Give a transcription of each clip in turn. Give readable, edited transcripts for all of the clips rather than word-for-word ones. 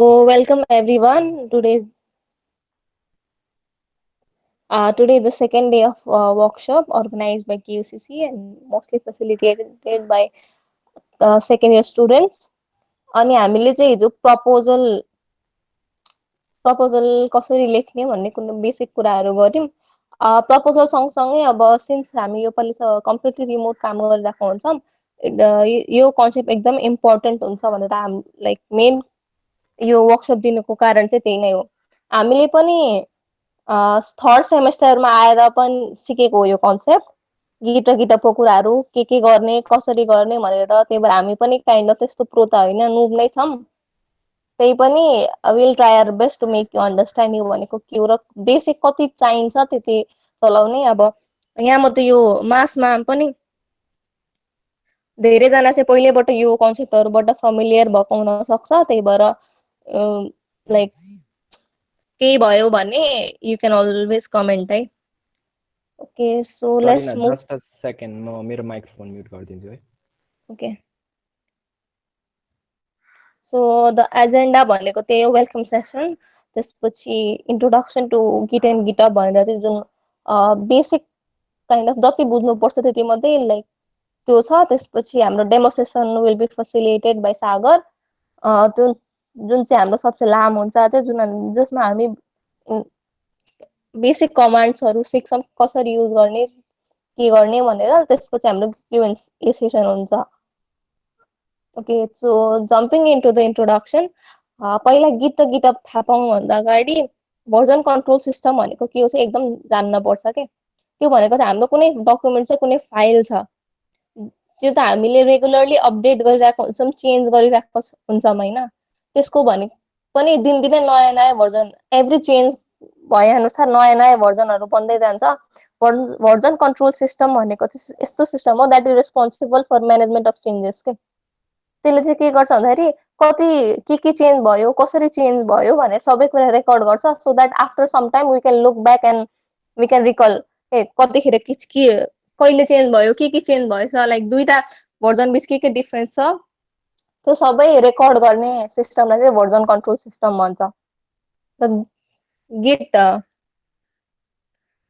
Welcome everyone. Today is the second day of workshop organized by KUCC and mostly facilitated by second year students. अनि हामीले चाहिँ हिजो proposal कसरी लेख्ने भन्ने कुनै बेसिक कुराहरू गर्यौं। प्रपोजल सँगसँगै अब सिन्स हामी यो पालि कम्प्लिटली रिमोट काम गरिरहेको हुन्छौं, यो कन्सेप्ट एकदम इम्पोर्टेन्ट हुन्छ भनेर लाइक मेन यो वर्कसप दिनुको कारण चाहिँ त्यही नै हो। हामीले पनि थर्ड सेमेस्टरमा आएर पनि सिकेको हो यो कन्सेप्ट, गिटको कुराहरू के गर्ने कसरी गर्ने भनेर। त्यही भएर हामी पनि काइन्ड अफ त्यस्तो प्रो त होइन, नुब नै छौं। त्यही पनि will try our best to make you understand यो भनेको के हो र बेसिक कति चाहिन्छ त्यति चलाउने। अब यहाँ म त यो मासमा पनि धेरैजना चाहिँ पहिलेबाट यो कन्सेप्टहरूबाट फेमिलियर भएको हुन सक्छ। त्यही भएर लाइक केही भयो भने यु क्यान अलवेज कमेन्ट है। Okay, so let's move. Just a second, म मेरो माइक्रोफोन म्युट गरिदिन्छु है। ओके, सो द एजेन्डा भनेको त्यही हो, वेलकम सेसन, त्यसपछि introduction to git and GitHub भनेर चाहिँ जुन बेसिक काइन्ड अफ जति बुझ्नुपर्छ त्यति मात्रै लाइक त्यो छ। त्यसपछि हाम्रो demo session will be facilitated by Sagar, जुन चाहिँ हाम्रो सबसे लामो हुन्छ चाहिँ जसमा हामी बेसिक कमान्ड्सहरू सिक्छौँ कसरी युज गर्ने के गर्ने भनेर। त्यसपछि हाम्रो क्युएन्ए सेसन हुन्छ। Okay, so jumping into the introduction, पहिला गिट र गिटअप थाहा पाउनुभन्दा अगाडि भर्जन कन्ट्रोल सिस्टम भनेको के हो चाहिँ एकदम जान्न पर्छ के। त्यो भनेको चाहिँ हाम्रो कुनै डकुमेन्ट चाहिँ कुनै फाइल छ, त्यो त हामीले रेगुलरली अपडेट गरिरहेको हुन्छौँ, चेन्ज गरिरहेको हुन्छौँ होइन। त्यसको भने पनि दिनदिनै नयाँ नयाँ भर्जन, एभ्री चेन्ज भए अनुसार नयाँ नयाँ भर्जनहरू बन्दै जान्छ। भर्जन कन्ट्रोल सिस्टम भनेको चाहिँ यस्तो सिस्टम हो that is responsible for management of changes के। त्यसले चाहिँ के गर्छ भन्दाखेरि कति के चेन्ज भयो, कसरी चेन्ज भयो भने सबै कुरा रेकर्ड गर्छ, so that after some time we can look back and we can recall कतिखेर के कहिले चेन्ज भयो, के चेन्ज भएछ, लाइक दुईटा भर्जन बिच के डिफरेन्स छ, त्यो सबै रेकर्ड गर्ने सिस्टमलाई चाहिँ भर्जन कन्ट्रोल सिस्टम भन्छ। र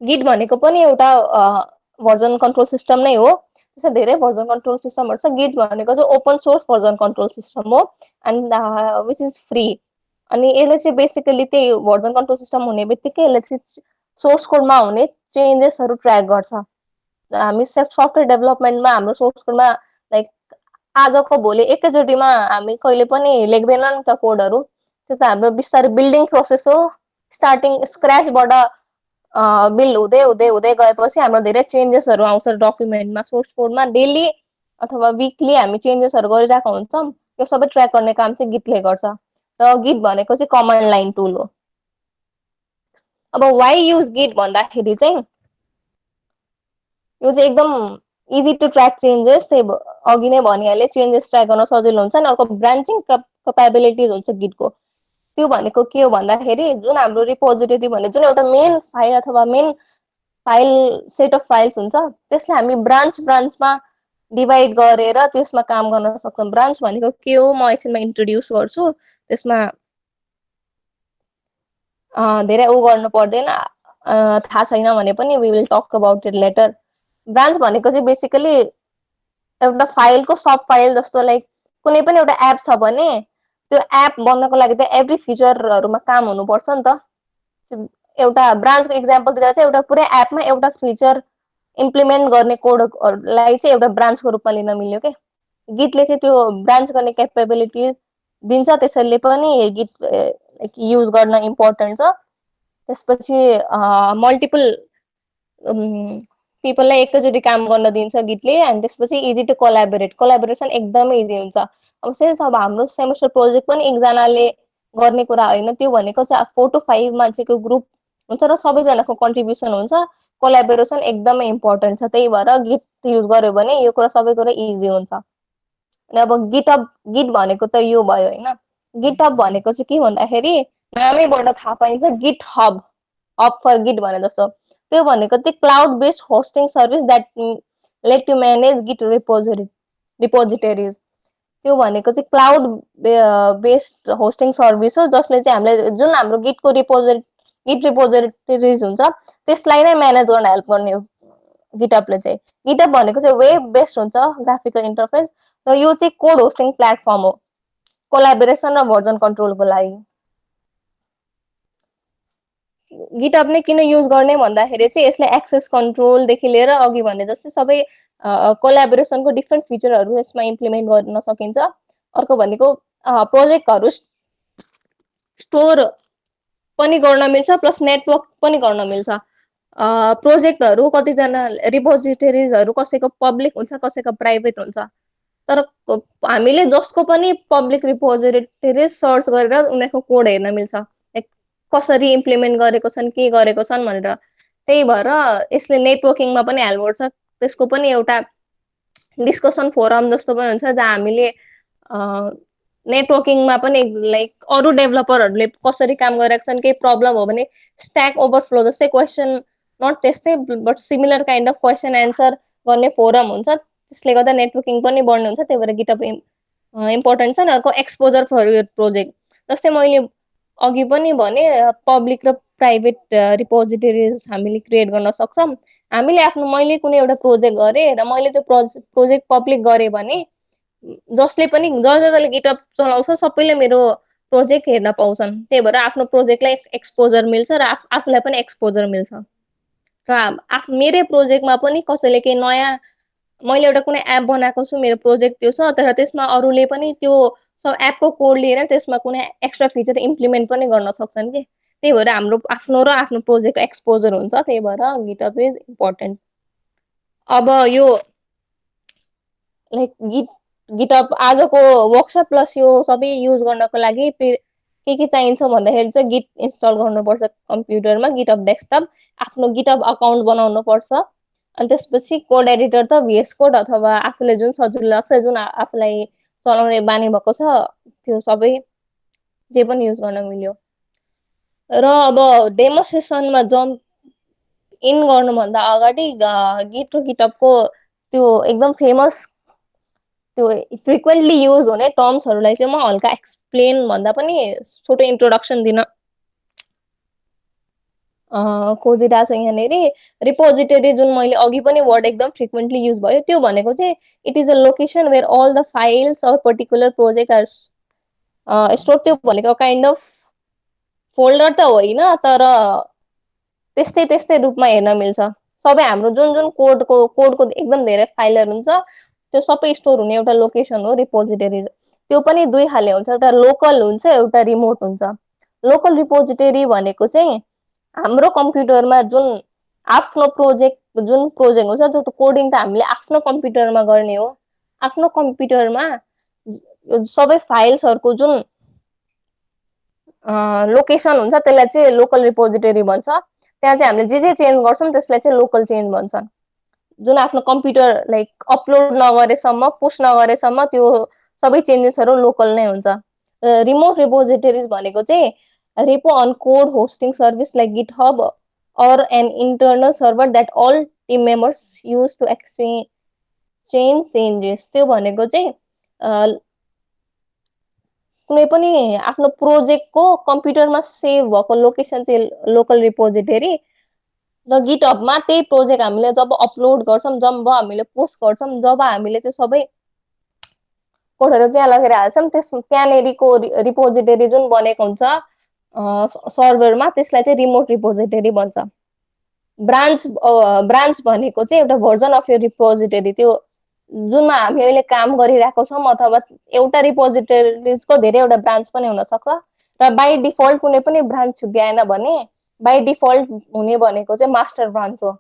गिट भनेको पनि एउटा भर्जन कन्ट्रोल सिस्टम नै हो। त्यसै धेरै भर्जन कन्ट्रोल सिस्टमहरू छ। गिट भनेको चाहिँ open source version control system हो एन्ड विच इज फ्री। अनि यसले चाहिँ बेसिकली त्यही भर्जन कन्ट्रोल सिस्टम हुने बित्तिकै यसले चाहिँ सोर्स कोडमा हुने चेन्जेसहरू ट्र्याक गर्छ। हामी सफ्टवेयर डेभलपमेन्टमा हाम्रो सोर्स कोडमा लाइक आजको भोलि एकैचोटिमा हामी कहिले पनि लेख्दैनौँ नि त कोडहरू, त्यो त हाम्रो बिस्तारै बिल्डिङ प्रोसेस हो। स्टार्टिङ स्क्रैचबाट बिल्ड हुँदै हुँदै हुँदै गएपछि हाम्रो धेरै चेन्जेसहरू आउँछ डकुमेन्टमा, सोर्स कोडमा। डेली अथवा विकली हामी चेन्जेसहरू गरिरहेको हुन्छौँ, यो सबै ट्र्याक गर्ने काम चाहिँ गिटले गर्छ। र गिट भनेको चाहिँ कमान्ड लाइन टुल हो। अब वाइ युज गिट भन्दाखेरि चाहिँ यो चाहिँ एकदम इजी टु ट्र्याक चेन्जेस, त्यही अघि नै भनिहालेँ, चेन्जेस ट्र्याक गर्न सजिलो हुन्छ। नि अर्को ब्रान्चिङ क्यापेबिलिटिज हुन्छ गिटको। त्यो भनेको के हो भन्दाखेरि जुन हाम्रो रिपोजिटरी भन्ने जुन एउटा मेन फाइल अथवा main file set of files हुन्छ, त्यसलाई हामी ब्रान्चमा डिभाइड गरेर त्यसमा काम गर्न सक्छौँ। ब्रान्च भनेको के हो म एकछिनमा इन्ट्रोड्युस गर्छु, त्यसमा धेरै उ गर्नु पर्दैन, थाहा छैन भने पनि we will talk about it later. Branch भनेको चाहिँ बेसिकली एउटा फाइलको सब फाइल जस्तो। लाइक कुनै पनि एउटा एप छ भने त्यो एप बन्नको लागि त एभ्री फिचरहरूमा काम हुनुपर्छ नि त। एउटा ब्रान्चको इक्जाम्पल दिँदा चाहिँ एउटा पुरै एपमा एउटा फिचर इम्प्लिमेन्ट गर्ने कोडलाई चाहिँ एउटा ब्रान्चको रूपमा लिन मिल्यो के। गिटले चाहिँ त्यो ब्रान्च गर्ने क्यापेबिलिटी दिन्छ, त्यसैले पनि गिट युज गर्न इम्पोर्टेन्ट छ। त्यसपछि मल्टिपल पिपललाई एकैचोटि काम गर्न दिन्छ गिटले। अनि त्यसपछि इजी टु कोलाबोरेसन एकदमै इजी हुन्छ। अब सिन्स अब हाम्रो सेमेस्टर प्रोजेक्ट पनि एकजनाले गर्ने कुरा होइन, त्यो भनेको चाहिँ 4 to 5 मान्छेको ग्रुप हुन्छ र सबैजनाको कन्ट्रिब्युसन हुन्छ। कोलाबोरेसन एकदमै इम्पोर्टेन्ट छ, त्यही भएर गिट युज गर्यो भने यो कुरा सबै कुरा इजी हुन्छ। अनि अब गिट भनेको त यो भयो होइन। गिटहब भनेको चाहिँ के भन्दाखेरि नामैबाट थाहा पाइन्छ, गिट हब फर गिट भने जस्तो। त्यो भनेको चाहिँ cloud based hosting service that let you manage git repositories. त्यो भनेको चाहिँ क्लाउड बेस्ड होस्टिङ सर्भिस हो, जसले चाहिँ हामीले जुन हाम्रो गिट रिपोजिटरिज हुन्छ त्यसलाई नै म्यानेज गर्न हेल्प गर्ने हो गिटअपले चाहिँ। गिटअप भनेको चाहिँ वेब बेस्ड हुन्छ ग्राफिकल इन्टरफेस, र यो चाहिँ कोड होस्टिङ प्लेटफर्म हो कोलाबोरेसन र भर्जन कन्ट्रोलको लागि। गिटअप नै किन युज गर्ने भन्दाखेरि चाहिँ यसले एक्सेस कन्ट्रोलदेखि लिएर अघि भने जस्तै सबै कोलाबोरेसनको डिफ्रेन्ट फिचरहरू यसमा इम्प्लिमेन्ट गर्न सकिन्छ। अर्को भनेको प्रोजेक्टहरू स्टोर पनि गर्न मिल्छ प्लस नेटवर्क पनि गर्न मिल्छ। प्रोजेक्टहरू कतिजना रिपोजिटरिजहरू कसैको पब्लिक हुन्छ कसैको प्राइभेट हुन्छ, तर हामीले जसको पनि पब्लिक रिपोजिटरी सर्च गरेर उनीहरूको कोड हेर्न मिल्छ, कसरी इम्प्लिमेन्ट गरेको छन् के गरेको छन् भनेर। त्यही भएर यसले नेटवर्किङमा पनि हेल्प गर्छ। त्यसको पनि एउटा डिस्कसन फोरम जस्तो पनि हुन्छ जहाँ हामीले नेटवर्किङमा पनि लाइक अरू डेभलपरहरूले कसरी काम गरेका छन्, केही प्रब्लम हो भने स्ट्याक ओभरफ्लो जस्तै क्वेसन, नट त्यस्तै but similar kind of question answer गर्ने फोरम हुन्छ, त्यसले गर्दा नेटवर्किङ पनि बढ्ने हुन्छ। त्यही भएर गिटअप इम्पोर्टेन्ट छ। अर्को एक्सपोजर फर यो प्रोजेक्ट, जस्तै मैले अघि पनि भने पब्लिक र प्राइभेट रिपोजिटरिज हामीले क्रिएट गर्न सक्छौँ। हामीले मैले कुनै एउटा प्रोजेक्ट गरेँ र मैले त्यो प्रोजेक्ट पब्लिक गरेँ भने जसले पनि जसले गिटअप चलाउँछ सबैले मेरो प्रोजेक्ट हेर्न पाउँछन्। त्यही भएर आफ्नो प्रोजेक्टलाई एक्सपोजर मिल्छ र आफूलाई पनि एक्सपोजर मिल्छ। र मेरै प्रोजेक्टमा पनि कसैले केही नयाँ, मैले एउटा कुनै एप बनाएको छु, मेरो प्रोजेक्ट त्यो छ, तर त्यसमा अरूले पनि त्यो सब एपको कोड लिएर त्यसमा कुनै एक्स्ट्रा फिचर इम्प्लिमेन्ट पनि गर्न सक्छन् कि। त्यही भएर हाम्रो आफ्नो र आफ्नो प्रोजेक्टको एक्सपोजर हुन्छ। त्यही भएर गिटअप इज इम्पोर्टेन्ट। अब यो लाइक गिटअप आजको वर्कसप प्लस यो सबै युज गर्नको लागि के चाहिन्छ भन्दाखेरि चाहिँ गिट इन्स्टल गर्नुपर्छ कम्प्युटरमा, गिटअप डेस्कटप, आफ्नो गिटअप अकाउन्ट बनाउनु पर्छ। अनि त्यसपछि कोड एडिटर त VS कोड अथवा आफूले जुन सजिलो लाग्छ, जुन आफूलाई चलाउने बानी भएको छ त्यो सबै जे पनि युज गर्न मिल्यो। र अब डेमो सेसनमा जम्प इन गर्नुभन्दा अगाडि गिट र गिटअपको त्यो एकदम फेमस त्यो फ्रिक्वेन्टली युज हुने टर्म्सहरूलाई चाहिँ म हल्का एक्सप्लेन भन्दा पनि छोटो इन्ट्रोडक्सन दिन खोजिरहेको छ यहाँनिर। रिपोजिटरी जुन मैले अघि पनि वर्ड एकदम फ्रिक्वेन्टली युज भयो, त्यो भनेको चाहिँ it is a location where all the files or particular project are store. त्यो भनेको काइन्ड अफ फोल्डर त होइन, तर त्यस्तै त्यस्तै रूपमा हेर्न मिल्छ। सबै हाम्रो जुन जुन कोडको एकदम धेरै फाइलहरू हुन्छ त्यो सबै स्टोर हुने एउटा लोकेसन हो रिपोजिटरी। त्यो पनि दुई खाले हुन्छ, एउटा लोकल हुन्छ एउटा रिमोट हुन्छ। लोकल रिपोजिटरी भनेको चाहिँ हाम्रो कम्प्युटरमा जुन आफ्नो जुन प्रोजेक्ट हुन्छ त्यो कोडिङ त हामीले आफ्नो कम्प्युटरमा गर्ने हो। आफ्नो कम्प्युटरमा सबै फाइल्सहरूको जुन लोकेसन हुन्छ त्यसलाई चाहिँ लोकल रिपोजिटरी भन्छ। त्यहाँ चाहिँ हामीले जे चेन्ज गर्छौँ त्यसलाई चाहिँ लोकल चेन्ज भन्छ। जुन आफ्नो कम्प्युटर लाइक अपलोड नगरेसम्म, पुश नगरेसम्म त्यो सबै चेन्जेसहरू लोकल नै हुन्छ। रिमोट रिपोजिटरिज भनेको चाहिँ repo on code hosting service like GitHub or an internal server that all team members use to exchange changes। त्यो भनेको चाहिँ कुनै पनि आफ्नो प्रोजेक्टको कम्प्युटरमा सेभ भएको लोकेसन चाहिँ लोकल रिपोजिटरी, र गिटहबमा त्यही प्रोजेक्ट हामीले जब अपलोड गर्छौँ, जब हामीले पोस्ट गर्छौँ, जब हामीले त्यो सबै कोडहरू त्यहाँ लगेर हाल्छौँ, त्यहाँनिरको रिपोजिटरी जुन बनेको हुन्छ सर्भरमा त्यसलाई चाहिँ रिमोट रिपोजिटरी भन्छ। ब्रान्च भनेको चाहिँ एउटा भर्जन अफ यो रिपोजिटरी, त्यो जुनमा हामी अहिले काम गरिरहेको छौँ, अथवा एउटा रिपोजिटरीजको धेरैवटा ब्रान्च पनि हुन सक्छ। र बाई डिफल्ट कुनै पनि ब्रान्च छुट्याएन भने बाई डिफल्ट हुने भनेको चाहिँ मास्टर ब्रान्च हो।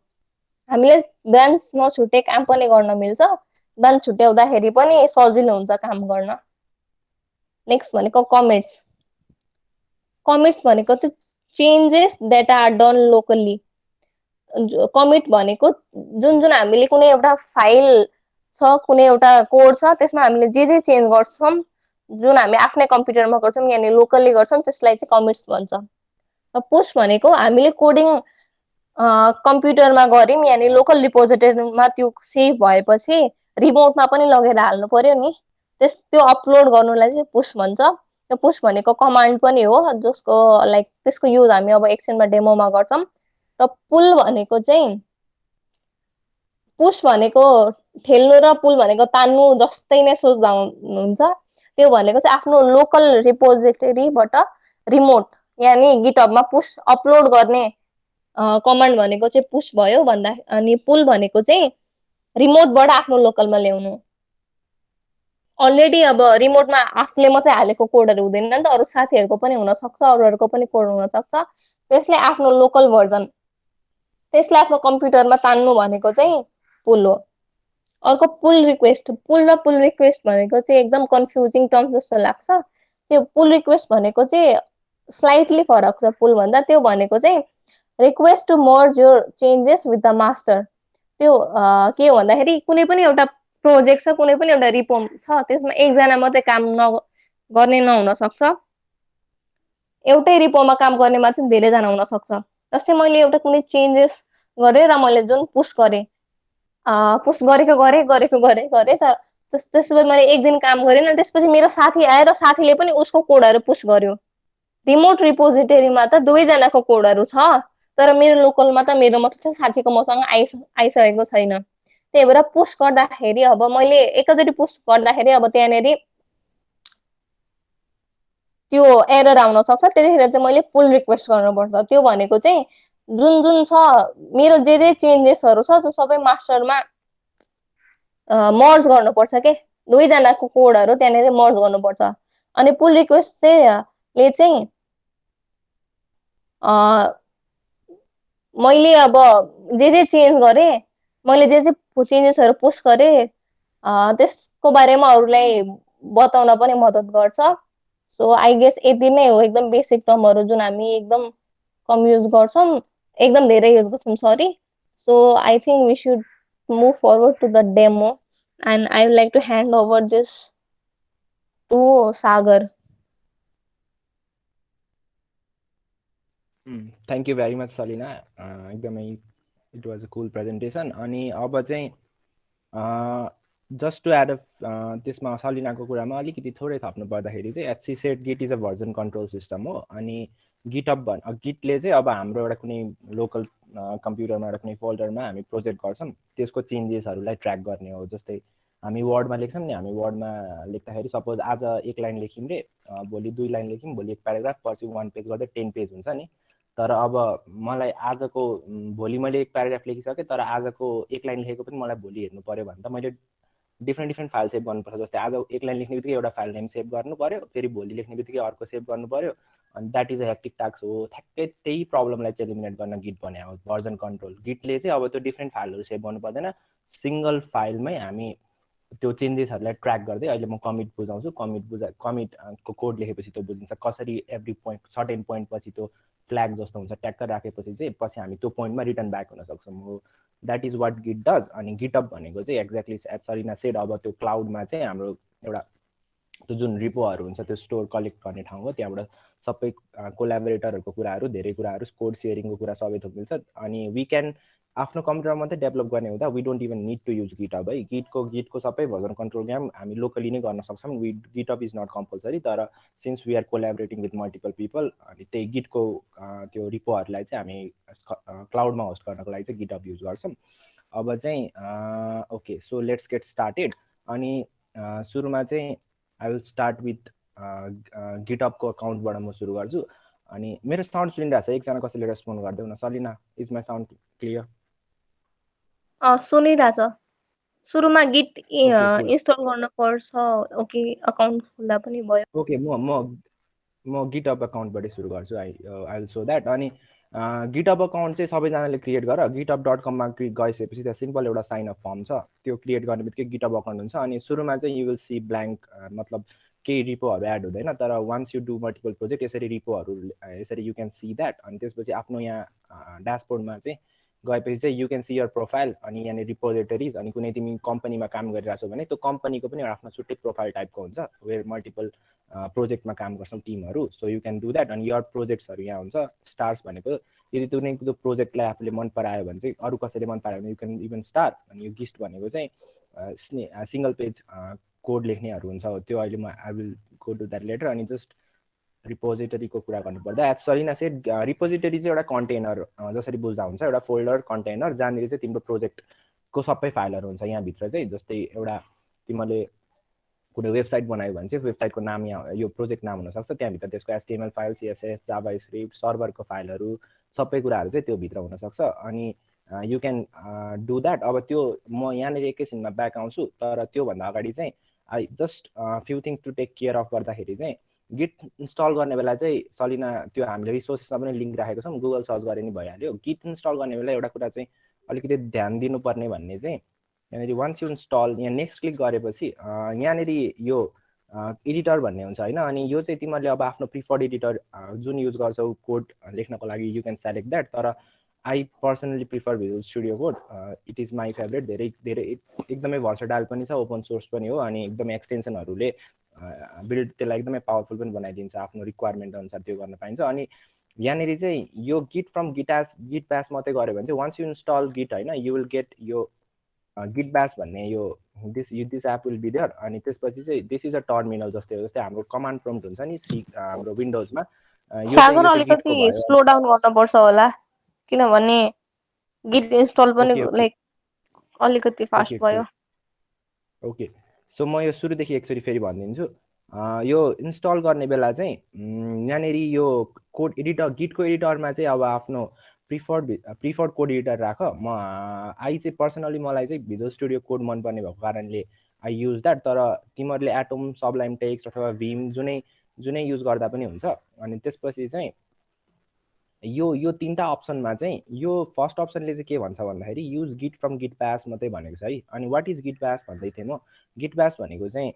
हामीले ब्रान्च नछुटे काम पनि गर्न मिल्छ, ब्रान्च छुट्याउँदाखेरि पनि सजिलो हुन्छ काम गर्न। नेक्स्ट भनेको कमिट्स। कमिट्स भनेको चाहिँ changes that are done locally. Commit भनेको जुन जुन हामीले कुनै एउटा फाइल छ, कुनै एउटा कोड छ, त्यसमा हामीले जे चेन्ज गर्छौँ, जुन हामी आफ्नै कम्प्युटरमा गर्छौँ यानि लोकल्ली गर्छौँ, त्यसलाई चाहिँ कमिट्स भन्छ। पुश भनेको हामीले कोडिङ कम्प्युटरमा गऱ्यौँ यानि लोकल रिपोजिटरीमा त्यो सेभ भएपछि रिमोटमा पनि लगेर हाल्नु पर्यो नि, त्यो अपलोड गर्नुलाई चाहिँ पुश भन्छ। त्यो पुश भनेको कमान्ड पनि हो, जसको लाइक त्यसको युज हामी अब एकछिनमा डेमोमा गर्छौँ। र पुल भनेको चाहिँ, पुश भनेको ठेल्नु र पुल भनेको तान्नु जस्तै नै सोच्दा हुन्छ। त्यो भनेको चाहिँ आफ्नो लोकल रिपोजिटरीबाट रिमोट यानि गिटहबमा पुश अपलोड गर्ने कमान्ड भनेको चाहिँ पुश भयो भन्दा, अनि पुल भनेको चाहिँ रिमोटबाट आफ्नो लोकलमा ल्याउनु। अलरेडी अब रिमोटमा आफूले मात्रै हालेको कोडहरू हुँदैन नि त, अरू साथीहरूको पनि हुनसक्छ, अरूहरूको पनि कोड हुनसक्छ। त्यसले आफ्नो लोकल भर्जन त्यसलाई आफ्नो कम्प्युटरमा तान्नु भनेको चाहिँ पुल हो। अर्को पुल रिक्वेस्ट। पुल र पुल रिक्वेस्ट भनेको चाहिँ एकदम कन्फ्युजिङ टर्म जस्तो लाग्छ। त्यो पुल रिक्वेस्ट भनेको चाहिँ स्लाइटली फरक छ पुल भन्दा। त्यो भनेको चाहिँ request to merge your changes with the master. त्यो के हो भन्दाखेरि कुनै पनि एउटा प्रोजेक्ट छ, कुनै पनि एउटा रिपो छ, त्यसमा एकजना मात्रै काम गर्ने नहुन सक्छ। एउटै रिपोमा काम गर्नेमा चाहिँ धेरैजना हुन सक्छ। जस्तै मैले एउटा कुनै चेन्जेस गरेँ र मैले जुन पुश गरेँ, पुश गरेँ तर त्यसपछि मैले एक दिन काम गरेन, त्यसपछि मेरो साथी आएर साथीले पनि उसको कोडहरू पुश गर्यो। रिमोट रिपोजिटरीमा त दुवैजनाको कोडहरू छ, तर मेरो लोकलमा त मेरो मात्रै साथीको मसँग आइसकेको छैन। त्यही भएर पुश गर्दाखेरि अब मैले एकैचोटि पुश गर्दाखेरि अब त्यहाँनिर त्यो एरर आउन सक्छ। त्यतिखेर चाहिँ मैले पुल रिक्वेस्ट गर्नुपर्छ। त्यो भनेको चाहिँ जुन जुन छ मेरो जे चेन्जेसहरू छ त्यो सबै मास्टरमा मर्ज गर्नुपर्छ के, दुवैजनाको कोडहरू त्यहाँनिर मर्ज गर्नुपर्छ। अनि पुल रिक्वेस्ट चाहिँ ले चाहिँ मैले अब जे चेन्ज गरेँ, मैले जे चेन्जेसहरू पुश गरेँ त्यसको बारेमा अरूलाई बताउन पनि मद्दत गर्छ। सो आई गेस यति नै हो एकदम बेसिक टर्महरू जुन हामी एकदम कम युज गर्छौँ, एकदम धेरै युज गर्छौँ, sorry. So I think we should move forward to the demo, and I would like to hand over this to Sagar. Thank you very much Salina, एकदमै it was a cool presentation. अनि अब चाहिँ just to add त्यसमा सलिनाको कुरामा अलिकति थोरै थप्नु पर्दाखेरि चाहिँ as I said git is a version control system हो। अनि गिटअप गिटले चाहिँ अब हाम्रो एउटा कुनै लोकल कम्प्युटरमा एउटा कुनै फोल्डरमा हामी प्रोजेक्ट गर्छौँ, त्यसको चेन्जेसहरूलाई ट्र्याक गर्ने हो। जस्तै हामी वर्डमा लेख्छौँ नि, हामी वर्डमा लेख्दाखेरि सपोज आज एक लाइन लेख्यौँ रे, भोलि 2 लाइन लेख्यौँ, भोलि एक प्याराग्राफ, पछि 1 पेज गर्दै 10 पेज हुन्छ नि। तर अब मलाई आजको भोलि मैले एक प्याराग्राफ लेखिसकेँ, तर आजको एक लाइन लेखेको पनि मलाई भोलि हेर्नु पऱ्यो भने त मैले डिफ्रेन्ट फाइल सेभ गर्नुपर्छ। जस्तै आज एक लाइन लेख्ने बित्तिकै एउटा फाइल नेम सेभ गर्नु पऱ्यो, फेरि भोलि लेख्ने बित्तिकै अर्को सेभ गर्नु पऱ्यो, अनि that is a hectic task हो। ठ्याक्कै त्यही प्रब्लमलाई चाहिँ एलिमिनेट गर्न गिट बनायो भर्जन कन्ट्रोल। गिटले चाहिँ अब त्यो डिफ्रेन्ट फाइलहरू सेभ गर्नु पर्दैन, सिङ्गल फाइलमै हामी त्यो चेन्जेसहरूलाई ट्र्याक गर्दै, अहिले म कमिट बुझाउँछु। कमिटको कोड लेखेपछि त्यो बुझिन्छ कसरी एभ्री पोइन्ट सर्टेन पोइन्ट पछि त्यो फ्ल्याग जस्तो हुन्छ ट्याक्क राखेपछि चाहिँ पछि हामी त्यो पोइन्टमा रिटर्न ब्याक हुन सक्छौँ हो। That is what git does. अनि गिटअप भनेको चाहिँ एक्ज्याक्टली एज सरिना सेड, अब त्यो क्लाउडमा चाहिँ हाम्रो एउटा त्यो जुन रिपोहरू हुन्छ त्यो स्टोर कलेक्ट गर्ने ठाउँ हो। त्यहाँबाट सबै कोलाबोरेटरहरूको कुराहरू, धेरै कुराहरू, कोड सेयरिङको कुरा सबै थोक मिल्छ। अनि वी क्यान आफ्नो कम्प्युटरमा मात्रै डेभलप गर्ने हुँदा we don't even need to use GitHub है। गिटको सबै भर्जन कन्ट्रोल काम हामी लोकली नै गर्न सक्छौँ। गिटअप इज नट कम्पलसरी, तर since we are collaborating with multiple people, अनि त्यही गिटको त्यो रिपोहरूलाई चाहिँ हामी क्लाउडमा होस्ट गर्नको लागि चाहिँ गिटअप युज गर्छौँ। अब चाहिँ okay, so let's get started. अनि सुरुमा चाहिँ आई विल स्टार्ट विथ गिटअपको अकाउन्टबाट म सुरु गर्छु। अनि मेरो साउन्ड सुनिरहेको छ, एकजना कसैले रेस्पोन्ड गरिदेऊ न। Salina, is my sound clear? सुनिरहेछ। सुरुमा गिट इन्स्टल गर्न पर्छ। ओके, अकाउन्ट खुल्दा पनि भयो। ओके, म गिटअप अकाउन्टबाटै सुरु गर्छु। I will so that. अनि गिटअप अकाउन्ट चाहिँ सबैजनाले क्रिएट गर। गिटअप.com गइसकेपछि त्यहाँ सिम्पल एउटा साइन अप फर्म छ, त्यो क्रिएट गर्ने बित्तिकै गिटअप अकाउन्ट हुन्छ। अनि सुरुमा चाहिँ यु विल सी ब्ल्याङ्क, मतलब केही रिपोहरू एड हुँदैन, तर once you do multiple project यसरी रिपोहरू यसरी यु क्यान सी द्याट। अनि त्यसपछि आफ्नो यहाँ ड्यासबोर्डमा चाहिँ गएपछि चाहिँ you can see your profile, अनि यहाँनिर रिपोजिटरिज, अनि कुनै तिमी कम्पनीमा काम गरिरहेको छौ भने त्यो कम्पनीको पनि आफ्नो छुट्टै प्रोफाइल टाइपको हुन्छ, वेयर मल्टिपल प्रोजेक्टमा काम गर्छौँ टिमहरू। So you can do that. अनि यर प्रोजेक्ट्सहरू यहाँ हुन्छ। स्टार्स भनेको यदि कुनै त्यो प्रोजेक्टलाई आफूले मन परायो भने चाहिँ, अरू कसैले मन परायो भने यु क्यान इभन स्टार। अनि यो गिस्ट भनेको चाहिँ सिङ्गल पेज कोड लेख्नेहरू हुन्छ त्यो अहिले म I will go to that later. अनि जस्ट रिपोजिटरीको कुरा गर्नुपर्दा एज सलिना सेड रिपोजिटरी चाहिँ एउटा कन्टेनर जसरी बुझ्दा हुन्छ, एउटा फोल्डर कन्टेनर जहाँनिर चाहिँ तिम्रो प्रोजेक्टको सबै फाइलहरू हुन्छ यहाँभित्र चाहिँ। जस्तै एउटा तिमीले कुनै वेबसाइट बनायो भने चाहिँ वेबसाइटको नाम यहाँ यो प्रोजेक्ट नाम हुनसक्छ, त्यहाँभित्र त्यसको HTML फाइल, CSS, जाभा स्क्रिप्ट, सर्भरको फाइलहरू सबै कुराहरू चाहिँ त्योभित्र हुनसक्छ। अनि यु क्यान डु द्याट। अब त्यो म यहाँनिर एकैछिनमा ब्याक आउँछु, तर त्योभन्दा अगाडि चाहिँ I just few things to take care of गर्दाखेरि चाहिँ गिट इन्स्टल गर्ने बेला चाहिँ सलिना त्यो हामीले रिसोर्सेसमा पनि लिङ्क राखेको छौँ, गुगल सर्च गरे नि भइहाल्यो। गिट इन्स्टल गर्ने बेला एउटा कुरा चाहिँ अलिकति ध्यान दिनुपर्ने भन्ने चाहिँ यहाँनिर वान्स यु इन्स्टल यहाँ नेक्स्ट क्लिक गरेपछि यहाँनिर यो एडिटर भन्ने हुन्छ होइन। अनि यो चाहिँ तिमीहरूले अब आफ्नो प्रिफर्ड एडिटर जुन युज गर्छौ कोड लेख्नको लागि यु क्यान सेलेक्ट द्याट। तर I personally prefer visual studio code, it is my favourite. धेरै धेरै एकदमै भर्सटाइल पनि छ, ओपन सोर्स पनि हो, अनि एकदमै एक्सटेन्सनहरूले बिल्ड त्यसलाई एकदमै पावरफुल पनि बनाइदिन्छ, आफ्नो रिक्वायरमेन्ट अनुसार त्यो गर्न पाइन्छ। अनि यहाँनिर चाहिँ यो गिट फ्रम गिट ब्यास मात्रै गऱ्यो भने चाहिँ वान्स यु इन्स्टल गिट होइन, यु विल गेट यो गिट ब्यास भन्ने यो this app will be there. अनि त्यसपछि चाहिँ दिस इज अ टर्मिनल जस्तै हो, जस्तै हाम्रो कमान्ड प्रम्प्ट हुन्छ नि हाम्रो विन्डोजमा, यो सागर चाहिँ अलिकति गिटको भयो। स्लो डाउन गर्नुपर्छ होला, किनभने गिट इन्स्टल पनि लाइक अलिकति फास्ट भयो। ओके, सो म यो सुरुदेखि एकचोटि फेरि भनिदिन्छु। यो इन्स्टल गर्ने बेला चाहिँ यहाँनिर यो कोड एडिटर गिटको एडिटरमा चाहिँ अब आफ्नो प्रिफर्ड कोड एडिटर राख। म आई चाहिँ पर्सनली मलाई चाहिँ भिजुअल स्टुडियो कोड मनपर्ने भएको कारणले आई युज द्याट। तर तिमीहरूले एटम, सबलाइम टेक्स्ट अथवा भिम जुनै युज गर्दा पनि हुन्छ। अनि त्यसपछि चाहिँ यो तीनटा अप्सनमा चाहिँ यो फर्स्ट अप्सनले चाहिँ के भन्छ भन्दाखेरि use git from git bash मात्रै भनेको छ है। अनि वाट इज गिट ब्यास भन्दै थिएँ म। गिट ब्यास भनेको चाहिँ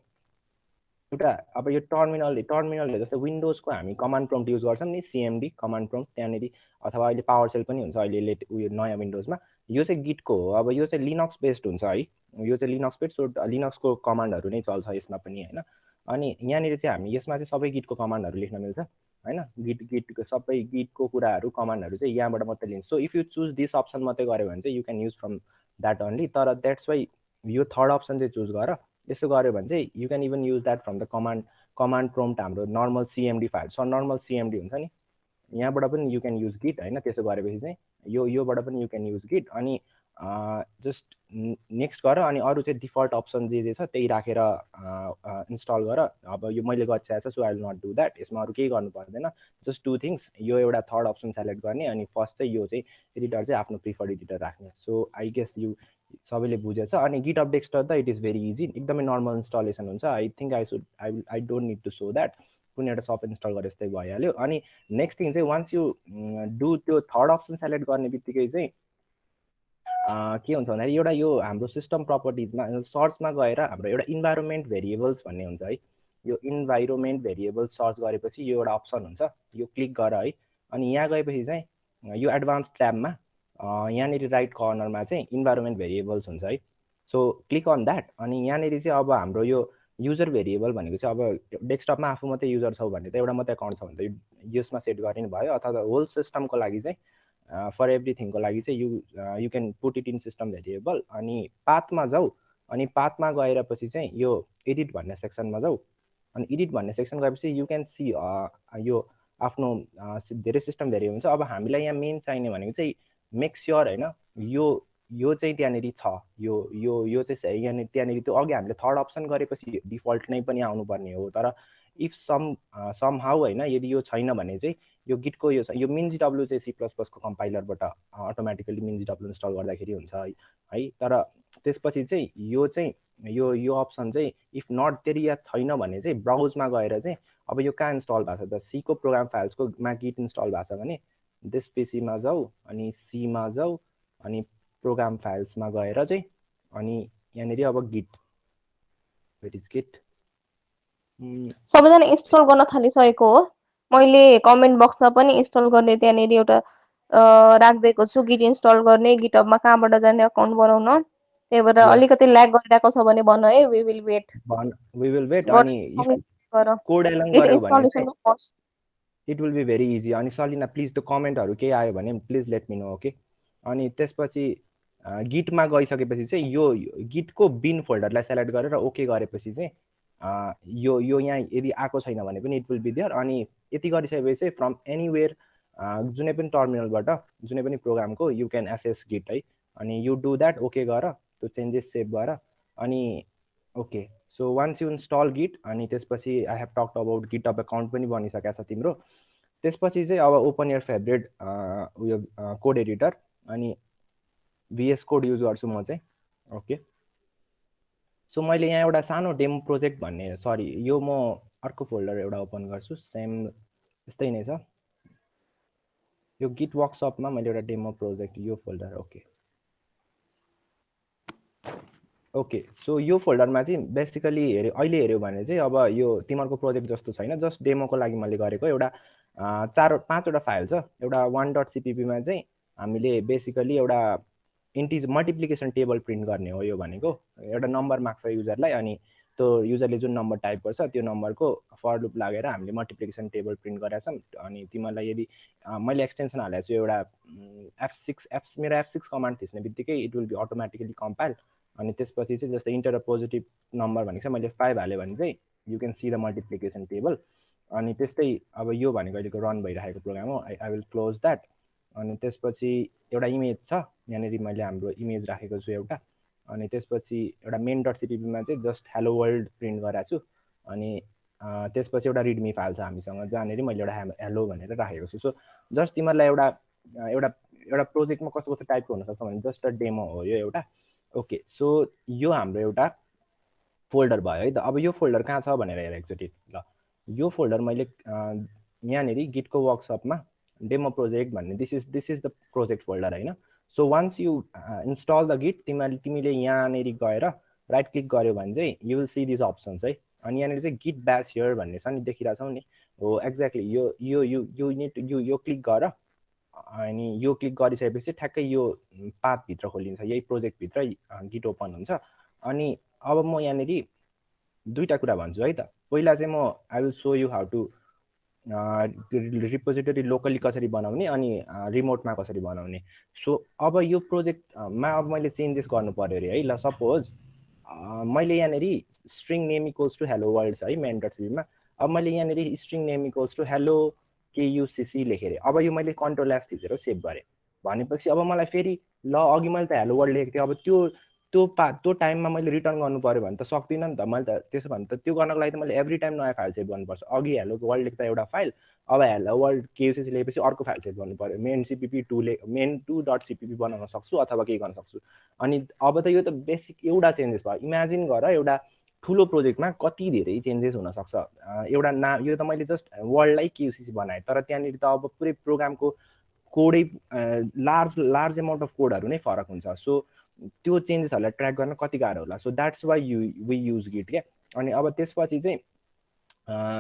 एउटा अब यो टर्मिनलले जस्तो विन्डोजको हामी कमान्ड प्रम्प्ट युज गर्छौँ नि, CMD कमान्ड प्रम्प्ट त्यहाँनिर, अथवा अहिले पावर सेल पनि हुन्छ अहिले उयो नयाँ विन्डोजमा। यो चाहिँ गिटको हो। अब यो चाहिँ लिनक्स बेस्ड हुन्छ है, यो चाहिँ लिनक्स बेस्ड, सो लिनक्सको कमान्डहरू नै चल्छ यसमा पनि होइन। अनि यहाँनिर चाहिँ हामी यसमा चाहिँ सबै गिटको कमान्डहरू लेख्न मिल्छ होइन। गिटको सबै गिटको कुराहरू कमान्डहरू चाहिँ यहाँबाट मात्रै लिन्छ। So if you choose this option मात्रै गऱ्यो भने चाहिँ you can use from that only. तर द्याट्स वाइ यो थर्ड अप्सन चाहिँ चुज गर। यसो गऱ्यो भने चाहिँ you can even use that from the command prompt, हाम्रो normal CMD file, normal CMD हुन्छ नि, यहाँबाट पनि यु क्यान युज गिट होइन। त्यसो गरेपछि चाहिँ योबाट पनि यु क्यान युज गिट। अनि जस्ट नेक्स्ट गर। अनि अरू चाहिँ डिफल्ट अप्सन जे छ त्यही राखेर इन्स्टल गर। अब यो मैले गरिसकेको छु, so I will not do that. यसमा अरू केही गर्नु पर्दैन, जस्ट टु थिङ्स। यो एउटा थर्ड अप्सन सेलेक्ट गर्ने, अनि फर्स्ट चाहिँ यो चाहिँ एडिटर चाहिँ आफ्नो प्रिफर्ड एडिटर राख्ने। सो आई गेस यु सबैले बुझेछ। अनि गिट अफ डेस्कटप त इट इज भेरी इजी, एकदमै नर्मल इन्स्टलेसन हुन्छ। I think I don't need to show that, कुनै एउटा सफ्ट इन्स्टल गरे जस्तै भइहाल्यो। अनि नेक्स्ट थिङ चाहिँ वान्स यु डु त्यो थर्ड अप्सन सेलेक्ट गर्ने बित्तिकै चाहिँ के हुन्छ भन्दाखेरि एउटा यो हाम्रो सिस्टम प्रपर्टिजमा सर्चमा गएर हाम्रो एउटा इन्भाइरोमेन्ट भेरिएबल्स भन्ने हुन्छ है। यो इन्भाइरोमेन्ट भेरिएबल सर्च गरेपछि यो एउटा अप्सन हुन्छ, यो क्लिक गर है। अनि यहाँ गएपछि चाहिँ यो एडभान्स ट्याबमा यहाँनिर राइट कर्नरमा चाहिँ इन्भाइरोमेन्ट भेरिएबल्स हुन्छ है। So click on that. अनि यहाँनिर चाहिँ अब हाम्रो यो युजर भेरिएबल भनेको चाहिँ अब डेस्कटपमा आफू मात्रै युजर छौ भने त एउटा मात्रै अकाउन्ट छ भने त यसमा सेट गर्ने नि भयो, अथवा होल सिस्टमको लागि चाहिँ फर एभ्रिथिङको लागि चाहिँ you can put it in system variable. अनि पाथमा जाऊ, अनि पाथमा गएपछि चाहिँ यो एडिट भन्ने सेक्सनमा जाऊ। अनि एडिट भन्ने सेक्सन गएपछि यु क्यान सी यो आफ्नो धेरै सिस्टम भेरिएबल हुन्छ। अब हामीलाई यहाँ मेन चाहिने भनेको चाहिँ मेक स्योर होइन यो चाहिँ त्यहाँनिर छ, यो चाहिँ यहाँनिर त्यहाँनिर त्यो अघि हामीले थर्ड अप्सन गरेपछि डिफल्ट नै पनि आउनुपर्ने हो। तर इफ सम हाउ होइन, यदि यो छैन भने चाहिँ यो गिटको यो मिन्जिडब्ल्यू चाहिँ C++ को कम्पाइलरबाट अटोमेटिकली मिन्जिडब्ल्यू इन्स्टल गर्दाखेरि हुन्छ है। तर त्यसपछि चाहिँ यो अप्सन चाहिँ इफ नट त्यही या छैन भने चाहिँ ब्राउजमा गएर चाहिँ अब यो कहाँ इन्स्टल भएको छ त, C को प्रोग्राम फाइल्सको मा गिट इन्स्टल भएको छ भने दिस PCमा जाऊ, अनि सीमा जाऊ, अनि प्रोग्राम फाइल्समा गएर चाहिँ अनि यहाँनिर अब गिट सबैजना इन्स्टल गर्न थालिसकेको हो। मैले कमेन्ट बक्समा पनि इन्स्टल गर्ने त्यहाँनिर एउटा राखिदिएको छु, गिट इन्स्टल गर्ने, गिटहबमा कहाँबाट जाने अकाउन्ट बनाउन। त्यही भएर अलिकति ल्याग गरिरहेको छ भने भन है, वी विल वेट। अनि कोड एलङ गर्यो भने it will be very easy. अनि सलिना प्लिज त्यो कमेन्टहरू केही आयो भने please let me know, okay. अनि त्यसपछि गिटमा गइसकेपछि चाहिँ यो गिटको बिन फोल्डरलाई सेलेक्ट गरेर ओके गरेपछि चाहिँ यो यहाँ यदि आएको छैन भने पनि इट विल बी देयर। अनि यति गरिसकेपछि चाहिँ फ्रम एनीवेयर जुनै पनि टर्मिनलबाट जुनै पनि प्रोग्रामको यु क्यान एसेस गिट है। अनि यु डु द्याट ओके गर, त्यो चेन्जेस सेभ गर। अनि okay, so once you install git अनि त्यसपछि I have talked about GitHub account पनि बनिसकेको छ तिम्रो। त्यसपछि चाहिँ अब ओपन यर फेभरेट उयो कोड एडिटर अनि VS कोड युज गर्छु म चाहिँ। ओके, सो मैले यहाँ एउटा सानो डेमो प्रोजेक्ट भन्ने, सरी यो म अर्को फोल्डर एउटा ओपन गर्छु, सेम यस्तै नै छ यो गिट वर्कसपमा मैले एउटा डेमो प्रोजेक्ट यो फोल्डर। ओके, सो यो फोल्डरमा चाहिँ बेसिकली अहिले हेऱ्यो भने चाहिँ अब यो तिमीहरूको प्रोजेक्ट जस्तो छैन, जस्ट डेमोको लागि मैले गरेको एउटा 4-5वटा फाइल छ। एउटा 1.cpp मा चाहिँ हामीले बेसिकली एउटा इन्टिजर मल्टिप्लिकेसन टेबल प्रिन्ट गर्ने हो। यो भनेको एउटा नम्बर माग्छ युजरलाई, अनि त्यो युजरले जुन नम्बर टाइप गर्छ त्यो नम्बरको फर लुप लागेर हामीले मल्टिप्लिकेसन टेबल प्रिन्ट गरेका छौँ। अनि तिमीलाई यदि मैले एक्सटेन्सन हालेको छु एउटा F6 मेरो F6 कमान्ड थिच्ने बित्तिकै it will be automatically compile. अनि त्यसपछि चाहिँ जस्तै इन्टर अ पोजिटिभ नम्बर भनेको छ, मैले 5 हालेँ भने चाहिँ you can see the multiplication table. अनि त्यस्तै अब यो भनेको अहिलेको रन भइरहेको प्रोग्राम हो, आई विल क्लोज द्याट। अनि त्यसपछि एउटा इमेज छ, यहाँनिर मैले हाम्रो इमेज राखेको छु एउटा। अनि त्यसपछि एउटा main.cpp मा चाहिँ जस्ट हेलो वर्ल्ड प्रिन्ट गराएको छु। अनि त्यसपछि एउटा रिडमी फाइल छ हामीसँग जहाँनिर मैले एउटा हेलो भनेर राखेको छु। सो जस्ट तिमीहरूलाई एउटा एउटा एउटा प्रोजेक्टमा कस्तो कस्तो टाइपको हुनसक्छ भने जस्ट अ डेमो हो यो एउटा। ओके, सो यो हाम्रो एउटा फोल्डर भयो है त। अब यो फोल्डर कहाँ छ भनेर हेर एकचोटि ल। यो फोल्डर मैले यहाँनिर गिटको वर्कसपमा डेमो प्रोजेक्ट भन्ने this is the project folder होइन। So once you install the git तिमीले यहाँनिर गएर राइट क्लिक गर्यो भने चाहिँ you will see this options है। अनि यहाँनिर चाहिँ गिट ब्याच हियर भन्ने छ नि, देखिरहेछौ नि हो एक्ज्याक्टली यो क्लिक गर। अनि यो क्लिक गरिसकेपछि ठ्याक्कै यो पाथभित्र खोलिन्छ, यही प्रोजेक्टभित्र गिट ओपन हुन्छ। अनि अब म यहाँनिर दुईवटा कुरा भन्छु है त। पहिला चाहिँ म I will show you how to repository locally कसरी बनाउने अनि रिमोटमा कसरी बनाउने। सो अब यो प्रोजेक्टमा अब मैले चेन्जेस गर्नु पर्यो अरे है। ल सपोज मैले यहाँनिर string name equals to hello world छ है main.cpp मा। अब मैले यहाँनिर string name equals to hello KUCC लेखेँ। अब यो मैले कन्ट्रोल F थिचेर सेभ गरेँ भनेपछि अब मलाई फेरि ल अघि मैले त हेलो वर्ल्ड लेखेको थिएँ, अब त्यो टाइममा मैले रिटर्न गर्नु पर्यो भने त सक्दिनँ नि त। मैले त त्यसो भने त त्यो गर्नको लागि त मैले एभ्री टाइम नयाँ फाइल सेभ गर्नुपर्छ। अघि हेलो वर्ल्ड लेख्दा एउटा फाइल, अब हेलो वर्ल्ड KUCC लेखेपछि अर्को फाइल सेभ गर्नु पर्यो। main.cpp बनाउन सक्छु अथवा केही गर्न सक्छु। अनि अब त यो त बेसिक एउटा चेन्जेस भयो। इमेजिन गर एउटा ठुलो प्रोजेक्टमा कति धेरै चेन्जेस हुनसक्छ। एउटा यो त मैले जस्ट वर्ल्डलाई KUCC बनाएँ, तर त्यहाँनिर त अब पुरै प्रोग्रामको कोडै लार्ज एमाउन्ट अफ कोडहरू नै फरक हुन्छ। सो त्यो चेन्जेसहरूलाई ट्र्याक गर्न कति गाह्रो होला। So that's why we use git क्या। अनि अब त्यसपछि चाहिँ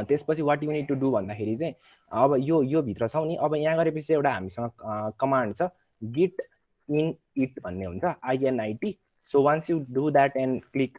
त्यसपछि what you need to do भन्दाखेरि चाहिँ अब यो भित्र छौँ नि। अब यहाँ गरेपछि एउटा हामीसँग कमान्ड छ गिट इन इट भन्ने हुन्छ, INIT। So once you do that and click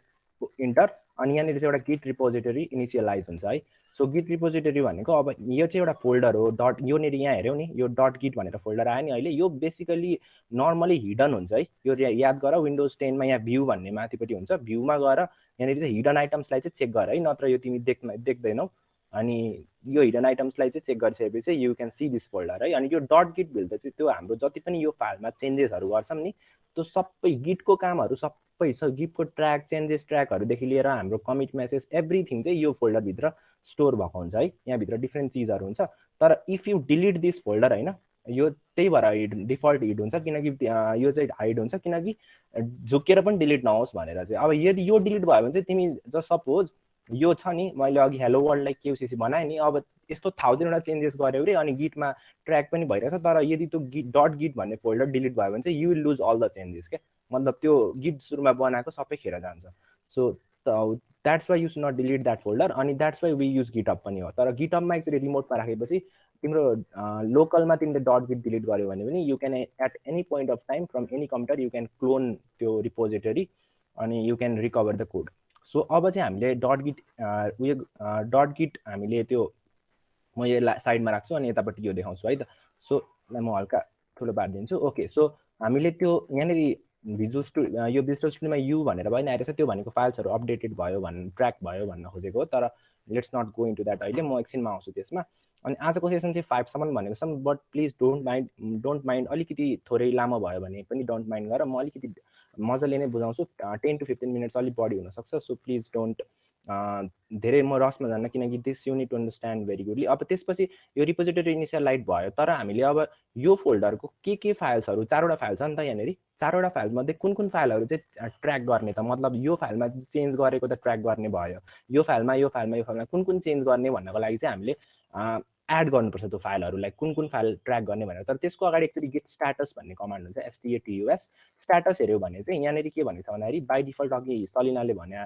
enter अनि यहाँनिर चाहिँ एउटा गिट रिपोजिटरी इनिसियलाइज हुन्छ है। सो गिट रिपोजिटरी भनेको अब यो चाहिँ एउटा फोल्डर हो। डट योनिर यहाँ हेऱ्यौ नि यो डट गिट भनेर फोल्डर आयो नि अहिले। यो बेसिकली नर्मली हिडन हुन्छ है। यो याद गर विन्डोज 10 मा यहाँ भ्यू भन्ने माथिपट्टि हुन्छ, भ्यूमा गएर यहाँनिर चाहिँ हिडन आइटम्सलाई चाहिँ चेक गर है, नत्र यो तिमी देख्दैनौ। अनि यो हिडन आइटम्सलाई चाहिँ चेक गरिसकेपछि you can see this folder है। अनि यो डट गिट भित्र चाहिँ त्यो हाम्रो जति पनि यो फाइलमा चेन्जेसहरू गर्छौँ नि त्यो सबै गिटको कामहरू सबै छ। गिटको ट्र्याक चेन्जेस ट्र्याकहरूदेखि लिएर हाम्रो कमिट मेसेज एभ्रिथिङ चाहिँ यो फोल्डरभित्र स्टोर भएको हुन्छ है। यहाँभित्र डिफ्रेन्ट चिजहरू हुन्छ। तर if you delete this folder होइन, यो त्यही भएर डिफल्ट हिड हुन्छ, किनकि यो चाहिँ हाइड हुन्छ, किनकि झुकेर पनि डिलिट नहोस् भनेर चाहिँ। अब यदि यो डिलिट भयो भने चाहिँ तिमी जस्ट सपोज यो छ नि मैले अघि हेलो वर्ल्डलाई KUCC बनाएँ नि, अब यस्तो 1000वटा चेन्जेस गऱ्यो अरे अनि गिटमा ट्र्याक पनि भइरहेछ, तर यदि त्यो डट गिट भन्ने फोल्डर डिलिट भयो भने चाहिँ you will lose all the changes क्या। मतलब त्यो गिट सुरुमा बनाएको सबै खेर जान्छ। So that's why you should not delete that folder. अनि that's why we use GitHub पनि हो। तर गिटअपमा एकचोटि रिमोटमा राखेपछि तिम्रो लोकलमा तिमीले डट गिट डिलिट गर्यो भने पनि you can at any point of time from any computer you can clone त्यो रिपोजिटरी अनि you can recover the code. So अब चाहिँ हामीले डट गिट हामीले त्यो म यो साइडमा राख्छु अनि यतापट्टि यो देखाउँछु है त। सो म हल्का ठुलो पारिदिन्छु। ओके, सो हामीले त्यो यहाँनिर यो भिजुअल स्टुडियोमा यु भनेर पनि आइरहेछ, त्यो भनेको फाइल्सहरू अपडेटेड भयो ट्र्याक भयो भन्न खोजेको हो। तर let's not go into that अहिले, म एकछिनमा आउँछु त्यसमा। अनि आजको सेसन चाहिँ 5 सम्म भनेको छ, बट प्लिज डोन्ट माइन्ड अलिकति थोरै लामो भयो भने पनि डोन्ट माइन्ड गर, म अलिकति मजाले नै बुझाउँछु। 10 to 15 मिनट्स अलिक बढी हुनसक्छ, सो प्लिज डोन्ट धेरै म रसमा जान्न, किनकि this unit to understand very goodly. अब त्यसपछि यो रिपोजिटरी इनिसियलाइज भयो, तर हामीले अब यो फोल्डरको के फाइल्सहरू, 4वटा फाइल छ नि त यहाँनिर, 4वटा फाइलमध्ये कुन फाइलहरू चाहिँ ट्र्याक गर्ने त, मतलब यो फाइलमा चेन्ज गरेको त ट्र्याक गर्ने भयो, यो फाइलमा कुन चेन्ज गर्ने भन्नको लागि चाहिँ हामीले एड गर्नुपर्छ त्यो फाइलहरूलाई, कुन फाइल ट्र्याक गर्ने भनेर। तर त्यसको अगाडि एकचोटि गेट स्ट्याटस भन्ने कमान्ड हुन्छ, STATUS। स्ट्याटस हेऱ्यो भने चाहिँ यहाँनिर के भनेको छ भन्दाखेरि बाई डिफल्ट अघि सलिनाले भने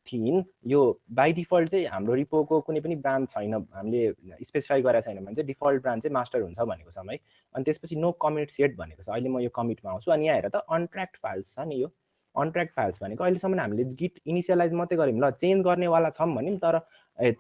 थिइन्, यो बाई डिफल्ट चाहिँ हाम्रो रिपोको कुनै पनि ब्रान्च छैन, हामीले स्पेसिफाई गरेको छैन भने चाहिँ डिफल्ट ब्रान्च चाहिँ मास्टर हुन्छ भनेको छ है। अनि त्यसपछि नो कमिट सेट भनेको छ। अहिले म यो कमिटमा आउँछु। अनि यहाँ हेर त अनट्र्याक्ड फाइल्स छ नि, यो अनट्र्याक्ड फाइल्स भनेको अहिलेसम्म हामीले गिट इनिसियलाइज मात्रै गऱ्यौँ, ल चेन्ज गर्नेवाला छौँ भन्यौँ, तर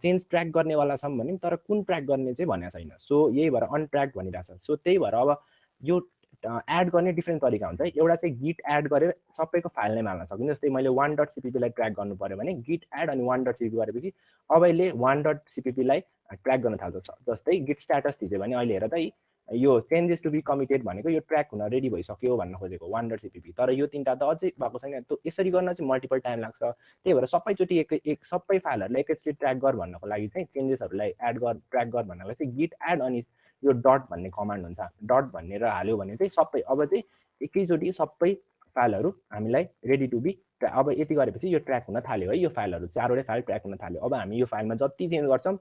चेन्ज ट्र्याक गर्नेवाला छौँ भन्यौँ, तर कुन ट्र्याक गर्ने चाहिँ भनेको छैन। सो यही भएर अनट्र्याक्ड भनिरहेछ। सो त्यही भएर अब यो एड गर्ने डिफ्रेन्ट तरिका हुन्छ है। एउटा चाहिँ गिट एड गरेर सबैको फाइल नेम हाल्न सकिन्छ, जस्तै मैले 1.cpp लाई ट्र्याक गर्नु पऱ्यो भने गिट एड अनि 1.cpp गरेपछि अब यसले 1.cpp लाई ट्र्याक गर्न थाल्छ। जस्तै गिट स्ट्याटस थिच्यो भने अहिले हेर त यो चेन्जेस टु बी कमिटेड भनेको यो ट्र्याक हुन रेडी भइसक्यो भन्न खोजेको 1.cpp, तर यो 3टा त अझै भएको छैन। त्यो यसरी गर्न चाहिँ मल्टिपल टाइम लाग्छ। त्यही भएर सबैचोटि सबै फाइलहरूलाई एकैचोटि ट्र्याक गर भन्नको लागि चाहिँ चेन्जेसहरूलाई ट्र्याक गर भन्नको चाहिँ गिट एड अनि यो डट भन्ने कमान्ड हुन्छ। डट भनेर हाल्यो भने चाहिँ सबै अब चाहिँ एकैचोटि सबै फाइलहरू हामीलाई रेडी टु बी, अब यति गरेपछि यो ट्र्याक हुन थाल्यो है। यो फाइलहरू 4वटै फाइल ट्र्याक हुन थाल्यो। अब हामी यो फाइलमा जति चेन्ज गर्छौँ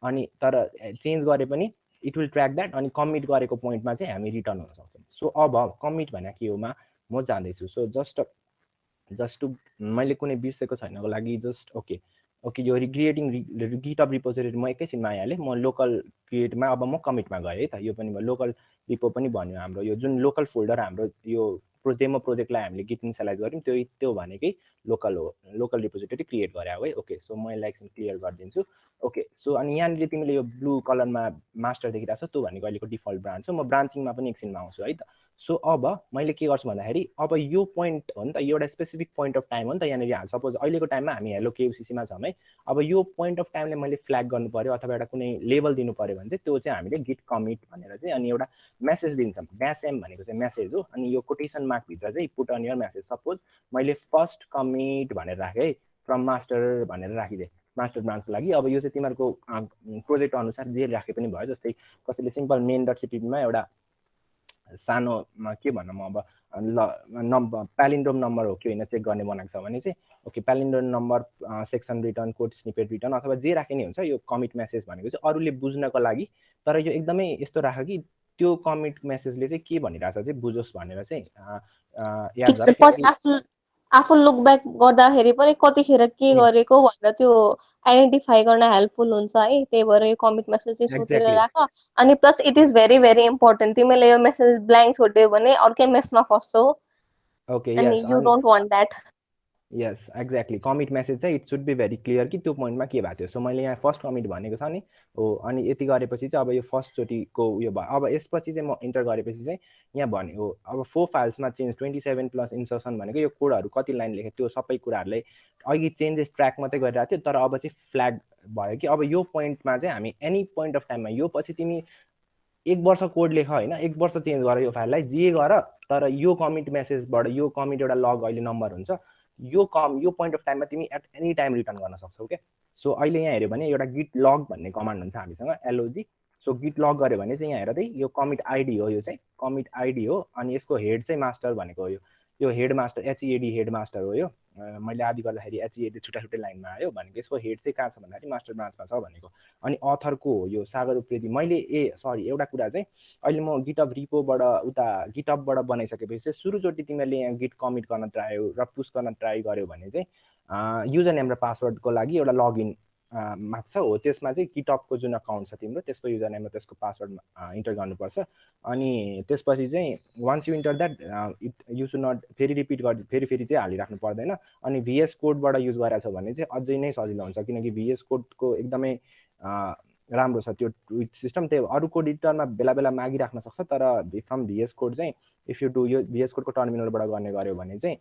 अनि तर चेन्ज गरे पनि इट विल ट्र्याक द्याट, अनि कमिट गरेको पोइन्टमा चाहिँ हामी रिटर्न हुन सक्छौँ। सो अब कमिट भने के होमा म जाँदैछु। सो जस्ट टु मैले कुनै बिर्सेको छैनको लागि ओके यो क्रिएटिङ गिटअप रिपोजिटरी म एकैछिनमा आइहालेँ। म लोकल क्रिएटमा अब म कमिटमा गएँ है त। यो पनि लोकल रिपो पनि भन्यो हाम्रो, यो जुन लोकल फोल्डर हाम्रो यो डेमो प्रोजेक्टलाई हामीले गिट इनिसियलाइज गऱ्यौँ त्यो भनेकै लोकल हो, लोकल रिपोजिटरी क्रिएट गरे हो है। ओके, सो म यसलाई एकछिन क्लियर गरिदिन्छु। ओके, सो अनि यहाँनिर तिमीले यो ब्लू कलरमा मास्टर देखिरहेको छ, त्यो भनेको अहिलेको डिफल्ट ब्रान्च हो। म ब्रान्चिङमा पनि एकछिनमा आउँछु है त। सो अब मैले के गर्छु भन्दाखेरि अब यो पोइन्ट हो नि त, एउटा स्पेसिफिक पोइन्ट अफ टाइम हो नि त। यहाँनिर सपोज अहिलेको टाइममा हामी हेलो केयुसीसीमा छौँ है। अब यो पोइन्ट अफ टाइमले मैले फ्ल्याग गर्नु पर्यो अथवा एउटा कुनै लेभल दिनु पर्यो भने चाहिँ त्यो चाहिँ हामीले गिट कमिट भनेर चाहिँ अनि एउटा मेसेज दिन्छौँ। -m भनेको चाहिँ मेसेज हो, अनि यो कोटेसन मार्कभित्र चाहिँ put on your message. Suppose मैले फर्स्ट कमिट भनेर राखेँ है, फ्रम मास्टर भनेर राखिदिएँ मास्टर ब्रान्चको लागि। अब यो चाहिँ तिमीहरूको प्रोजेक्ट अनुसार जे राखे पनि भयो। जस्तै कसैले सिम्पल main.cpp एउटा सानोमा के भनौँ अब ल प्यालिन्ड्रोम नम्बर हो कि होइन चेक गर्ने बनाएको छ भने चाहिँ okay palindrome number section return code snippet return अथवा जे राखे नि हुन्छ। यो कमिट मेसेज भनेको चाहिँ अरूले बुझ्नको लागि, तर यो एकदमै यस्तो राख कि त्यो कमिट मेसेजले चाहिँ के भनिरहेछ चाहिँ बुझोस् भनेर चाहिँ याद गर। आफू लुक ब्याक गर्दाखेरि पनि कतिखेर के गरेको भनेर त्यो आइडेन्टिफाई गर्न हेल्पफुल हुन्छ है। त्यही भएर यो कमिट मेसेज चाहिँ सोचेर राख। अनि plus it is very very important, तिमीले यो मेसेज ब्ल्याङ्क छोड्यो भने अर्कै मेसमा फस्छौ। अनि you don't want that. Yes exactly, commit message चाहिँ it should be very clear कि त्यो पोइन्टमा के भएको थियो। सो मैले यहाँ फर्स्ट कमिट भनेको छ नि हो, अनि यति गरेपछि चाहिँ अब यो फर्स्टचोटिको उयो भयो। अब यसपछि चाहिँ म इन्टर गरेपछि चाहिँ यहाँ भनेको अब 4 फाइल्समा चेन्ज 27 प्लस इन्सर्सन भनेको यो कोडहरू कति लाइन लेखेको त्यो सबै कुराहरूले अघि चेन्जेस ट्र्याक मात्रै गरिरहेको थियो, तर अब चाहिँ फ्ल्याग भयो कि अब यो पोइन्टमा चाहिँ हामी एनी पोइन्ट अफ टाइममा यो पछि तिमी 1 वर्ष कोड लेख होइन, 1 वर्ष चेन्ज गर यो फाइललाई जे गर, तर यो कमिट मेसेजबाट यो कमिट एउटा लग अहिले नम्बर हुन्छ, यो पोइन्ट अफ टाइममा तिमी एट एनी टाइम रिटर्न गर्न सक्छौ क्या। सो अहिले यहाँ हेऱ्यो भने एउटा गिट लग भन्ने कमान्ड हुन्छ हामीसँग LOG। सो गिट लग गऱ्यो भने चाहिँ यहाँ हेर त यो कमिट आइडी हो, यो चाहिँ कमिट आइडी हो, अनि यसको हेड चाहिँ मास्टर भनेको हो। यो head master HEAD head master हो। यो मैले आदि गर्दाखेरि HEAD छुट्टा छुट्टै लाइनमा आयो भनेको यसको हेड चाहिँ कहाँ छ भन्दाखेरि मास्टर ब्रान्चमा छ भनेको। अनि अथरको हो यो सागर उप्रेती। मैले एउटा कुरा चाहिँ अहिले म गिटअप रिपोबाट उता गिटअपबाट बनाइसकेपछि चाहिँ सुरुचोटि तिमीले यहाँ गिट कमिट गर्न ट्राई र पुस गर्न ट्राई गर्यो भने चाहिँ युजर नेम र पासवर्डको लागि एउटा लगइन माग्छ हो। त्यसमा चाहिँ गिटअपको जुन अकाउन्ट छ तिम्रो त्यसको युजर नेम र त्यसको पासवर्ड इन्टर गर्नुपर्छ। अनि त्यसपछि चाहिँ once you enter that you should not फेरि रिपिट फेरि चाहिँ हालिराख्नु पर्दैन। अनि VS कोडबाट युज गरेको छ भने चाहिँ अझै नै सजिलो हुन्छ, किनकि VS कोडको एकदमै राम्रो छ त्यो सिस्टम। त्यही अरू कोड एडिटरमा बेला बेला मागिराख्न सक्छ, तर फ्रम भिएस कोड चाहिँ इफ यु डु यो भिएस कोडको टर्मिनलबाट गर्ने गऱ्यो भने चाहिँ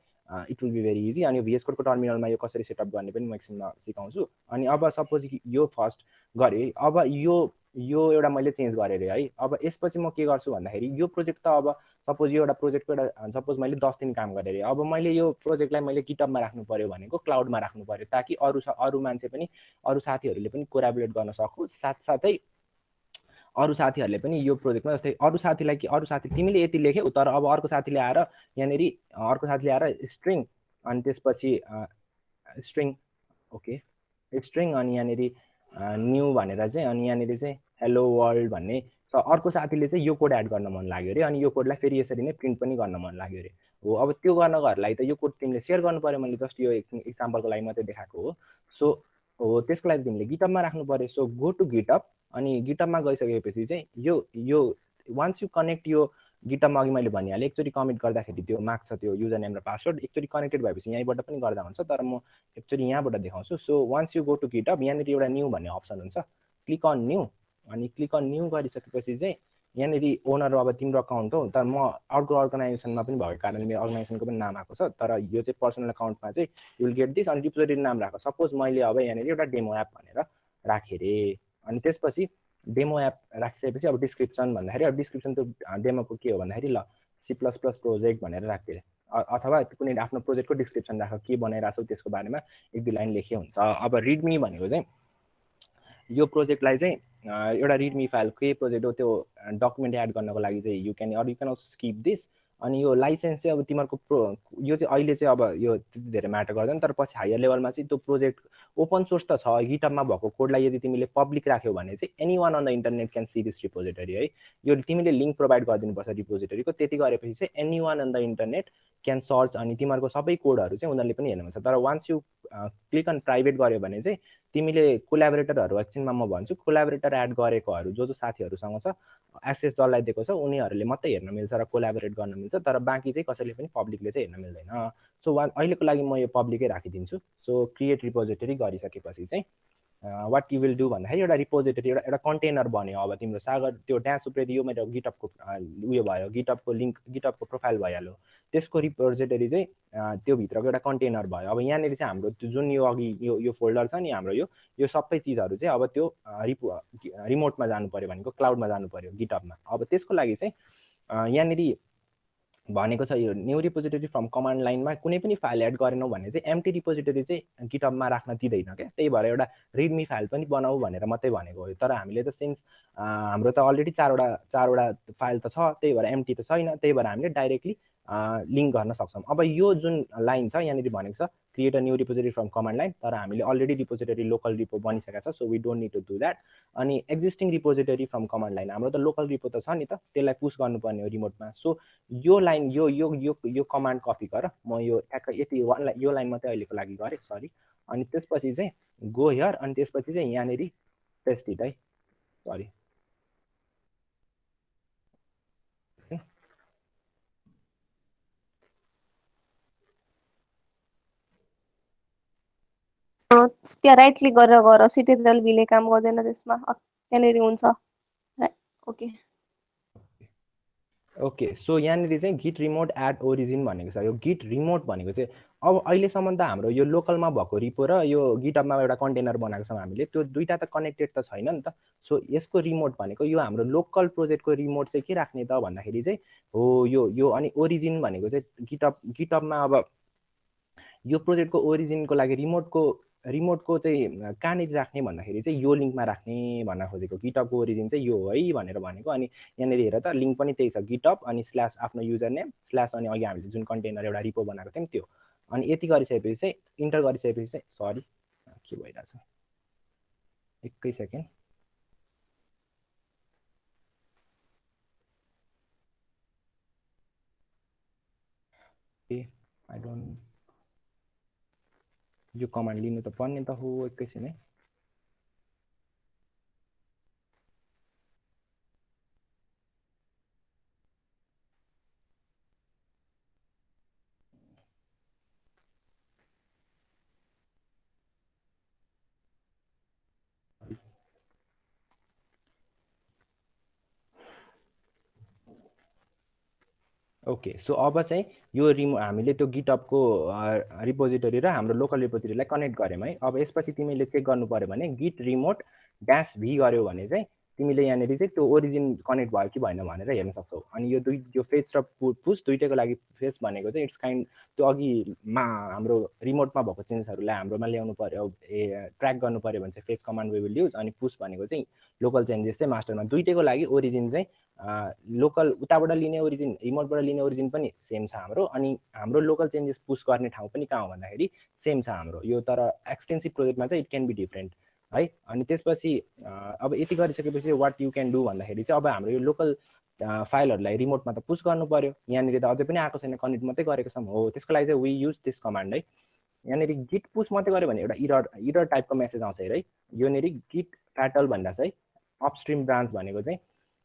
it will be very easy. अनि भिएस कोडको टर्मिनलमा यो कसरी सेटअप गर्ने पनि म एकछिनमा सिकाउँछु। अनि अब सपोज यो फर्स्ट गरेँ, अब यो एउटा मैले चेन्ज गरेँ अरे है। अब यसपछि म के गर्छु भन्दाखेरि यो प्रोजेक्ट त अब सपोज यो एउटा प्रोजेक्टको एउटा सपोज मैले 10 दिन काम गरेँ अरे, अब मैले यो प्रोजेक्टलाई मैले गिटअपमा राख्नु पर्यो भनेको क्लाउडमा राख्नु पर्यो, ताकि अरू मान्छे पनि अरू साथीहरूले पनि कोलाबोरेट गर्न सकोस्। साथसाथै अरू साथीहरूले पनि यो प्रोजेक्टमा जस्तै अरू साथीलाई कि अरू साथी तिमीले यति लेख्यौ, तर अब अर्को साथीले आएर यहाँनिर अर्को साथीले आएर स्ट्रिङ अनि त्यसपछि स्ट्रिङ ओके स्ट्रिङ अनि यहाँनिर न्यू भनेर चाहिँ अनि यहाँनिर चाहिँ हेलो वर्ल्ड भन्ने अर्को साथीले चाहिँ यो कोड एड गर्न मन लाग्यो अरे, अनि यो कोडलाई फेरि यसरी नै प्रिन्ट पनि गर्न मन लाग्यो अरे। हो अब त्यो गर्नलाई त यो कोड तिमीले सेयर गर्नु पर्यो, मैले जस्ट यो इक्जाम्पलको लागि मात्रै देखाएको हो। सो हो त्यसको लागि तिमीले गिटअपमा राख्नु पर्यो। सो गो टु गिटअप, अनि गिटअपमा गइसकेपछि चाहिँ यो वान्स यु कनेक्ट यो गिटअपमा अघि मैले भनिहालेँ एकचोटि कमिट गर्दाखेरि त्यो माग्छ त्यो युजर नेम र पासवर्ड। एकचोटि कनेक्टेड भएपछि यहीँबाट पनि गर्दा हुन्छ, तर म एकचोटि यहाँबाट देखाउँछु। So once you go to GitHub, यहाँनिर एउटा न्यू भन्ने अप्सन हुन्छ, क्लिक अन न्यू। अनि क्लिक अन न्यू गरिसकेपछि चाहिँ यहाँनिर ओनर अब तिम्रो अकाउन्ट हो, तर म अर्को अर्गनाइजेसनमा पनि भएको कारणले मेरो अर्गनाइजेसनको पनि नाम आएको छ, तर यो चाहिँ पर्सनल अकाउन्टमा चाहिँ यु विल गेट दिस। अनि रिपोजिटरी नाम राख, सपोज मैले अब यहाँनिर एउटा डेमो एप भनेर राखेँ अरे। अनि त्यसपछि डेमो एप राखिसकेपछि अब डिस्क्रिप्सन भन्दाखेरि अब डिस्क्रिप्सन त्यो डेमोको के हो भन्दाखेरि ल C++ प्रोजेक्ट भनेर राख्थेँ, अथवा कुनै आफ्नो प्रोजेक्टको डिस्क्रिप्सन राख, के बनाइरहेको छौ त्यसको बारेमा एक दुई लाइन लेखे हुन्छ। अब रिडमी भनेको चाहिँ यो प्रोजेक्टलाई चाहिँ एउटा रिडमी फाइल के प्रोजेक्ट हो त्यो डकुमेन्ट एड गर्नको लागि चाहिँ you can also skip this. अनि यो लाइसेन्स चाहिँ अब तिमीहरूको यो चाहिँ अहिले चाहिँ अब यो त्यति धेरै म्याटर गर्दैन, तर पछि हायर लेभलमा चाहिँ त्यो प्रोजेक्ट ओपन सोर्स त छ, गिटअपमा भएको कोडलाई यदि तिमीले पब्लिक राख्यौ भने चाहिँ any one on the internet can see this repository है। यो तिमीले लिङ्क प्रोभाइड गरिदिनुपर्छ रिपोजिटरीको, त्यति गरेपछि चाहिँ any one on the internet can search, अनि तिमीहरूको सबै कोडहरू चाहिँ उनीहरूले पनि हेर्नुहुन्छ। तर once you click on private गर्यो भने चाहिँ तिमीले कोलाबोरेटरहरू एकछिनमा म भन्छु, कोलाबोरेटर एड गरेकोहरू जो साथीहरूसँग छ एक्सेस जसलाई दिएको छ उनीहरूले मात्रै हेर्न मिल्छ र कोलाबोरेट गर्न मिल्छ, तर बाँकी चाहिँ कसैले पनि पब्लिकले चाहिँ हेर्न मिल्दैन। सो अहिलेको लागि म यो पब्लिकै राखिदिन्छु। सो क्रिएट रिपोजिटरी गरिसकेपछि चाहिँ वाट यु विल डु भन्दाखेरि एउटा रिपोजिटरी एउटा कन्टेनर बन्यो। अब तिम्रो सागर त्यो ड्यास उप्रेति यो मेरो गिटअपको उयो भयो, गिटअपको लिङ्क गिटअपको प्रोफाइल भइहाल्यो, त्यसको रिपोजिटरी चाहिँ त्यो भित्रको एउटा कन्टेनर भयो। अब यहाँनिर चाहिँ हाम्रो जुन यो अघि यो फोल्डर छ नि हाम्रो यो सबै चिजहरू चाहिँ अब त्यो रिमोटमा जानु पर्यो भनेको क्लाउडमा जानु पर्यो गिटअपमा। अब त्यसको लागि चाहिँ यहाँनिर भनेको छ यो न्यू रिपोजिटरी फ्रम कमान्ड लाइनमा कुनै पनि फाइल एड गरेनौ भने चाहिँ एम्प्टी रिपोजिटरी चाहिँ गिटअपमा राख्न दिँदैन क्या, त्यही भएर एउटा रिडमी फाइल पनि बनाऊ भनेर मात्रै भनेको हो। तर हामीले त सिन्स हाम्रो त अलरेडी चारवटा फाइल त छ, त्यही भएर एम्प्टी त छैन, त्यही भएर हामीले डाइरेक्टली लिङ्क गर्न सक्छौँ। अब यो जुन लाइन छ यहाँनिर भनेको छ create a new repository from command line, तर हामीले अलरेडी रिपोजिटरी लोकल रिपो बनिसकेको छ, so we don't need to do that. अनि existing repository from command line, हाम्रो त लोकल रिपो त छ नि त, त्यसलाई पुस गर्नुपर्ने हो रिमोटमा। सो यो लाइन यो कमान्ड कपी गर, म यो ठ्याक्क यति यो लाइन मात्रै अहिलेको लागि गरेँ, सरी। अनि त्यसपछि चाहिँ गो हियर, अनि त्यसपछि चाहिँ यहाँनिर पेस्ट इट है, सरी। त्यहाँ राइट क्लिक गरेर गर, सिटिजनल बिलले काम गर्दैन त्यसमा, त्यहाँनिर हुन्छ। ओके ओके सो यहाँनिर चाहिँ गिट रिमोट एट ओरिजिन भनेको छ। यो गिट रिमोट भनेको चाहिँ अब अहिलेसम्म त हाम्रो यो लोकलमा भएको रिपो र यो गिटअपमा एउटा कन्टेनर बनाएको छौँ हामीले, त्यो दुईवटा त कनेक्टेड त छैन नि त। सो यसको रिमोट भनेको यो हाम्रो लोकल प्रोजेक्टको रिमोट चाहिँ के राख्ने त भन्दाखेरि चाहिँ हो यो अनि ओरिजिन भनेको चाहिँ गिटअपमा अब यो प्रोजेक्टको ओरिजिनको लागि रिमोटको चाहिँ कहाँनिर राख्ने भन्दाखेरि चाहिँ यो लिङ्कमा राख्ने भन्न खोजेको। गिटअपको ओरिजिन चाहिँ यो है भनेर भनेको। अनि यहाँनिर हेर त लिङ्क पनि त्यही छ, गिटअप अनि स्ल्यास आफ्नो युजर नेम स्ल्यास अनि अघि हामीले जुन कन्टेनर एउटा रिपो बनाएको थियौँ त्यो। अनि यति गरिसकेपछि चाहिँ इन्टर गरिसकेपछि चाहिँ सरी के भइरहेछ एकै सेकेन्ड, ए आई डोन्ट यो कमान्ड लिनु त पर्ने त हो एकैछिन है। ओके, सो अब चाहिँ यो हामीले त्यो गिटअपको रिपोजिटरी र हाम्रो लोकल रिपोजिटरीलाई कनेक्ट गऱ्यौँ है। अब यसपछि तिमीले चेक गर्नु पर्यो भने गिट रिमोट ड्यास भी गर्यो भने चाहिँ तिमीले यहाँनिर चाहिँ त्यो ओरिजिन कनेक्ट भयो कि भएन भनेर हेर्न सक्छौ। अनि यो फेच र पुस दुइटैको लागि फेच भनेको चाहिँ इट्स काइन्ड त्यो अघिमा हाम्रो रिमोटमा भएको चेन्जेसहरूलाई हाम्रोमा ल्याउनु पर्यो, ट्र्याक गर्नु पर्यो भने चाहिँ fetch command we will use. अनि पुस भनेको चाहिँ लोकल चेन्जेस चाहिँ मास्टरमा। दुइटैको लागि ओरिजिन चाहिँ लोकल उताबाट लिने ओरिजिन रिमोटबाट लिने ओरिजिन पनि सेम छ हाम्रो। अनि हाम्रो लोकल चेन्जेस पुस गर्ने ठाउँ पनि कहाँ हो भन्दाखेरि सेम छ हाम्रो यो, तर एक्सटेन्सिभ प्रोजेक्टमा चाहिँ इट क्यान बी डिफ्रेन्ट है। अनि त्यसपछि अब यति गरिसकेपछि वाट यु क्यान डु भन्दाखेरि चाहिँ अब हाम्रो यो लोकल फाइलहरूलाई रिमोटमा त पुस गर्नु पर्यो। यहाँनिर त अझै पनि आएको छैन, कनेक्ट मात्रै गरेको छौँ हो। त्यसको लागि चाहिँ वी युज दिस कमान्ड है। यहाँनिर गिट पुस मात्रै गऱ्यो भने एउटा इरर टाइपको मेसेज आउँछ है। योनिर गिट फ्याटल भन्दा चाहिँ अपस्ट्रिम ब्रान्च भनेको चाहिँ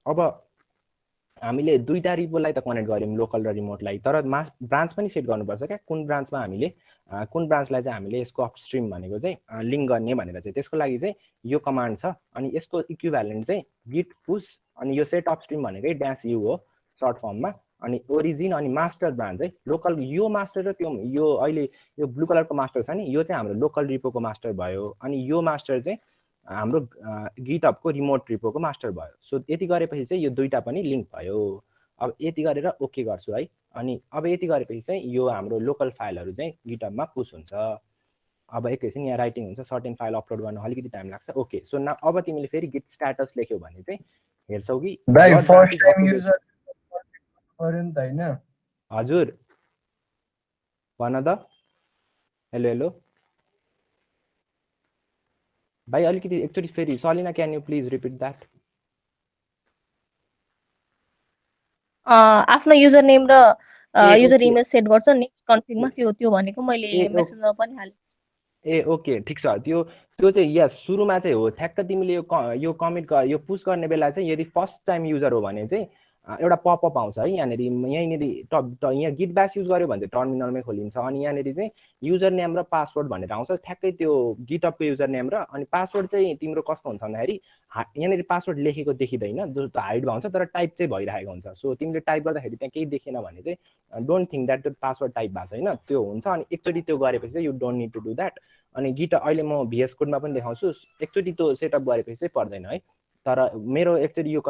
अब हामीले दुईटा रिपोलाई त कनेक्ट गऱ्यौँ लोकल र रिमोटलाई, तर ब्रान्च पनि सेट गर्नुपर्छ क्या, कुन ब्रान्चमा हामीले कुन ब्रान्चलाई चाहिँ हामीले यसको अपस्ट्रिम भनेको चाहिँ लिङ्क गर्ने भनेर चाहिँ। त्यसको लागि चाहिँ यो कमान्ड छ। अनि यसको इक्विभ्यालेन्ट चाहिँ गिट पुस अनि यो सेट अपस्ट्रिम भनेकै ड्यास यु हो सर्ट फर्ममा। अनि ओरिजिन अनि मास्टर ब्रान्च है लोकल, यो मास्टर र त्यो यो अहिले यो ब्लू कलरको मास्टर छ नि, यो चाहिँ हाम्रो लोकल रिपोको मास्टर भयो। अनि यो मास्टर चाहिँ हाम्रो गिटअपको रिमोट रिपोको मास्टर भयो। सो यति गरेपछि चाहिँ यो दुईटा पनि लिङ्क भयो। अब यति गरेर ओके गर्छु है। अनि अब यति गरेपछि चाहिँ यो हाम्रो लोकल फाइलहरू चाहिँ गिटअपमा पुस हुन्छ। अब एकैछिन यहाँ राइटिङ हुन्छ, सर्टेन फाइल अपलोड गर्न अलिकति टाइम लाग्छ। ओके, सो अब तिमीले फेरि गिट स्ट्याटस लेख्यौ भने चाहिँ हेर्छौ कि फर्स्ट टाइम युजर गर्यो नि त हैन? हजुर भन त। हेलो हेलो भाइ, अलिकति एकचोटि फेरि Salina can you please repeat that? आफ्नो युजर नेम र युजर इमेज सेट गर्छ नेक्स्ट कन्फिगमा, त्यो भनेको मैले मेसेजमा पनि हालेको। ए ओके, ठिक छ। त्यो चाहिँ यस सुरुमा चाहिँ हो ठ्याक्क। तिमीले यो कमिट यो पुस गर्ने बेला चाहिँ यदि फर्स्ट टाइम युजर हो भने चाहिँ एउटा पपअप आउँछ है यहाँनिर। यहीँनिर यहाँ गिट ब्यास युज गर्यो भने चाहिँ टर्मिनलमै खोलिन्छ। अनि यहाँनिर चाहिँ युजर नेम र पासवर्ड भनेर आउँछ, ठ्याक्कै त्यो गिटअपको युजर नेम र। अनि पासवर्ड चाहिँ तिम्रो कस्तो हुन्छ भन्दाखेरि यहाँनिर पासवर्ड लेखेको देखिँदैन, जो हाइड भएको हुन्छ, तर टाइप चाहिँ भइरहेको हुन्छ। सो तिमीले टाइप गर्दाखेरि त्यहाँ केही देखेन भने चाहिँ डोन्ट थिङ्क द्याट त्यो पासवर्ड टाइप भएको छैन, त्यो हुन्छ। अनि एकचोटि त्यो गरेपछि चाहिँ you don't need to do that. अनि गिट अहिले म भिएस कोडमा पनि देखाउँछु, एकचोटि त्यो सेटअप गरेपछि चाहिँ पर्दैन है। तर मेरो एक्चुअली यो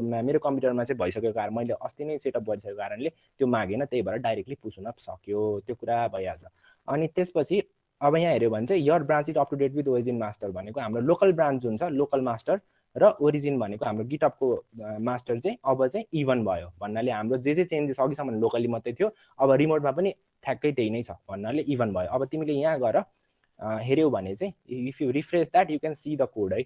मेरो कम्प्युटरमा चाहिँ भइसकेको कारण मैले अस्ति नै सेटअप गरिसकेको कारणले त्यो मागेन, त्यही भएर डाइरेक्टली पुस हुन सक्यो, त्यो कुरा भइहाल्छ। अनि त्यसपछि अब यहाँ हेऱ्यो भने चाहिँ your branch is up to date with origin master भनेको हाम्रो लोकल ब्रान्च जुन छ, लोकल मास्टर र ओरिजिन भनेको हाम्रो गिटअपको मास्टर चाहिँ अब चाहिँ इभन भयो भन्नाले हाम्रो जे चेन्जेस अघिसम्म लोकली मात्रै थियो अब रिमोटमा पनि ठ्याक्कै त्यही नै छ भन्नाले इभन भयो। अब तिमीले यहाँ गएर हेऱ्यौ भने चाहिँ if you refresh that you can see the code है।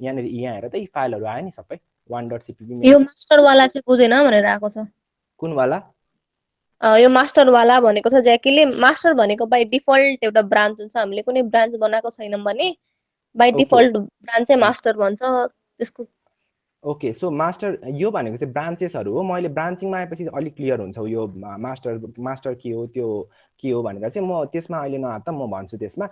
यहाँनिर यहाँ हेर त यी फाइलहरू आयो नि सबै 1.cpp। यो मास्टर वाला चाहिँ बुझेन भनेर आएको छ। कुन वाला? यो मास्टर वाला भनेको छ ज्याकीले, मास्टर भनेको बाइ डिफल्ट एउटा ब्रान्च हुन्छ। हामीले कुनै ब्रान्च बनाएको छैनौँ भने बाइ डिफल्ट ब्रान्च चाहिँ मास्टर भन्छ त्यसको। ओके, सो मास्टर यो भनेको चाहिँ ब्रान्चेसहरू हो। मैले ब्रान्चिङमा आएपछि अलिक क्लियर हुन्छ यो मास्टर के हो त्यो के हो भनेर चाहिँ। म त्यसमा अहिले नआत म भन्छु त्यसमा।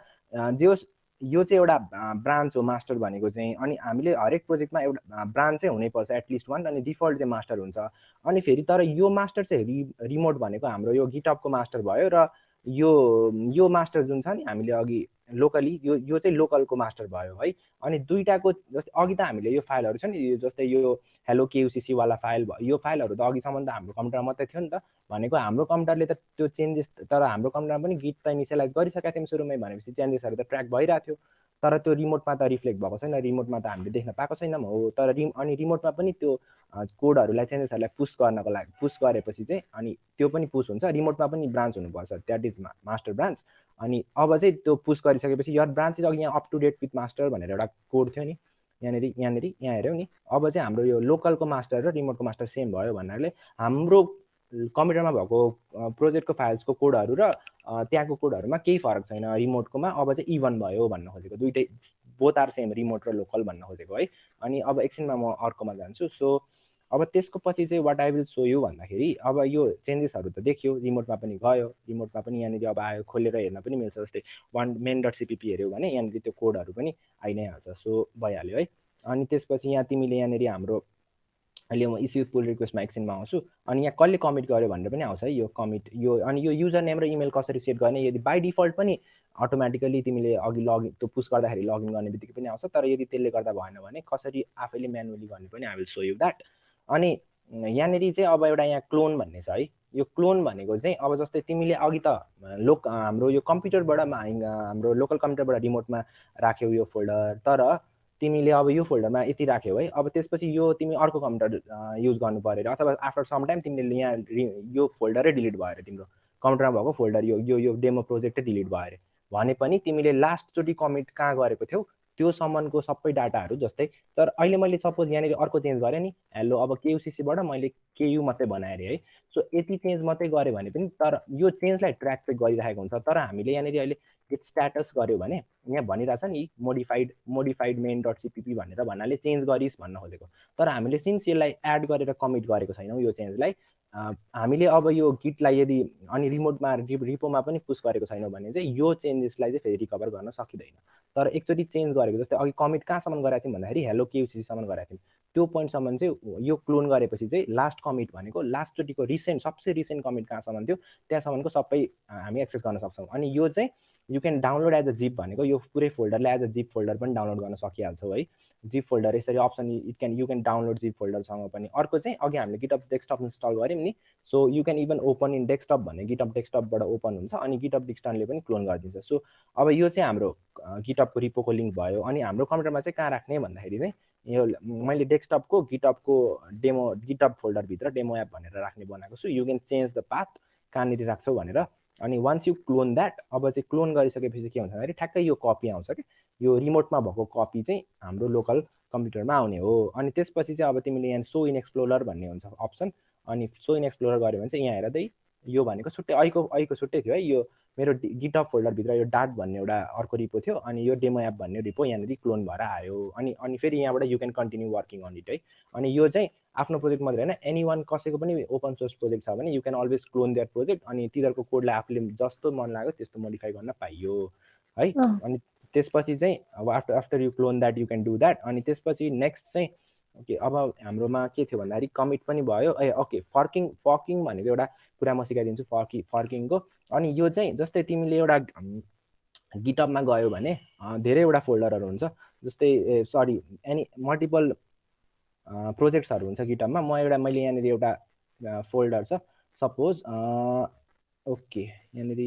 जे होस् यो चाहिँ एउटा ब्रान्च हो मास्टर भनेको चाहिँ। अनि हामीले हरेक प्रोजेक्टमा एउटा ब्रान्च चाहिँ हुनैपर्छ एटलिस्ट वान, अनि डिफल्ट चाहिँ मास्टर हुन्छ। अनि फेरि तर यो मास्टर चाहिँ रिमोट भनेको हाम्रो यो गिटअपको मास्टर भयो र यो मास्टर जुन छ नि हामीले अघि लोकली यो चाहिँ लोकलको मास्टर भयो है। अनि दुईटाको जस्तै अघि त हामीले यो फाइलहरू छ नि, जस्तै यो हेलो केयुसिसी वाला फाइल भयो, यो फाइलहरू त अघिसम्म त हाम्रो कम्प्युटर मात्रै थियो नि त। भनेको हाम्रो कम्प्युटरले त त्यो चेन्जेस, तर हाम्रो कम्प्युटरमा पनि गिट त इनिसियलाइज गरिसकेका थियौँ सुरुमै, भनेपछि चेन्जेसहरू त ट्र्याक भइरहेको थियो। तर त्यो रिमोटमा त रिफ्लेक्ट भएको छैन, रिमोटमा त हामीले देख्न पाएको छैनौँ हो। तर अनि रिमोटमा पनि त्यो कोडहरूलाई चेन्जेसहरूलाई पुस गर्नको लागि पुस गरेपछि चाहिँ अनि त्यो पनि पुस हुन्छ। रिमोटमा पनि ब्रान्च हुनुपर्छ, द्याट इज मास्टर ब्रान्च। अनि अब चाहिँ त्यो पुस गरिसकेपछि यर ब्रान्च अघि यहाँ up to date with master भनेर एउटा कोड थियो नि यहाँनिर यहाँ हेऱ्यौ नि। अब चाहिँ हाम्रो यो लोकलको मास्टर र रिमोटको मास्टर सेम भयो भन्नाले हाम्रो कम्प्युटरमा भएको प्रोजेक्टको फाइल्सको कोडहरू र त्यहाँको कोडहरूमा केही फरक छैन। रिमोटकोमा अब चाहिँ इभन भयो भन्न खोजेको, दुइटै बोथ आर सेम, रिमोट र लोकल भन्न खोजेको है। अनि अब एकछिनमा म अर्कोमा जान्छु। सो अब त्यसको पछि चाहिँ what I will show you भन्दाखेरि अब यो चेन्जेसहरू त देखियो, रिमोटमा पनि गयो, रिमोटमा पनि यहाँनिर अब आयो, खोलेर हेर्न पनि मिल्छ। जस्तै main.cpp हेऱ्यौ भने यहाँनिर त्यो कोडहरू पनि आइ नै हाल्छ। सो भइहाल्यो है। अनि त्यसपछि यहाँ तिमीले यहाँनिर हाम्रो अहिले म इस्यु पुल रिक्वेस्टमा एकछिनमा आउँछु अनि यहाँ कसले कमिट गर्यो भनेर पनि आउँछ है यो कमिट यो अनि यो युजर नेम र इमेल कसरी सेट गर्ने यदि बाई डिफल्ट पनि अटोमेटिकली तिमीले अघि लगइन त्यो पुस गर्दाखेरि लगइन गर्ने बित्तिकै पनि आउँछ तर यदि त्यसले गर्दा भएन भने कसरी आफैले म्यानुअली गर्ने पनि I will show you that अनि यहाँनिर चाहिँ अब एउटा यहाँ क्लोन भन्ने छ है यो क्लोन भनेको चाहिँ अब जस्तै तिमीले अघि त हाम्रो यो कम्प्युटरबाट हाम्रो लोकल कम्प्युटरबाट रिमोटमा राख्यौ यो फोल्डर तर तिमीले अब यो फोल्डरमा यति राख्यौ है अब त्यसपछि यो तिमी अर्को कम्प्युटर युज गर्नु पऱ्यो अथवा आफ्टर सम टाइम तिमीले यहाँ यो फोल्डरै डिलिट भयो अरे तिम्रो कम्प्युटरमा भएको फोल्डर यो डेमो प्रोजेक्टै डिलिट भयो अरे भने पनि तिमीले लास्टचोटि कमिट कहाँ गरेको थियौ त्यो सम्मको सबै डाटाहरू जस्तै तर अहिले मैले सपोज यहाँनिर अर्को चेन्ज गरेँ नि हेलो अब केयुसीसीबाट मैले केयु मात्रै बनाएँ अरे है सो यति चेन्ज मात्रै गरेँ भने पनि तर यो चेन्जलाई ट्र्याक चाहिँ गरिरहेको हुन्छ तर हामीले यहाँनिर अहिले गेट स्ट्याटस गर्यो भने यहाँ भनिरहेछ नि मोडिफाइड मेन डट सिपिपी भनेर भन्नाले चेन्ज गरिस् भन्न खोजेको तर हामीले सिन्स यसलाई एड गरेर कमिट गरेको छैनौँ यो चेन्जलाई हामीले अब यो गिटलाई यदि अनि रिमोटमा रिपोमा पनि पुस गरेको छैनौँ भने चाहिँ यो चेन्जेसलाई चाहिँ फेरि रिकभर गर्न सकिँदैन तर एकचोटि चेन्ज गरेको जस्तै अघि कमिट कहाँसम्म गरेको थियौँ भन्दाखेरि हेलो केयुसीसम्म गरेको थियौँ त्यो पोइन्टसम्म चाहिँ यो क्लोन गरेपछि चाहिँ लास्ट कमिट भनेको लास्टचोटिको सबसे रिसेन्ट कमिट कहाँसम्म थियो त्यहाँसम्मको सबै हामी एक्सेस गर्न सक्छौँ अनि यो चाहिँ you can download as a zip भनेको यो पुरै फोल्डरलाई एज अ जिप फोल्डर पनि डाउनलोड गर्न सकिहाल्छौ है जिप फोल्डर यसरी option you can download zip फोल्डरसँग पनि अर्को चाहिँ अघि हामीले गिटअप डेस्कटप इन्स्टल गऱ्यौँ नि so you can even open in desktop भन्ने गिटअप डेस्कटपबाट ओपन हुन्छ अनि गिटअप डिक्सटनले पनि क्लोन गरिदिन्छ सो अब यो चाहिँ हाम्रो गिटअपको रिपोको लिङ्क भयो अनि हाम्रो कम्प्युटरमा चाहिँ कहाँ राख्ने भन्दाखेरि चाहिँ यो मैले डेस्कटपको गिटअपको गिटअप फोल्डरभित्र डेमो एप भनेर राख्ने बनाएको छु you can change the path कहाँनिर राख्छौ भनेर अनि वान्स यु क्लोन द्याट अब चाहिँ क्लोन गरिसकेपछि के हुन्छ भन्दाखेरि ठ्याक्कै यो कपी आउँछ कि यो रिमोटमा भएको कपी चाहिँ हाम्रो लोकल कम्प्युटरमा आउने हो अनि त्यसपछि चाहिँ अब तिमीले यहाँ सो इन एक्सप्लोरर भन्ने हुन्छ अप्सन अनि सो इन एक्सप्लोरर गऱ्यो भने चाहिँ यहाँ हेर्दै यो भनेको छुट्टै अहिलेको छुट्टै थियो है यो मेरो गिटअप फोल्डरभित्र यो डाट भन्ने एउटा अर्को रिपो थियो अनि यो डेमो एप भन्ने रिपो यहाँनिर क्लोन भएर आयो अनि फेरि यहाँबाट you can continue working on it है अनि यो चाहिँ आफ्नो प्रोजेक्ट मात्रै होइन एनी वान कसैको पनि ओपन सोर्स प्रोजेक्ट छ भने you can always clone there project अनि तिनीहरूको कोडलाई आफूले जस्तो मन लाग्यो त्यस्तो मोडिफाई गर्न पाइयो है अनि त्यसपछि चाहिँ अब after you clone that you can do that अनि त्यसपछि नेक्स्ट चाहिँ ओके अब हाम्रोमा के थियो भन्दाखेरि कमिट पनि भयो ओके फर्किङ भनेको एउटा कुरा म सिकाइदिन्छु फर्किङको अनि यो चाहिँ जस्तै तिमीले एउटा गिटअपमा गयो भने धेरैवटा फोल्डरहरू हुन्छ जस्तै सरी एनी मल्टिपल प्रोजेक्ट्सहरू हुन्छ गिटअपमा मैले यहाँनिर एउटा फोल्डर छ सपोज ओके यहाँनिर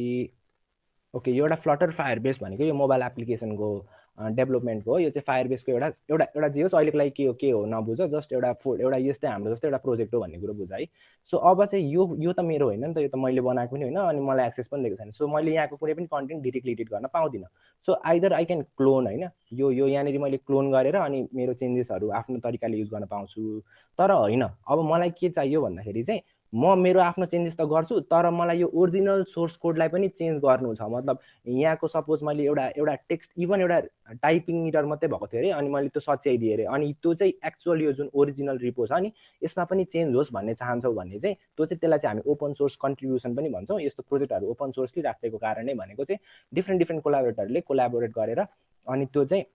ओके यो एउटा फ्लटर फायरबेस भनेको यो मोबाइल एप्लिकेसनको डेभलपमेन्टको हो यो चाहिँ फायरबेसको एउटा जे होस् अहिलेको लागि के हो नबुझ जस्ट एउटा यस्तै हाम्रो जस्तै एउटा प्रोजेक्ट हो भन्ने कुरो बुझ है सो अब चाहिँ यो त मेरो होइन नि त यो त मैले बनाएको पनि होइन अनि मलाई एक्सेस पनि दिएको छैन सो मैले यहाँको कुनै पनि कन्टेन्ट डिरेक्टली एडिट गर्न पाउँदिनँ so either I can clone होइन यो यहाँनिर मैले क्लोन गरेर अनि मेरो चेन्जेसहरू आफ्नो तरिकाले युज गर्न पाउँछु तर होइन अब मलाई के चाहियो भन्दाखेरि चाहिँ म मेरो आफ्नो चेन्जेस त गर्छु तर मलाई यो ओरिजिनल सोर्स कोडलाई पनि चेन्ज गर्नु छ मतलब यहाँको सपोज मैले एउटा टेक्स्ट इभन एउटा टाइपिङ इरर मात्रै भएको थियो अरे अनि मैले त्यो सच्याइदिएँ अरे अनि त्यो चाहिँ एक्चुअल यो जुन ओरिजिनल रिपो छ नि यसमा पनि चेन्ज होस् भन्ने चाहन्छौ भने चाहिँ त्यो चाहिँ त्यसलाई चाहिँ हामी ओपन सोर्स कन्ट्रिब्युसन पनि भन्छौँ यस्तो प्रोजेक्टहरू ओपन सोर्सली राखेको कारणै भनेको चाहिँ डिफ्रेन्ट कोलाबोरेटरले कोलाबोरेट गरेर अनि त्यो चाहिँ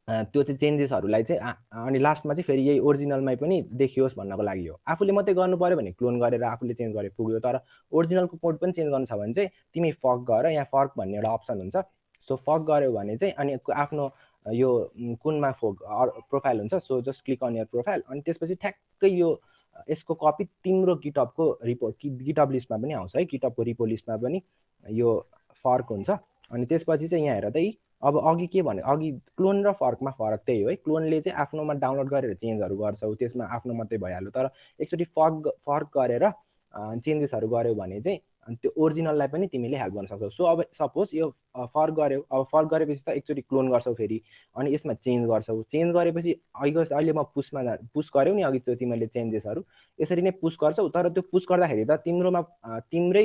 चेन्जेसहरूलाई चाहिँ अनि लास्टमा चाहिँ फेरि यही ओरिजिनलमै पनि देखियोस् भन्नको लागि हो आफूले मात्रै गर्नु पर्यो भने क्लोन गरेर आफूले चेन्ज गरे पुग्यो तर ओरिजिनलको कोड पनि चेन्ज गर्नु छ भने चाहिँ तिमी फर्क गर यहाँ फर्क भन्ने एउटा अप्सन हुन्छ सो फर्क गर्यो भने चाहिँ अनि आफ्नो यो कुनमा प्रोफाइल हुन्छ so just click on your profile अनि त्यसपछि ठ्याक्कै यो यसको कपी तिम्रो गिटअपको गिटअप लिस्टमा पनि आउँछ है गिटअपको रिपो लिस्टमा पनि यो फर्क हुन्छ अनि त्यसपछि चाहिँ यहाँ हेर्दै अब अघि के भने अघि क्लोन र फर्कमा फरक त्यही हो है क्लोनले चाहिँ आफ्नोमा डाउनलोड गरेर चेन्जहरू गर्छौ त्यसमा आफ्नो मात्रै भइहाल्यो तर एकचोटि फर्क गरेर चेन्जेसहरू गर्यो भने चाहिँ त्यो ओरिजिनललाई पनि तिमीले हेल्प गर्न सक्छौ सो अब सपोज यो फर्क गर्यो अब फर्क गरेपछि त एकचोटि क्लोन गर्छौ फेरि अनि यसमा चेन्ज गर्छौ चेन्ज गरेपछि अहिले म पुस गर्यौ नि अघि त्यो तिमीले चेन्जेसहरू यसरी नै पुस गर्छौ तर त्यो पुस गर्दाखेरि त तिम्रै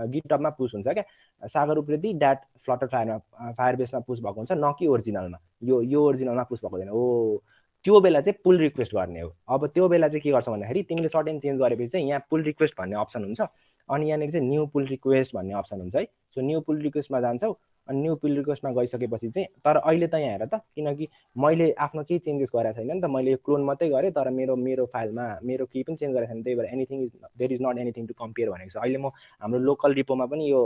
गिटअपमा पुस हुन्छ क्या सागर उप्रेती ड्याट फ्लटर फायरबेसमा पुस भएको हुन्छ न कि ओरिजिनलमा यो ओरिजिनलमा पुस भएको हुँदैन हो त्यो बेला चाहिँ पुल रिक्वेस्ट गर्ने हो अब त्यो बेला चाहिँ के गर्छौ भन्दाखेरि तिमीले सर्टेन चेन्ज गरेपछि चाहिँ यहाँ पुल रिक्वेस्ट भन्ने अप्सन हुन्छ अनि यहाँनिर चाहिँ न्यू पुल रिक्वेस्ट भन्ने अप्सन हुन्छ है सो न्यू पुल रिक्वेस्टमा जान्छौ अनि न्यू पुल रिक्वेस्टमा गइसकेपछि चाहिँ तर अहिले त यहाँ हेर त किनकि मैले आफ्नो केही चेन्जेस गरेको छैन नि त मैले यो क्लोन मात्रै गरेँ तर मेरो फाइलमा मेरो केही पनि चेन्ज गरेको छैन त्यही भएर anything is there is not anything to compare भनेको छ अहिले म हाम्रो लोकल रिपोमा पनि यो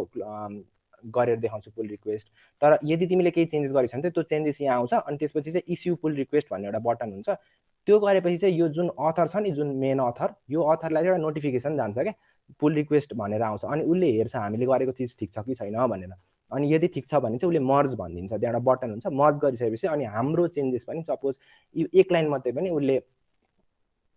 गरेर देखाउँछु पुल रिक्वेस्ट तर यदि तिमीले केही चेन्जेस गरेको छ भने त्यो चेन्जेस यहाँ आउँछ अनि त्यसपछि चाहिँ इस्यु पुल रिक्वेस्ट भन्ने एउटा बटन हुन्छ त्यो गरेपछि चाहिँ यो जुन अथर छ नि जुन मेन अथर यो अथरलाई चाहिँ एउटा नोटिफिकेसन जान्छ क्या पुल रिक्वेस्ट भनेर आउँछ अनि उसले हेर्छ हामीले गरेको चिज ठिक छ कि छैन भनेर अनि यदि ठिक छ भने चाहिँ उसले मर्ज भनिदिन्छ त्यहाँ एउटा बटन हुन्छ मर्ज गरिसकेपछि अनि हाम्रो चेन्जेस पनि सपोज यो एक लाइन मात्रै पनि उसले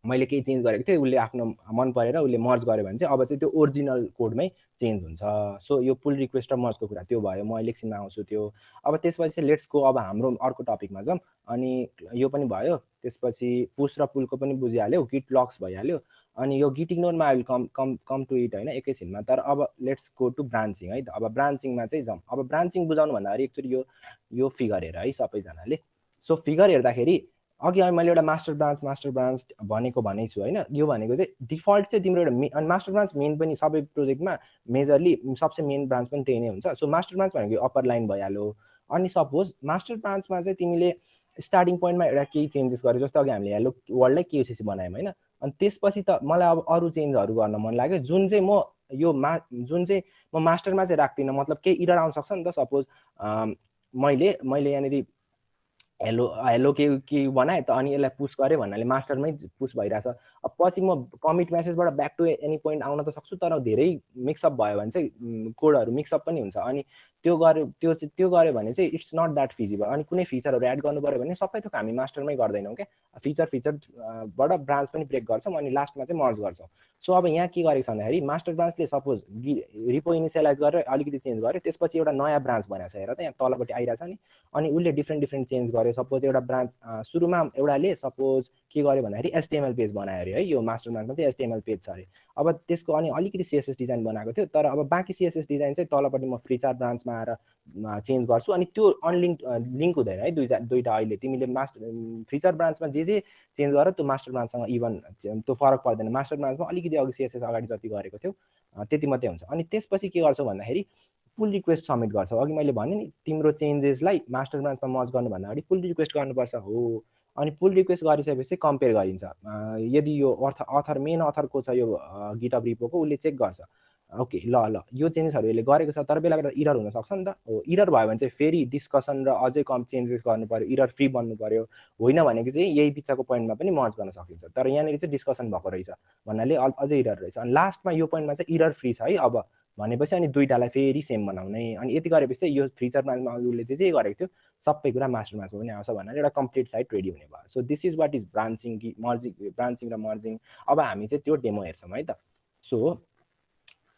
मैले केही चेन्ज गरेको थिएँ उसले आफ्नो मन परेर उसले मर्ज गर्यो भने चाहिँ अब चाहिँ त्यो ओरिजिनल कोडमै चेन्ज हुन्छ सो यो पुल रिक्वेस्ट र मर्जको कुरा त्यो भयो म एकछिनमा आउँछु त्यो अब त्यसपछि चाहिँ लेट्स गो अब हाम्रो अर्को टपिकमा जाउँ अनि यो पनि भयो त्यसपछि पुश र पुलको पनि बुझिहाल्यो गिट लक्स भइहाल्यो अनि यो गिट इग्नोरमा I will come to it होइन एकैछिनमा तर अब लेट्स गो टु ब्रान्चिङ है त अब ब्रान्चिङमा चाहिँ जाउँ अब ब्रान्चिङ बुझाउनु भन्दाखेरि एकचोटि यो फिगर हेर है सबैजनाले सो फिगर हेर्दाखेरि अघि मैले एउटा मास्टर ब्रान्च भनेको छु होइन यो भनेको चाहिँ डिफल्ट चाहिँ तिम्रो एउटा मास्टर ब्रान्च मेन पनि सबै प्रोजेक्टमा मेजरली सबसे मेन ब्रान्च पनि त्यही नै हुन्छ सो मास्टर ब्रान्च भनेको अप्पर लाइन भइहाल्यो अनि सपोज मास्टर ब्रान्चमा चाहिँ तिमीले स्टार्टिङ पोइन्टमा एउटा केही चेन्जेस गर्यो जस्तो अघि हामीले हेलो वर्ल्डलाई केओसिसी बनायौँ होइन अनि त्यसपछि त मलाई अब अरू चेन्जहरू गर्न मन लाग्यो जुन चाहिँ म मास्टरमा चाहिँ राख्दिनँ मतलब केही इरर आउन सक्छ नि त सपोज मैले यहाँनिर हेलो के बनाएँ त अनि यसलाई पुस गरेँ भन्नाले मास्टरमै पुस भइरहेछ अब पछि म कमिट मेसेजबाट ब्याक टु एनी पोइन्ट आउन त सक्छु तर धेरै मिक्सअप भयो भने चाहिँ कोडहरू मिक्सअप पनि हुन्छ अनि त्यो गऱ्यो भने चाहिँ इट्स नट द्याट फिजिबल अनि कुनै फिचरहरू एड गर्नु पऱ्यो भने सबै थोक हामी मास्टरमै गर्दैनौँ क्या फिचरबाट ब्रान्च पनि ब्रेक गर्छौँ अनि लास्टमा चाहिँ मर्ज गर्छौँ सो अब यहाँ के गरेको छ भन्दाखेरि मास्टर ब्रान्चले सपोज रिपो इनिसियलाइज गरेर अलिकति चेन्ज गर्यो त्यसपछि एउटा नयाँ ब्रान्च बनाएको छ हेर त यहाँ तलपट्टि आइरहेछ नि अनि उसले डिफ्रेन्ट चेन्ज गर्यो सपोज एउटा ब्रान्च सुरुमा एउटाले सपोज के गर्यो भन्दाखेरि एचटीएमएल पेज बनायो अरे है यो मास्टर ब्रान्चमा चाहिँ एचटीएमएल पेज छ अरे अब त्यसको अनि अलिकति सिएसएस डिजाइन बनाएको थियो तर अब बाँकी सिएसएस डिजाइन चाहिँ तलपट्टि म फ्रीचार ब्रान्चमा आएर चेन्ज गर्छु अनि त्यो लिङ्क हुँदैन है दुईटा अहिले तिमीले फ्रीचार ब्रान्चमा जे चेन्ज गर त्यो मास्टर ब्रान्चसँग इभन त्यो फरक पर्दैन मास्टर ब्रान्चमा अलिकति अघि सिएसएस अगाडि जति गरेको थियो त्यति मात्रै हुन्छ अनि त्यसपछि के गर्छौ भन्दाखेरि पुल रिक्वेस्ट सबमिट गर्छौ अघि मैले भने नि तिम्रो चेन्जेसलाई मास्टर ब्रान्चमा मर्ज गर्नु भन्दा अगाडि पुल रिक्वेस्ट गर्नुपर्छ हो अनि पुल रिक्वेस्ट गरिसकेपछि कम्पेयर गरिन्छ यदि यो अथर मेन अथरको छ यो गिटअप रिपोको उसले चेक गर्छ ओके ल यो चेन्जेसहरू यसले गरेको छ तर बेला बेला इरर हुन सक्छ नि त हो इरर भयो भने चाहिँ फेरि डिस्कसन र अझै कम चेन्जेस गर्नु पर्यो इरर फ्री बन्नु पर्यो होइन भनेको चाहिँ यही बिचको पोइन्टमा पनि मर्ज गर्न सकिन्छ तर यहाँनिर चाहिँ डिस्कसन भएको रहेछ भन्नाले अझै इरर रहेछ अनि लास्टमा यो पोइन्टमा चाहिँ इरर फ्री छ है अब भनेपछि अनि दुईटालाई फेरि सेम बनाउने अनि यति गरेपछि चाहिँ यो फिचर ब्रान्चमा उसले जे गरेको थियो सबै कुरा मास्टर ब्रान्चमा पनि आउँछ भन्नाले एउटा कम्प्लिट साइट रेडी हुने भयो so this is what is branching र मर्जिङ अब हामी चाहिँ त्यो डेमो हेर्छौँ है त सो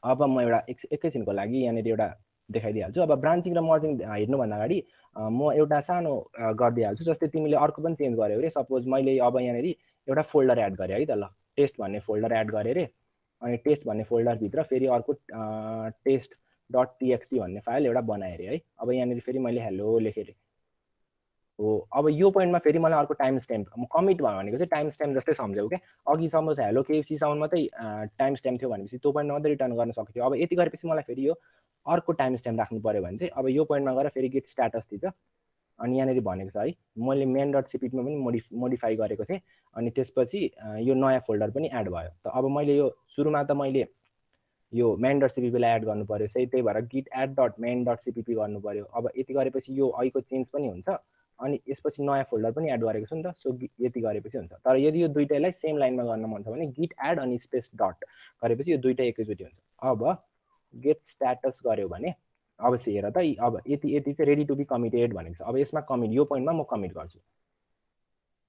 अब म एउटा एकैछिनको लागि यहाँनिर एउटा देखाइदिइहाल्छु अब ब्रान्चिङ र मर्जिङ हेर्नुभन्दा अगाडि म एउटा सानो गरिदिइहाल्छु जस्तै तिमीले अर्को पनि चेन्ज गर्यो अरे सपोज मैले अब यहाँनिर एउटा फोल्डर एड गरेँ है त ल टेस्ट भन्ने फोल्डर एड गरेँ अरे अनि टेस्ट भन्ने फोल्डरभित्र फेरि अर्को टेस्ट.txt भन्ने फाइल एउटा बनाएँ अरे है अब यहाँनिर फेरि मैले हेलो लेखेँ अरे हो अब यो पोइन्टमा फेरि मलाई अर्को टाइम स्ट्याम्प कमिट भयो भनेको चाहिँ टाइम स्ट्याम्प जस्तै सम्झ्यौ क्या अघि सपोज हेलो केएफसीसम्म मात्रै टाइम स्ट्याम्प थियो भनेपछि त्यो पोइन्टमा मात्रै रिटर्न गर्न सक्थ्यो अब यति गरेपछि मलाई फेरि यो अर्को टाइम स्ट्याम्प राख्नु पर्यो भने चाहिँ अब यो पोइन्टमा गएर फेरि गेट स्ट्याटस दिन्छ अनि यहाँनिर भनेको छ है मैले main.cppमा पनि मोडिफाई गरेको थिएँ अनि त्यसपछि यो नयाँ फोल्डर पनि एड भयो त अब मैले यो सुरुमा त मैले यो main.cpp लाई एड गर्नु पर्यो त्यही भएर git add.main.cpp गर्नु पर्यो अब यति गरेपछि यो अहिलेको चेन्ज पनि हुन्छ अनि यसपछि नयाँ फोल्डर पनि एड गरेको छु नि त सो यति गरेपछि हुन्छ तर यदि यो दुईटैलाई सेम लाइनमा गर्न मन छ भने git add अनि स्पेस डट गरेपछि यो दुईटै एकैचोटि हुन्छ अब गेट स्ट्याटस गर्यो भने अब चाहिँ हेर त अब यति चाहिँ रेडी टु बी कमिटेड भनेको छ अब यसमा कमिट यो पोइन्टमा म कमिट गर्छु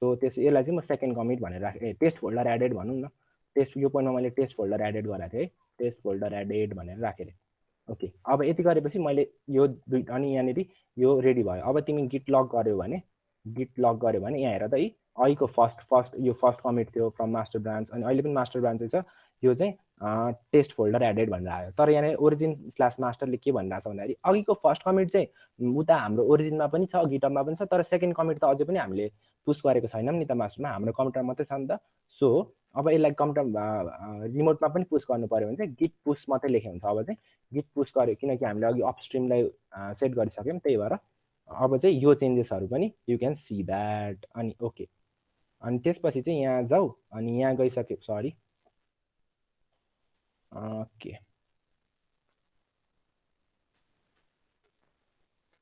सो यसलाई चाहिँ म सेकेन्ड कमिट भनेर राखेँ टेस्ट फोल्डर एडेड भनौँ न टेस्ट यो पोइन्टमा मैले टेस्ट फोल्डर एडेड गराएको थिएँ है टेस्ट फोल्डर एडेड भनेर राखेँ ओके अब यति गरेपछि मैले यो अनि यहाँनिर यो रेडी भयो अब तिमी गिट लग गर्यो भने यहाँ हेर त है अहिलेको फर्स्ट यो फर्स्ट कमिट थियो फ्रम मास्टर ब्रान्च अनि अहिले पनि मास्टर ब्रान्च छ यो चाहिँ टेस्ट फोल्डर एडेड भनेर आयो तर यहाँ origin/masterले के भनिरहेको छ भन्दाखेरि अघिको फर्स्ट कमिट चाहिँ उता हाम्रो ओरिजिनमा पनि छ गिटअपमा पनि छ तर सेकेन्ड कमिट त अझै पनि हामीले पुश गरेको छैनौँ नि त मास्टरमा हाम्रो कम्प्युटर मात्रै छ नि त सो अब यसलाई रिमोटमा पनि पुस गर्नु पर्यो भने चाहिँ गिट पुस मात्रै लेखे हुन्छ। अब चाहिँ गिट पुस गर्यो किनकि हामीले अघि अपस्ट्रिमलाई सेट गरिसक्यौँ, त्यही भएर अब चाहिँ यो चेन्जेसहरू पनि यु क्यान सी द्याट। अनि ओके, अनि त्यसपछि चाहिँ यहाँ जाऊ, अनि यहाँ गइसक्यो, sorry okay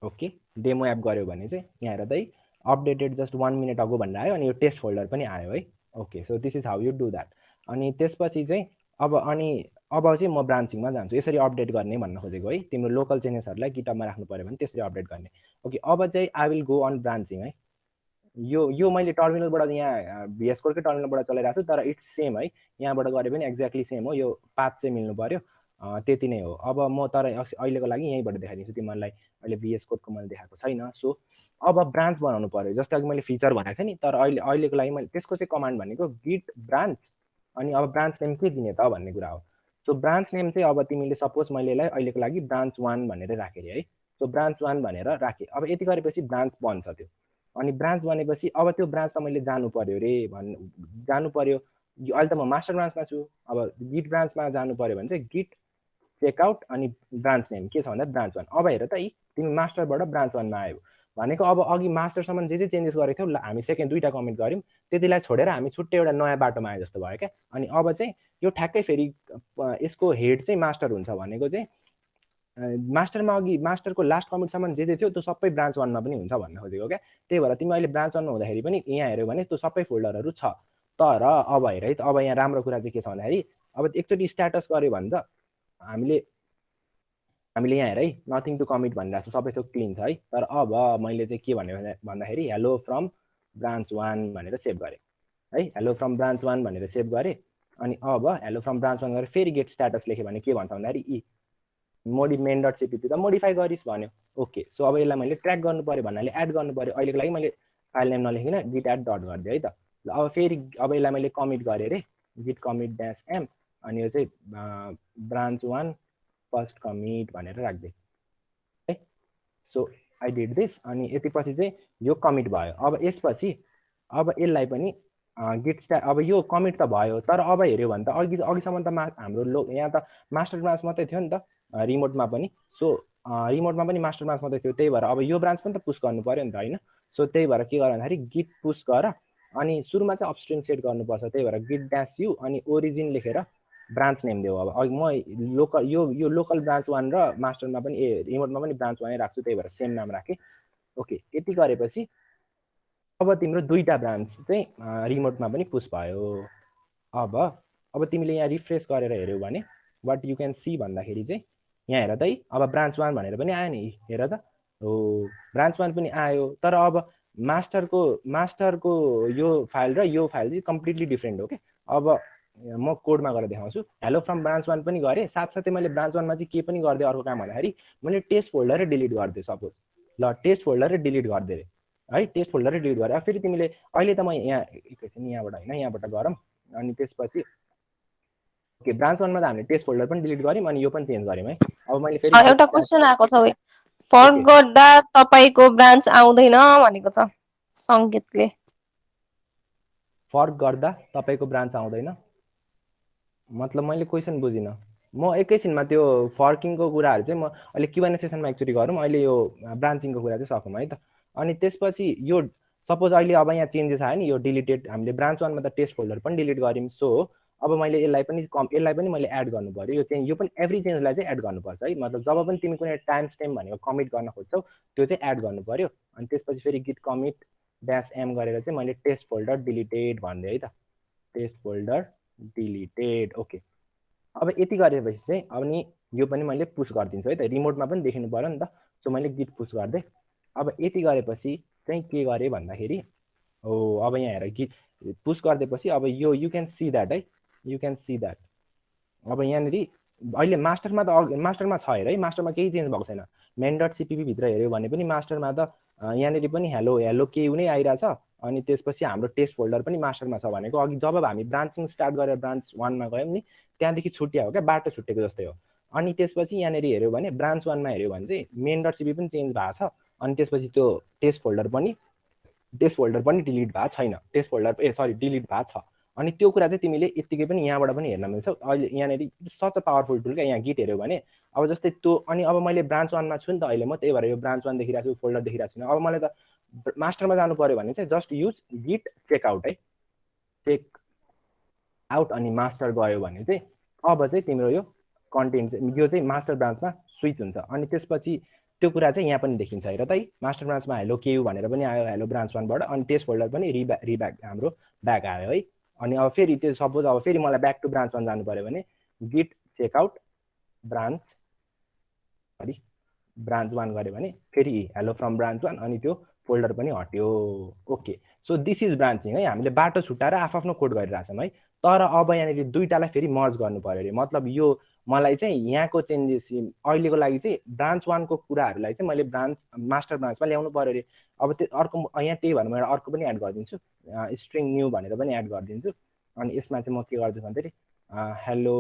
okay demo app गऱ्यो भने चाहिँ यहाँ हेर त अपडेटेड जस्ट 1 मिनट अगो भनेर आयो, अनि यो टेस्ट फोल्डर पनि आयो है। Okay, so this is how you do that. अनि त्यसपछि चाहिँ अब चाहिँ म ब्रान्चिङमा जान्छु, यसरी अपडेट गर्ने भन्न खोजेको है। तिम्रो लोकल चेन्जेसहरूलाई गिटअपमा राख्नु पर्यो भने त्यसरी अपडेट गर्ने। ओके, अब चाहिँ आई विल गो अन ब्रान्चिङ है। यो मैले टर्मिनलबाट यहाँ VS कोडकै टर्मिनलबाट चलाइरहेको छु, तर इट्स सेम है, यहाँबाट गरे पनि एक्ज्याक्टली सेम हो, यो पाथ चाहिँ मिल्नु पर्यो, त्यति नै हो। अब म तर अहिलेको लागि यहीँबाट देखाइदिन्छु, तिमीहरूलाई अहिले VS कोडको मैले देखाएको छैन। सो अब ब्रान्च बनाउनु पर्यो, जस्तै अघि मैले फिचर भनेको थिएँ नि, तर अहिलेको लागि मैले त्यसको चाहिँ कमान्ड भनेको गिट ब्रान्च, अनि अब ब्रान्च नेम के दिने त भन्ने कुरा हो। सो ब्रान्च नेम चाहिँ अब तिमीले सपोज मैले यसलाई अहिलेको लागि ब्रान्च 1 भनेर राखेँ है। सो ब्रान्च 1 भनेर राखेँ। अब यति गरेपछि ब्रान्च बन्छ त्यो, अनि ब्रान्च बनेपछि अब त्यो ब्रान्चमा मैले जानु पर्यो रे जानु पर्यो। अहिले त म मास्टर ब्रान्चमा छु, अब गिट ब्रान्चमा जानु पर्यो भने चाहिँ गिट चेकआउट अनि ब्रान्च नेम के छ भन्दा ब्रान्च 1। अब हेर त तिमी मास्टरबाट ब्रान्च 1मा आयो भनेको अब अघि मास्टरसम्म जे चेन्जेस गरेको थियौ हामी सेकेन्ड 2टा कमिट गऱ्यौँ, त्यतिलाई छोडेर हामी छुट्टै एउटा नयाँ बाटोमा आयो जस्तो भयो क्या। अनि अब चाहिँ यो ठ्याक्कै फेरि यसको हेड चाहिँ मास्टर हुन्छ भनेको चाहिँ मास्टरमा अघि मास्टरको लास्ट कमिटसम्म जे थियो त्यो सबै ब्रान्च 1मा पनि हुन्छ भन्न खोजेको क्या। त्यही भएर तिमी अहिले ब्रान्च 1मा हुँदाखेरि पनि यहाँ हेऱ्यौ भने त्यो सबै फोल्डरहरू छ। तर अब हेर है त, अब यहाँ राम्रो कुरा चाहिँ के छ भन्दाखेरि अब एकचोटि स्ट्याटस गऱ्यो भने त हामीले यहाँ हेर है नथिङ टु कमिट भनिरहेको छ, सबै थोक क्लिन छ है। तर अब मैले चाहिँ के भन्यो भन्दाखेरि हेलो फ्रम ब्रान्च 1 भनेर सेभ गरेँ है, हेलो फ्रम ब्रान्च 1 भनेर सेभ गरेँ। अनि अब हेलो फ्रम ब्रान्च 1 गरेर फेरि गेट स्ट्याटस लेखेँ भने के भन्छ भन्दाखेरि main.cpp त मोडिफाई गरिस् भन्यो। ओके, सो अब यसलाई मैले ट्र्याक गर्नु पर्यो भन्नाले एड गर्नु पर्यो। अहिलेको लागि मैले फाइल नेम नलेखिन गिट एड डट गरिदिएँ है त। ल अब फेरि अब यसलाई मैले कमिट गरेँ अरे गिट कमिट -m, अनि यो चाहिँ ब्रान्च 1 फर्स्ट कमिट भनेर राखिदिएँ है। सो आई डिड दिस, अनि यतिपछि चाहिँ यो कमिट भयो। अब यसपछि अब यसलाई पनि गिट अब यो कमिट त भयो, तर अब हेऱ्यो भने त अघिसम्म त हाम्रो यहाँ त मास्टर ब्रान्च मात्रै थियो नि त रिमोटमा पनि। सो रिमोटमा पनि मास्टर ब्रान्च मात्रै थियो, त्यही भएर अब यो ब्रान्च पनि त पुस गर्नु पर्यो नि त होइन। सो त्यही भएर के गर भन्दाखेरि गिट पुस गर, अनि सुरुमा चाहिँ अपस्ट्रिम सेट गर्नुपर्छ, त्यही भएर गिट -u अनि ओरिजिन लेखेर ब्रान्च नेम देऊ। अब म लोकल यो लोकल ब्रान्च 1 र मास्टरमा पनि रिमोटमा पनि ब्रान्च 1 राख्छु, त्यही भएर सेम नाम राखेँ। ओके, यति गरेपछि अब तिम्रो 2टा ब्रान्च चाहिँ रिमोटमा पनि पुस भयो। अब तिमीले यहाँ रिफ्रेस गरेर हेऱ्यौ भने वाट यु क्यान सी भन्दाखेरि चाहिँ यहाँ हेर त है, अब ब्रान्च 1 भनेर पनि आयो नि, हेर त हो ब्रान्च 1 पनि आयो। तर अब मास्टरको यो फाइल र यो फाइल चाहिँ कम्प्लिटली डिफ्रेन्ट हो क्या। अब म कोडमा गएर देखाउँछु। हेलो फ्रम ब्रान्च 1 पनि गरेँ, साथसाथै मैले ब्रान्च 1मा चाहिँ के पनि गरिदिएँ अर्को काम भन्दाखेरि मैले टेस्ट फोल्डरै डिलिट गरिदिएँ सपोज। ल टेस्ट फोल्डरै डिलिट गरिदिएँ है, टेस्ट फोल्डरै डिलिट गरेँ। फेरि तिमीले अहिले त म यहाँ एकैछिन यहाँबाट होइन यहाँबाट गरौँ, अनि त्यसपछि ओके ब्रान्च 1मा त हामीले टेस्ट फोल्डर पनि डिलिट गर्यौँ, अनि यो पनि चेन्ज गर्यौँ है। अब मैले फेरि एउटा क्वेसन आएको छ, फर्क गर्दा तपाईको ब्रान्च आउँदैन भनेको छ संगीतले। फर्क गर्दा तपाईको ब्रान्च आउँदैन मतलब मैले क्वेसन बुझिनँ। म एकैछिनमा त्यो फर्किङको कुराहरू चाहिँ म अहिले Q&A सेसनमा एकचोटि गरौँ, अहिले यो ब्रान्चिङको कुरा चाहिँ सकौँ है त। अनि त्यसपछि यो सपोज अहिले अब यहाँ चेन्जेस आयो नि, यो डिलिटेड हामीले ब्रान्च 1मा त टेस्ट फोल्डर पनि डिलिट गर्यौँ। सो अब मैले यसलाई पनि मैले एड गर्नु पर्यो, यो चाहिँ यो पनि एभ्री चेन्जलाई चाहिँ एड गर्नुपर्छ है। मतलब जब पनि तिमी कुनै टाइम स्ट्याम्प भनेको कमिट गर्न खोज्छौ त्यो चाहिँ एड गर्नु पर्यो। अनि त्यसपछि फेरि गिट कमिट -m गरेर चाहिँ मैले टेस्ट फोल्डर डिलिटेड भनिदिएँ है त, टेस्ट फोल्डर डिलिटेड। ओके, अब यति गरेपछि चाहिँ अनि यो पनि मैले पुस गरिदिन्छु है त, रिमोटमा पनि देखिनु पर्यो नि त। सो मैले गिट पुस गरिदिएँ। अब यति गरेपछि चाहिँ के गरेँ भन्दाखेरि हो अब यहाँ हेर गिट पुस गरिदिएपछि अब यो यु क्यान सी द्याट है, यु क्यान सी द्याट। अब यहाँनिर अहिले मास्टरमा छ हेर है, मास्टरमा केही चेन्ज भएको छैन। main.cpp भित्र हेऱ्यो भने पनि मास्टरमा त यहाँनिर पनि हेलो के नै आइरहेछ। अनि त्यसपछि हाम्रो टेस्ट फोल्डर पनि मास्टरमा छ भनेको अघि जब हामी ब्रान्चिङ स्टार्ट गरेर ब्रान्च 1मा गयौँ नि त्यहाँदेखि छुट्या हो क्या, बाटो छुट्टेको जस्तै हो। अनि त्यसपछि यहाँनिर हेऱ्यो भने ब्रान्च 1मा हेऱ्यो भने चाहिँ main.cpp पनि चेन्ज भएको छ। अनि त्यसपछि त्यो टेस्ट फोल्डर पनि डिलिट भएको छैन, टेस्ट फोल्डर डिलिट भएको छ। अनि त्यो कुरा चाहिँ तिमीले यतिकै पनि यहाँबाट पनि हेर्न मिल्छ। अहिले यहाँनिर सच अ पावरफुल टुल क्या, यहाँ गिट हेऱ्यो भने अब जस्तै त्यो, अनि अब मैले ब्रान्च 1 मा छु नि त अहिले म, त्यही भएर यो ब्रान्च 1 देखिरहेको छु, फोल्डर देखिरहेको छैन। अब मलाई त मास्टरमा जानु पर्यो भने चाहिँ जस्ट युज गिट चेकआउट है, चेक आउट अनि मास्टर गयो भने चाहिँ अब चाहिँ तिम्रो यो कन्टेन्ट यो चाहिँ मास्टर ब्रान्चमा स्विच हुन्छ। अनि त्यसपछि त्यो कुरा चाहिँ यहाँ पनि देखिन्छ, हेर त है, मास्टर ब्रान्चमा हेलो केयु भनेर पनि आयो हेलो ब्रान्च 1 बाट, अनि टेस्ट फोल्डर पनि रिब्याक हाम्रो ब्याक आयो है। अनि अब फेरि त्यो सपोज अब फेरि मलाई ब्याक टु ब्रान्च 1 जानु पर्यो भने गिट चेकआउट ब्रान्च ब्रान्च 1 गऱ्यो भने फेरि हेलो फ्रम ब्रान्च 1 अनि त्यो फोल्डर पनि हट्यो। ओके, सो दिस इज ब्रान्चिङ है। हामीले बाटो छुट्टाएर आफ्नो कोड गरिरहेछौँ है। तर अब यहाँनिर दुईटालाई फेरि मर्ज गर्नु पर्यो अरे, मतलब यो मलाई चाहिँ यहाँको चेन्जेस अहिलेको लागि चाहिँ ब्रान्च 1 को कुराहरूलाई चाहिँ मैले मास्टर ब्रान्चमा ल्याउनु पर्यो अरे। अब त्यो अर्को यहाँ त्यही भएर मैले अर्को पनि एड गरिदिन्छु, स्ट्रिङ न्यू भनेर पनि एड गरिदिन्छु। अनि यसमा चाहिँ म के गर्छु भन्दाखेरि हेलो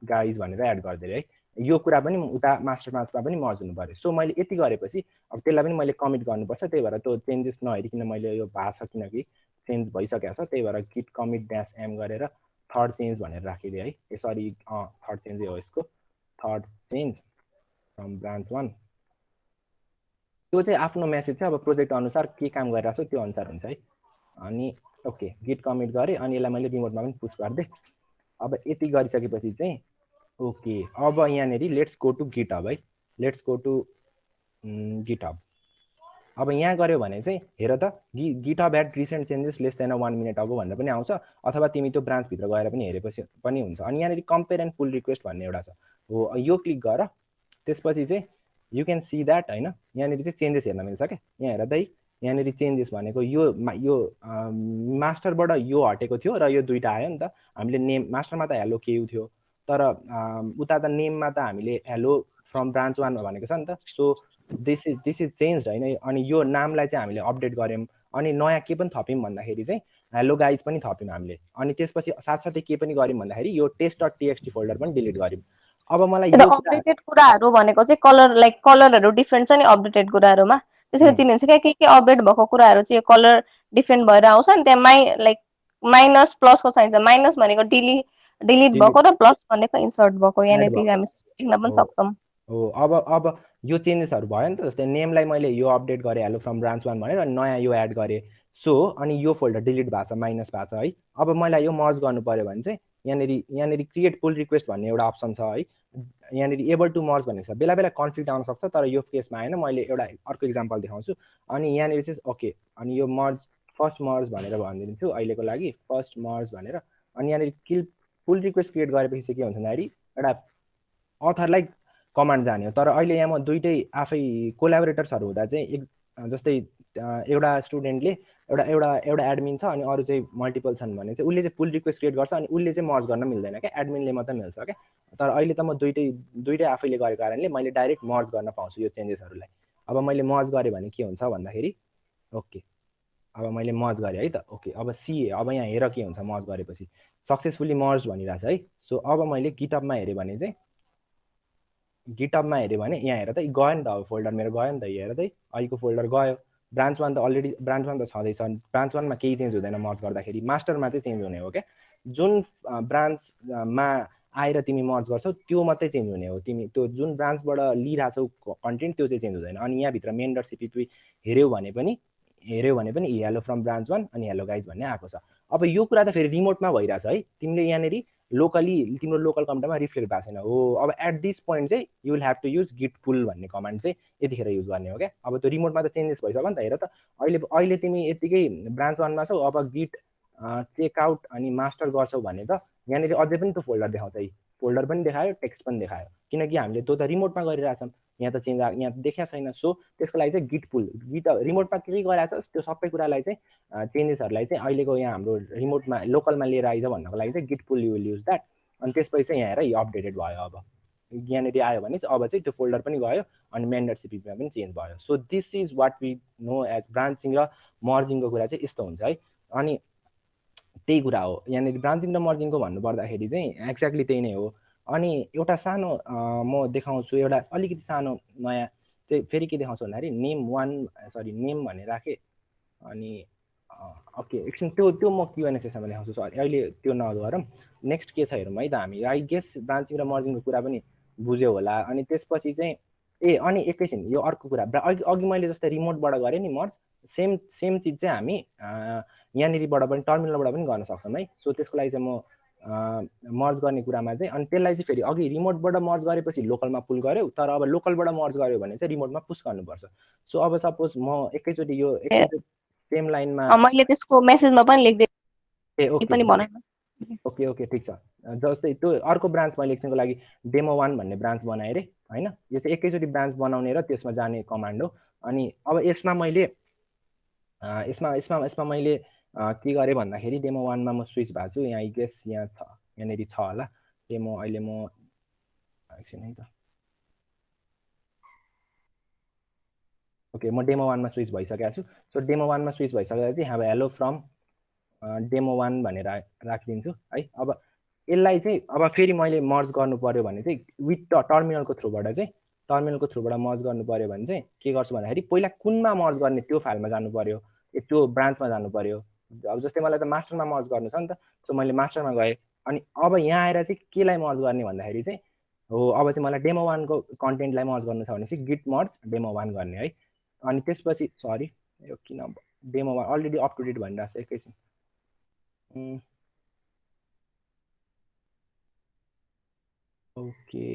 गाइज भनेर एड गरिदिएँ है। यो कुरा पनि उता मास्टर ब्रान्चमा पनि मर्ज हुनु पर्यो। सो मैले यति गरेपछि अब त्यसलाई पनि मैले कमिट गर्नुपर्छ, त्यही भएर त्यो चेन्जेस नहेरिकन मैले यो भएको छ किनकि चेन्ज भइसकेको छ, त्यही भएर गिट कमिट ड्यास एम गरेर थर्ड चेन्ज भनेर राखिदिएँ है। यसरी थर्ड चेन्जै हो यसको, थर्ड चेन्ज फ्रम ब्रान्च 1। त्यो चाहिँ आफ्नो मेसेज चाहिँ अब प्रोजेक्ट अनुसार के काम गरिरहेको छ त्यो अनुसार हुन्छ है। अनि ओके, गिट कमिट गरेँ अनि यसलाई मैले रिमोटमा पनि पुश गरिदिएँ। अब यति गरिसकेपछि चाहिँ ओके, अब यहाँनिर लेट्स गो टु गिटहब है, लेट्स गो टु गिटहब। अब यहाँ गऱ्यो भने चाहिँ हेर त GitHub at recent changes less than 1 minute ago भनेर पनि आउँछ, अथवा तिमी त्यो ब्रान्चभित्र गएर पनि हेरेपछि पनि हुन्छ। अनि यहाँनिर कम्पेयर एन्ड पुल रिक्वेस्ट भन्ने एउटा छ हो, यो क्लिक गर, त्यसपछि चाहिँ यु क्यान सी द्याट होइन, यहाँनिर चाहिँ चेन्जेस हेर्न मिल्छ क्या। यहाँ हेर त है, यहाँनिर चेन्जेस भनेको यो मास्टरबाट यो हटेको थियो र यो दुईटा आयो नि त। हामीले नेम मास्टरमा त हेलो केयु थियो, तर उता त नेममा त हामीले हेलो फ्रम ब्रान्च 1 भनेको छ नि त। सो दिस इज चेन्ज होइन। अनि यो नामलाई चाहिँ हामीले अपडेट गऱ्यौँ, अनि नयाँ के पनि थप्यौँ भन्दाखेरि चाहिँ हेलो गाइज पनि थप्यौँ हामीले। अनि त्यसपछि साथसाथै के पनि गऱ्यौँ भन्दाखेरि यो टेस्ट.txt फोल्डर पनि डिलिट गऱ्यौँ। अब मलाई यो अपडेटेड कुराहरू भनेको चाहिँ कलर लाइक कलरहरू डिफ्रेन्ट छ नि अपडेटेड कुराहरूमा, त्यसरी चिनिन्छ क्या। के अपडेट भएको कुराहरू चाहिँ कलर डिफ्रेन्ट भएर आउँछ नि, त्यहाँ लाइक माइनस प्लसको चाहिन्छ। माइनस भनेको डिलिट भएको र प्लस भनेको इन्सर्ट भएको, यहाँनिर हामी देख्न पनि सक्छौँ। हो, अब यो चेन्जेसहरू भयो नि त। जस्तै नेमलाई मैले यो अपडेट गरेँ हेलो फ्रम ब्रान्च 1 भनेर, अनि नयाँ यो एड गरेँ। सो अनि यो फोल्डर डिलिट भएको छ, माइनस भएको छ है। अब मलाई यो मर्ज गर्नु पर्यो भने चाहिँ यहाँनिर क्रिएट पुल रिक्वेस्ट भन्ने एउटा अप्सन छ है। यहाँनिर एबल टु मर्ज भनेको छ, बेला बेला कन्फ्लिक्ट आउन सक्छ, तर यो केसमा आएन। मैले एउटा अर्को इक्जाम्पल देखाउँछु। अनि यहाँनिर चाहिँ ओके, अनि यो मर्ज फर्स्ट मर्ज भनेर भनिदिन्छु अहिलेको लागि, फर्स्ट मर्ज भनेर। अनि यहाँनिर पुल रिक्वेस्ट क्रिएट गरेपछि चाहिँ के हुन्छ भन्दाखेरि एउटा अथरलाई कमान्ड जाने हो। तर अहिले यहाँ म दुइटै आफै कोलाबोरेटर्सहरू हुँदा चाहिँ जस्तै एउटा स्टुडेन्टले एउटा एडमिन छ अनि अरू चाहिँ मल्टिपल छन् भने चाहिँ उसले चाहिँ पुल रिक्वेस्ट क्रिएट गर्छ, अनि उसले चाहिँ मर्ज गर्न मिल्दैन क्या, एडमिनले मात्रै मिल्छ क्या। तर अहिले त म दुइटै आफैले गरेको कारणले मैले डाइरेक्ट मर्ज गर्न पाउँछु यो चेन्जेसहरूलाई। अब मैले मर्ज गरेँ भने के हुन्छ भन्दाखेरि ओके, अब मैले मर्ज गरेँ है त। ओके, अब सी अब यहाँ हेर के हुन्छ मर्ज गरेपछि, सक्सेसफुली मर्ज भनिरहेछ है। सो अब मैले गिटहबमा हेरेँ भने चाहिँ गिटहबमा हेऱ्यो भने यहाँ हेर त गयो नि त, अब फोल्डर मेरो गयो नि त, हेर त अहिलेको फोल्डर गयो। ब्रान्च 1 त अलरेडी ब्रान्च 1 त छँदैछ, ब्रान्च 1 मा केही चेन्ज हुँदैन मर्ज गर्दाखेरि, मास्टरमा चाहिँ चेन्ज हुने हो क्या। जुन ब्रान्चमा आएर तिमी मर्ज गर्छौ त्यो मात्रै चेन्ज हुने हो, तिमी त्यो जुन ब्रान्चबाट लिइरहेछौ कन्टेन्ट त्यो चाहिँ चेन्ज हुँदैन। अनि यहाँभित्र मेन.cpp हेऱ्यौ भने पनि हेलो फ्रम ब्रान्च 1 अनि हेलो गाइज भन्ने आएको छ। अब यो कुरा त फेरि रिमोटमा भइरहेछ है, तिमीले यहाँनिर लोकली तिम्रो लोकल कम्प्युटरमा रिफ्लेक्ट भएको छैन हो। अब एट दिस पोइन्ट चाहिँ you will have to use git pull भन्ने कमान्ड चाहिँ यतिखेर युज गर्ने हो क्या। अब त्यो रिमोटमा त चेन्जेस भइसक्यो नि त। हेर त अहिले तिमी यतिकै ब्रान्च 1 मा छौ, अब गिट चेकआउट अनि मास्टर गर्छौ भने त यहाँनिर अझै पनि त्यो फोल्डर देखाउँछ है, फोल्डर पनि देखायो, टेक्स्ट पनि देखायो, किनकि हामीले त्यो त रिमोटमा गरिरहेछौँ, यहाँ त चेन्ज यहाँ देखाएको छैन। सो त्यसको लागि चाहिँ गिट पुल, रिमोटमा के गरिरहेको छ त्यो सबै कुरालाई चाहिँ चेन्जेसहरूलाई चाहिँ अहिलेको यहाँ हाम्रो रिमोटमा लोकलमा लिएर आइज भन्नको लागि चाहिँ git pull you will use that. अनि त्यसपछि चाहिँ यहाँ हेर यो अपडेटेड भयो। अब यहाँनिर आयो भने चाहिँ अब चाहिँ त्यो फोल्डर पनि गयो अनि मेन.cpp मा पनि चेन्ज भयो। So this is what we know as branching र मर्जिङको कुरा चाहिँ यस्तो हुन्छ है। अनि त्यही कुरा हो यहाँनिर ब्रान्चिङ र मर्जिङको भन्नुपर्दाखेरि चाहिँ एक्ज्याक्टली त्यही नै हो। अनि एउटा सानो म देखाउँछु, एउटा अलिकति सानो नयाँ चाहिँ फेरि के देखाउँछु भन्दाखेरि नेम 1 सरी नेम भनेर राखेँ, अनि ओके एकछिन त्यो म Q&A सेसनमा देखाउँछु सरी अहिले त्यो नगरौँ नेक्स्ट के छ हेरौँ है त हामी आई गेस ब्रान्चिङ र मर्जिङको कुरा पनि बुझ्यो होला अनि त्यसपछि चाहिँ अनि एकैछिन यो अर्को कुरा अघि मैले जस्तै रिमोटबाट गरेँ नि मर्ज सेम चिज चाहिँ हामी यहाँनिरबाट पनि टर्मिनलबाट पनि गर्न सक्छौँ है सो त्यसको लागि चाहिँ म मर्ज गर्ने कुरामा चाहिँ अनि त्यसलाई चाहिँ फेरि अघि रिमोटबाट मर्ज गरेपछि लोकलमा पुल गर्यो तर अब लोकलबाट मर्ज गर्यो भने चाहिँ रिमोटमा पुस गर्नुपर्छ सो अब सपोज म एकैचोटि यो सेम लाइनमा मैले त्यसको मेसेजमा पनि लेख्दै ओके पनि भनेन ओके ओके ठिक छ जस्तै त्यो अर्को ब्रान्च मैले एकछिनको लागि डेमो 1 भन्ने ब्रान्च बनाएँ रे हैन यो चाहिँ एकैचोटि ब्रान्च बनाउने र त्यसमा जाने कमान्ड हो अनि अब यसमा मैले यसमा मैले के गरेँ भन्दाखेरि डेमो 1 मा म स्विच भएको छु यहाँ आई गेस यहाँ छ यहाँनिर छ होला डेमो अहिले म एकछिन है त ओके म डेमो 1 मा स्विच भइसकेको छु सो डेमो 1 मा स्विच भइसकेपछि have hello from डेमो 1 भनेर राखिदिन्छु है अब यसलाई चाहिँ अब फेरि मैले मर्ज गर्नु पर्यो भने चाहिँ विथ टर्मिनलको थ्रुबाट मर्ज गर्नु पर्यो भने चाहिँ के गर्छु भन्दाखेरि पहिला कुनमा मर्ज गर्ने त्यो फाइलमा जानु पर्यो त्यो ब्रान्चमा जानु पर्यो अब जस्तै मलाई त मास्टरमा मर्ज गर्नु छ नि त सो मैले मास्टरमा गएँ अनि अब यहाँ आएर चाहिँ केलाई मर्ज गर्ने भन्दाखेरि चाहिँ हो अब चाहिँ मलाई डेमो 1 को कन्टेन्टलाई मर्ज गर्नु छ भने चाहिँ गिट मर्ज डेमो 1 गर्ने है अनि त्यसपछि सरी यो किन demo 1 already up to date भनिरहेको छ एकैछिन ओके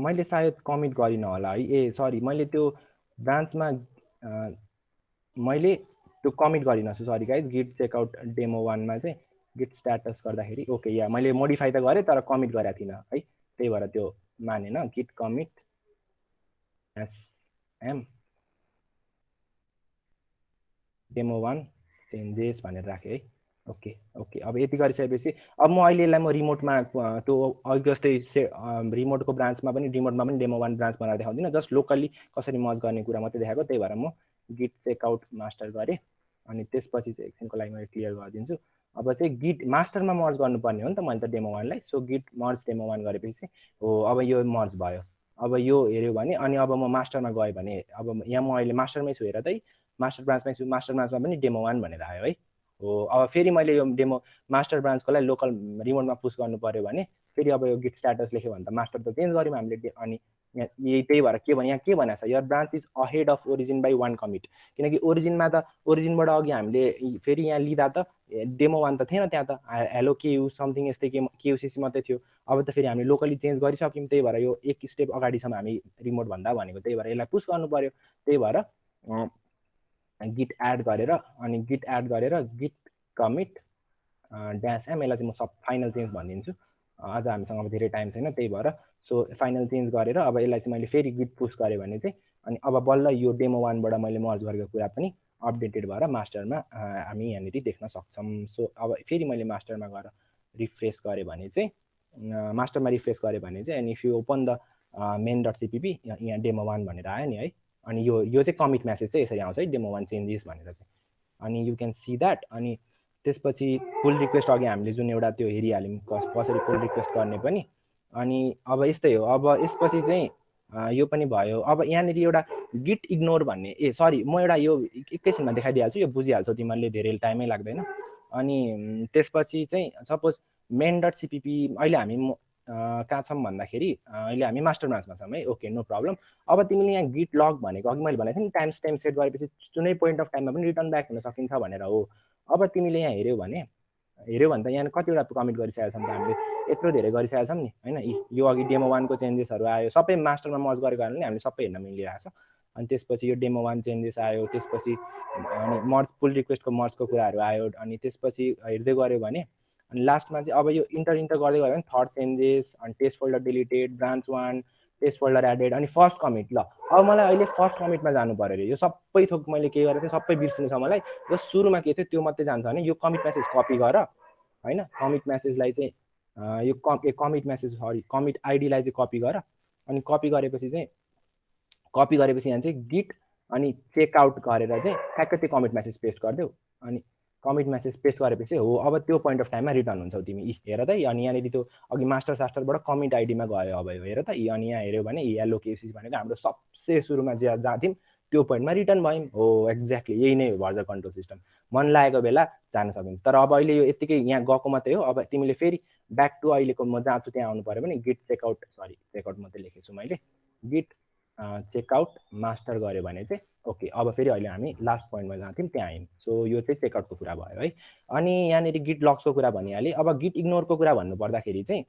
मैले सायद कमिट गरिनँ होला है ए सरी मैले त्यो ब्रान्चमा मैले त्यो कमिट गरिनँ छु sorry guys git checkout demo 1 मा चाहिँ गिट स्ट्याटस गर्दाखेरि ओके या मैले मोडिफाई त गरेँ तर कमिट गरेको थिइनँ है त्यही भएर त्यो मानेन git commit SM demo 1 changes भनेर राखेँ है ओके ओके अब यति गरिसकेपछि अब म अहिले यसलाई म रिमोटमा त्यो अघि जस्तै रिमोटको ब्रान्चमा पनि डेमो 1 ब्रान्च बनाएर देखाउँदिनँ जस्ट लोकली कसरी मर्ज गर्ने कुरा मात्रै देखाएको त्यही भएर म गिट चेकआउट मास्टर गरेँ अनि त्यसपछि चाहिँ एकछिनको लागि मैले क्लियर गरिदिन्छु अब चाहिँ गिट मास्टरमा मर्ज गर्नुपर्ने हो नि त मैले त डेमो 1 लाई सो गिट मर्ज डेमो 1 गरेपछि हो अब यो मर्ज भयो अब यो हेऱ्यो भने अनि अब म मास्टरमा गएँ भने अब यहाँ म अहिले मास्टरमै छु हेर त मास्टर ब्रान्चमै छु मास्टर ब्रान्चमा पनि डेमो 1 भनेर आयो है हो अब फेरि मैले यो डेमो मास्टर ब्रान्चकोलाई लोकल रिमोटमा पुस गर्नु पर्यो भने फेरि अब यो गिट स्ट्याटस लेख्यो भने त मास्टर त चेन्ज गऱ्यौँ हामीले अनि त्यही भएर के भने यहाँ के भनेको छ your branch is ahead of origin by 1 commit किनकि ओरिजिनबाट अघि हामीले फेरि यहाँ लिँदा त डेमो 1 त थिएन त्यहाँ त हेलो केयु समथिङ यस्तै केयुसिसी मात्रै थियो अब त फेरि हामीले लोकली चेन्ज गरिसक्यौँ त्यही भएर यो एक स्टेप अगाडिसम्म हामी रिमोट भन्दा भनेको त्यही भएर यसलाई पुस गर्नु पर्यो त्यही भएर गिट एड गरेर अनि गिट कमिट ड्यास एम यसलाई चाहिँ म सब फाइनल चेन्ज भनिदिन्छु आज हामीसँग अब धेरै टाइम छैन त्यही भएर सो फाइनल चेन्ज गरेर अब यसलाई चाहिँ मैले फेरि गिट पुस गरेँ भने चाहिँ अनि अब बल्ल यो डेमो 1 बाट मैले मर्ज गरेको कुरा पनि अपडेटेड भएर मास्टरमा हामी यहाँनिर देख्न सक्छौँ सो अब फेरि मैले मास्टरमा गएर रिफ्रेस गरेँ भने चाहिँ मास्टरमा रिफ्रेस गरेँ भने चाहिँ अनि if you open the main.cpp यहाँ डेमो 1 भनेर आयो नि है अनि यो चाहिँ कमिट मेसेज चाहिँ यसरी आउँछ है डेमो 1 चेन्जेस भनेर चाहिँ अनि यु क्यान सी द्याट अनि त्यसपछि पुल रिक्वेस्ट अघि हामीले जुन एउटा त्यो हेरिहाल्यौँ कसरी पुल रिक्वेस्ट गर्ने पनि अनि अब यस्तै हो अब यसपछि चाहिँ यो पनि भयो अब यहाँनिर एउटा गिट इग्नोर भन्ने सरी म एउटा यो एकैछिनमा देखाइदिइहाल्छु यो बुझिहाल्छौ तिमीहरूले धेरै टाइमै लाग्दैन अनि त्यसपछि चाहिँ सपोज main.cpp अहिले हामी कहाँ छौँ भन्दाखेरि अहिले हामी मास्टर ब्रान्चमा छौँ है ओके नो प्रब्लम अब तिमीले यहाँ गिट लग भनेको अघि मैले भनेको थिएँ नि टाइम स्ट्याम्प सेट गरेपछि जुनै पोइन्ट अफ टाइममा पनि रिटर्न ब्याक हुन सकिन्छ भनेर हो अब तिमीले यहाँ हेऱ्यौ भने त यहाँ कतिवटा कमिट गरिसकेका छौँ त हामीले यत्रो धेरै गरिसकेका छौँ नि होइन यो अघि डेमो 1 को चेन्जेसहरू आयो सबै मास्टरमा मर्ज गरेको कारणले हामीले सबै हेर्न मिलिरहेको छ अनि त्यसपछि यो डेमो 1 चेन्जेस आयो त्यसपछि अनि मर्ज पुल रिक्वेस्टको मर्जको कुराहरू आयो अनि त्यसपछि हेर्दै गऱ्यो भने अनि लास्टमा चाहिँ अब यो इन्टर गर्दै गयो भने थर्ड चेन्जेस अनि test folder deleted branch 1 test folder added अनि फर्स्ट कमिट ल अब मलाई अहिले फर्स्ट कमिटमा जानु पर्यो अरे यो सबै थोक मैले के गरेको थिएँ सबै बिर्सिनु छ मलाई जस्ट सुरुमा के थियो त्यो मात्रै जान्छ भने यो कमिट मेसेज कपी गर हैन कमिट मेसेजलाई चाहिँ यो कमिट मेसेज सरी कमिट आइडीलाई चाहिँ कपी गर अनि कपी गरेपछि यहाँ चाहिँ गिट अनि चेकआउट गरेर चाहिँ ठ्याक्कै त्यो कमिट मेसेज पेस्ट गरिदेऊ अनि कमिट मेसेज पेस्ट गरेपछि हो अब त्यो पोइन्ट अफ टाइममा रिटर्न हुन्छौ तिमी हेर त अनि यहाँनिर त्यो अघि मास्टर सास्टरबाट कमिट आइडीमा गयो अब हेर त अनि यहाँ हेऱ्यौ भने येलो केसिस भनेको हाम्रो सबसे सुरुमा जहाँ थियौँ त्यो पोइन्टमा रिटर्न भयौँ। हो एक्ज्याक्टली यही नै हो भर्जन कन्ट्रोल सिस्टम। मन लागेको बेला जान सकिन्छ। तर अब अहिले यो यतिकै यहाँ गएको मात्रै हो। अब तिमीले फेरि ब्याक टु अहिलेको म जहाँ छु त्यहाँ आउनु पऱ्यो भने गिट चेकआउट चेकआउट मात्रै लेखेको छु मैले, गिट चेकआउट मास्टर गऱ्यो भने चाहिँ ओके। अब फेरि अहिले हामी लास्ट पोइन्टमा जहाँ थियौँ त्यहाँ आयौँ। सो यो चाहिँ चेकआउटको कुरा भयो है। अनि यहाँनिर गिट लक्सको कुरा भनिहालेँ। अब गिट इग्नोरको कुरा भन्नु पर्दाखेरि चाहिँ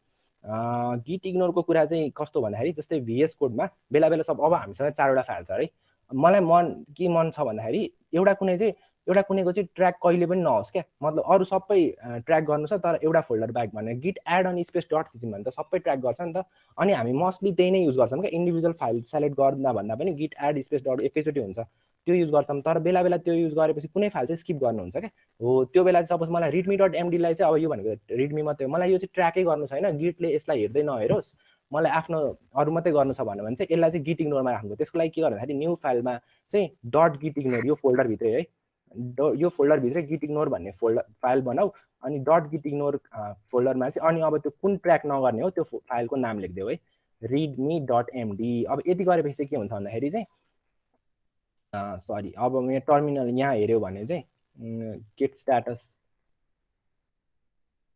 गिट इग्नोरको कुरा चाहिँ कस्तो भन्दाखेरि जस्तै VS कोडमा बेला बेला सब अब हामीसँग 4वटा फाइल छ है। मलाई मन छ भन्दाखेरि एउटा कुनैको चाहिँ ट्र्याक कहिले पनि नहोस् क्या, मतलब अरू सबै ट्र्याक गर्नु छ तर एउटा फोल्डर ब्याक भने गिट एड अनि स्पेस डट थिच्यौँ भने त सबै ट्र्याक गर्छ नि त। अनि हामी मोस्टली त्यही नै युज गर्छौँ क्या, इन्डिभिजुअल फाइल सेलेक्ट गर्दा भन्दा पनि गिट एड स्पेस डट एकैचोटि हुन्छ त्यो युज गर्छौँ। तर बेला बेला त्यो युज गरेपछि कुनै फाइल चाहिँ स्किप गर्नुहुन्छ क्या। हो त्यो बेला चाहिँ सपोज मलाई रिडमी डट एमडीलाई चाहिँ अब यो भनेको रिडमी मात्रै हो, मलाई यो चाहिँ ट्र्याकै गर्नु छैन, गिटले यसलाई हेर्दै नहेरोस्, मलाई आफ्नो अरू मात्रै गर्नु छ भन्यो भने चाहिँ यसलाई चाहिँ गिट इग्नोरमा राख्नु। त्यसको लागि के गर्नु भन्दाखेरि न्यू फाइलमा चाहिँ डट गिट इग्नोर यो फोल्डरभित्रै है, यो फोल्डरभित्रै गिट इग्नोर भन्ने फाइल बनाऊ अनि डट गिट इग्नोर फोल्डरमा चाहिँ अनि अब त्यो कुन ट्र्याक नगर्ने हो त्यो फाइलको नाम लेखिदेऊ है, रिडमी डट एमडी। अब यति गरेपछि चाहिँ के हुन्छ भन्दाखेरि चाहिँ सरी अब यहाँ टर्मिनल यहाँ हेऱ्यो भने चाहिँ गेट स्ट्याटस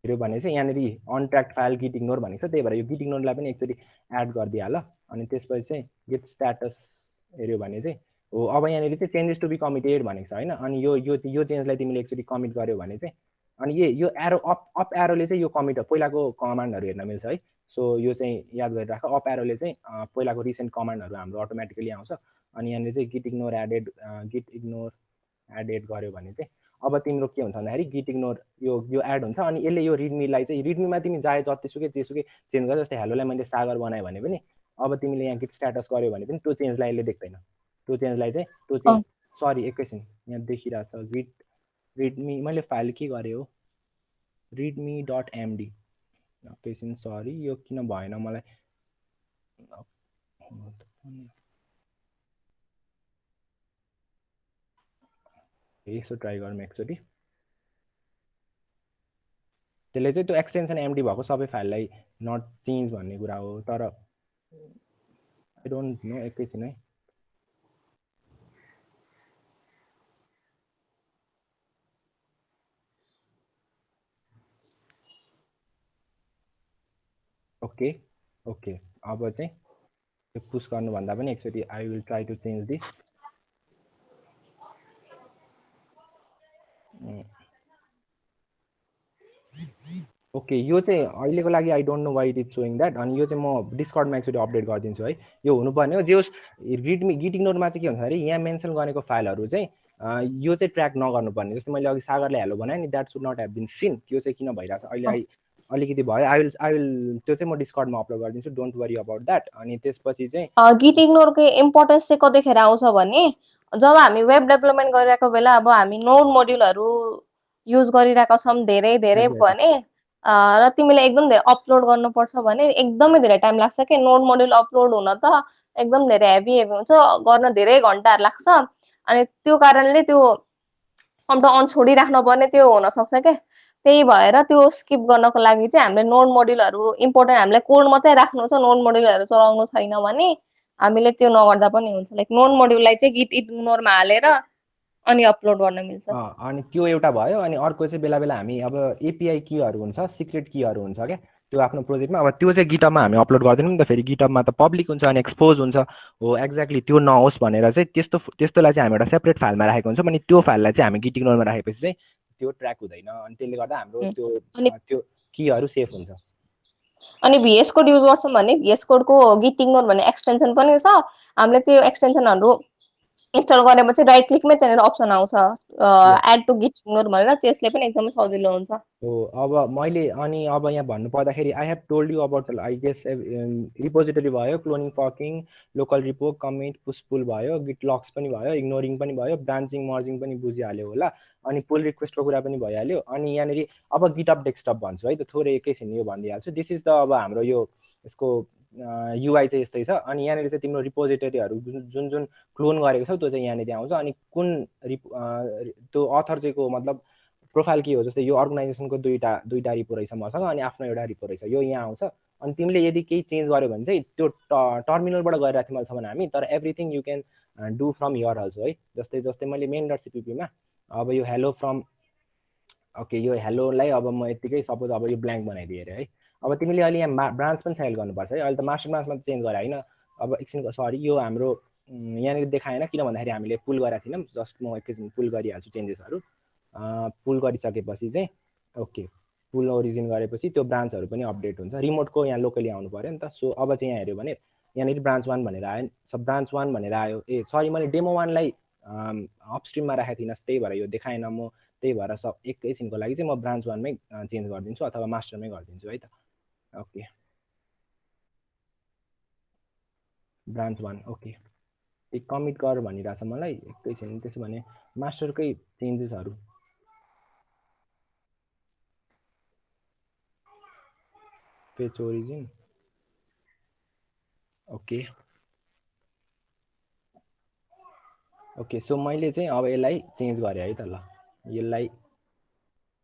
हेऱ्यो भने चाहिँ यहाँनिर untracked file git ignore भनेको छ, त्यही भएर यो गिट इग्नोरलाई पनि एकचोटि एड गरिदिइहाल। अनि त्यसपछि चाहिँ गेट स्ट्याटस हेऱ्यो भने चाहिँ हो अब यहाँनिर चाहिँ चेन्जेस टु बी कमिटेड भनेको छ होइन। अनि यो चेन्जलाई तिमीले एकचोटि कमिट गर्यो भने चाहिँ अनि यो एरो अप एरोले चाहिँ यो कमिट पहिलाको कमान्डहरू हेर्न मिल्छ है। सो यो चाहिँ याद गरिराख, अप एरोले चाहिँ पहिलाको रिसेन्ट कमान्डहरू हाम्रो अटोमेटिकली आउँछ। अनि यहाँनिर चाहिँ गिट इग्नोर एडेड गर्यो भने चाहिँ अब तिम्रो के हुन्छ भन्दाखेरि गिट इग्नोर यो एड हुन्छ। अनि यसले यो रिडमीलाई चाहिँ रिडमीमा तिमी जतिसुकै जेसुकै चेन्ज गर्यो, जस्तै हेलोलाई मैले सागर बनाएँ भने पनि अब तिमीले यहाँ गिट स्ट्याटस गर्यो भने पनि त्यो चेन्जलाई यसले देख्दैन। त्यो चेन्जलाई चाहिँ त्यो चाहिँ सरी एकैछिन यहाँ देखिरहेको छ गिट रिडमी, मैले फाइल के गरेँ हो रिडमी डट एमडी, एकैछिन सरी यो किन भएन मलाई, यसो ट्राई गरौँ एकचोटि। त्यसले चाहिँ त्यो एक्सटेन्सन एमडी भएको सबै फाइललाई नट चेन्ज भन्ने कुरा हो। तर आई डोन्ट नो, एकैछिन है ओके अब चाहिँ त्यो पुस गर्नुभन्दा पनि एकचोटि I will try to change this. Okay यो चाहिँ अहिलेको लागि I don't know why it is showing that. अनि यो चाहिँ म डिस्कर्डमा एकचोटि अपडेट गरिदिन्छु है, यो हुनुपर्ने हो। जे होस् रिडमी गिट इग्नोरमा चाहिँ के हुन्छ भन्दाखेरि यहाँ मेन्सन गरेको फाइलहरू चाहिँ यो चाहिँ ट्र्याक नगर्नुपर्ने। जस्तै मैले अघि सागरले हेलो बनाएँ नि, that should not have been seen, त्यो चाहिँ किन भइरहेको छ अहिले अलिकति भयो। आई विल त्यो चाहिँ म डिस्कर्डमा अपलोड गरिदिन्छु, डोन्ट वरी अबाउट द्याट। अनि त्यसपछि चाहिँ गिट इग्नोरको इम्पोर्टेन्स चाहिँ कतिखेर आउँछ भने जब हामी वेब डेभलपमेन्ट गरिरहेको बेला अब हामी नोड मोड्युलहरू युज गरिरहेका छौँ धेरै भने र तिमीले एकदम धेरै अपलोड गर्नुपर्छ भने एकदमै धेरै टाइम लाग्छ कि नोड मोड्युल अपलोड हुन त एकदम धेरै हेभी हुन्छ, गर्न धेरै घन्टाहरू लाग्छ। अनि त्यो कारणले त्यो अन त अन छोडिराख्नु पर्ने त्यो हुनसक्छ क्या। त्यही भएर त्यो स्किप गर्नको लागि चाहिँ हामीले नोड मोड्युलहरू इम्पोर्टेन्ट, हामीलाई कोड मात्रै राख्नु छ, नोड मोड्युलहरू चलाउनु छैन भने हामीले त्यो नगर्दा पनि हुन्छ। लाइक नोड मोड्युललाई चाहिँ गिट इग्नोरमा हालेर अनि अपलोड गर्न मिल्छ। अनि त्यो एउटा भयो। अनि अर्को चाहिँ बेला बेला हामी अब एपिआई कीहरू हुन्छ, सिक्रेट कीहरू हुन्छ क्या त्यो आफ्नो प्रोजेक्टमा, अब त्यो चाहिँ गिटअपमा हामी अपलोड गर्दैनौँ नि त, फेरि गिटअपमा त पब्लिक हुन्छ अनि एक्सपोज हुन्छ। हो एक्ज्याक्टली त्यो नहोस् भनेर चाहिँ त्यस्तोलाई चाहिँ हामी एउटा सेपरेट फाइलमा राखेको हुन्छौँ। अनि त्यो फाइललाई चाहिँ हामी गिट इग्नोरमा राखेपछि चाहिँ त्यो ट्र्याक हुँदैन। अनि त्यसले गर्दा हाम्रो त्यो कीहरू सेफ हुन्छ। अनि VS कोड युज गर्छौँ भने VS कोडको गिट इग्नोर भन्ने एक्सटेन्सन पनि छ। हामीले त्यो एक्सटेन्सनहरू इन्स्टल गरेपछि राइट क्लिकमै त्यहाँनिर अप्सन आउँछ एड टु गिट इग्नोर भनेर, त्यसले पनि एकदमै सजिलो हुन्छ। हो अब मैले अनि अब यहाँ भन्नु पर्दाखेरि I have told you about I guess repository भयो, cloning forking, local repo, commit, push pull भयो, गिट लक्स पनि भयो, इग्नोरिङ पनि भयो, ब्रान्चिङ मर्जिङ पनि बुझिहाल्यो होला, अनि पुल रिक्वेस्टको कुरा पनि भइहाल्यो। अनि यहाँनिर अब गिटअप डेस्कटप भन्छु है त, थोरै एकैछिन यो भनिदिइहाल्छु। दिस इज द अब हाम्रो यो यसको युआई चाहिँ यस्तै छ। अनि यहाँनिर चाहिँ तिम्रो रिपोजिटरीहरू जुन क्लोन गरेको छौ त्यो चाहिँ यहाँनिर आउँछ। अनि कुन त्यो अथर चाहिँको मतलब प्रोफाइल के हो, जस्तै यो अर्गनाइजेसनको दुईटा रिपो रहेछ मसँग, अनि आफ्नो एउटा रिपो रहेछ, यो यहाँ आउँछ। अनि तिमीले यदि केही चेन्ज गर्यो भने चाहिँ त्यो टर्मिनलबाट गरिरहेको थियौँ अहिलेसम्म हामी, तर everything you can do from your also है। जस्तै मैले main.cppमा अब यो हेलो फ्रम ओके यो हेलोलाई अब म यतिकै सपोज अब यो ब्ल्याङ्क बनाइदिएँ अरे है। अब तिमीले अहिले यहाँ ब्रान्च पनि सेलेक्ट गर्नुपर्छ है। अहिले त मास्टर ब्रान्चमा चेन्ज गरे होइन। अब एकछिन सरी यो हाम्रो यहाँनिर देखाएन, किन भन्दाखेरि हामीले पुल गरेको थिएनौँ। जस्ट म एकैछिन पुल गरिहाल्छु चेन्जेसहरू। पुल गरिसकेपछि चाहिँ ओके पुल ओरिजिन गरेपछि त्यो ब्रान्चहरू पनि अपडेट हुन्छ। रिमोटको यहाँ लोकली आउनु पऱ्यो नि त। सो अब चाहिँ यहाँ हेऱ्यो भने यहाँनिर ब्रान्च 1 भनेर आयो। सब ब्रान्च 1 भनेर आयो। ए सरी मैले डेमो 1लाई अपस्ट्रिममा राखेको थिइनँ, त्यही भएर यो देखाएन। म त्यही भएर सब एकैछिनको लागि चाहिँ म ब्रान्च 1मै चेन्ज गरिदिन्छु अथवा मास्टरमै गरिदिन्छु है त। ओके ब्रान्च 1 ओके एक कमिट गर भनिरहेछ मलाई एकैछिन। त्यसो भने मास्टरकै चेन्जेसहरू पेज ओरिजिन ओके ओके। सो मैले चाहिँ अब यसलाई चेन्ज गरेँ है त। ल यसलाई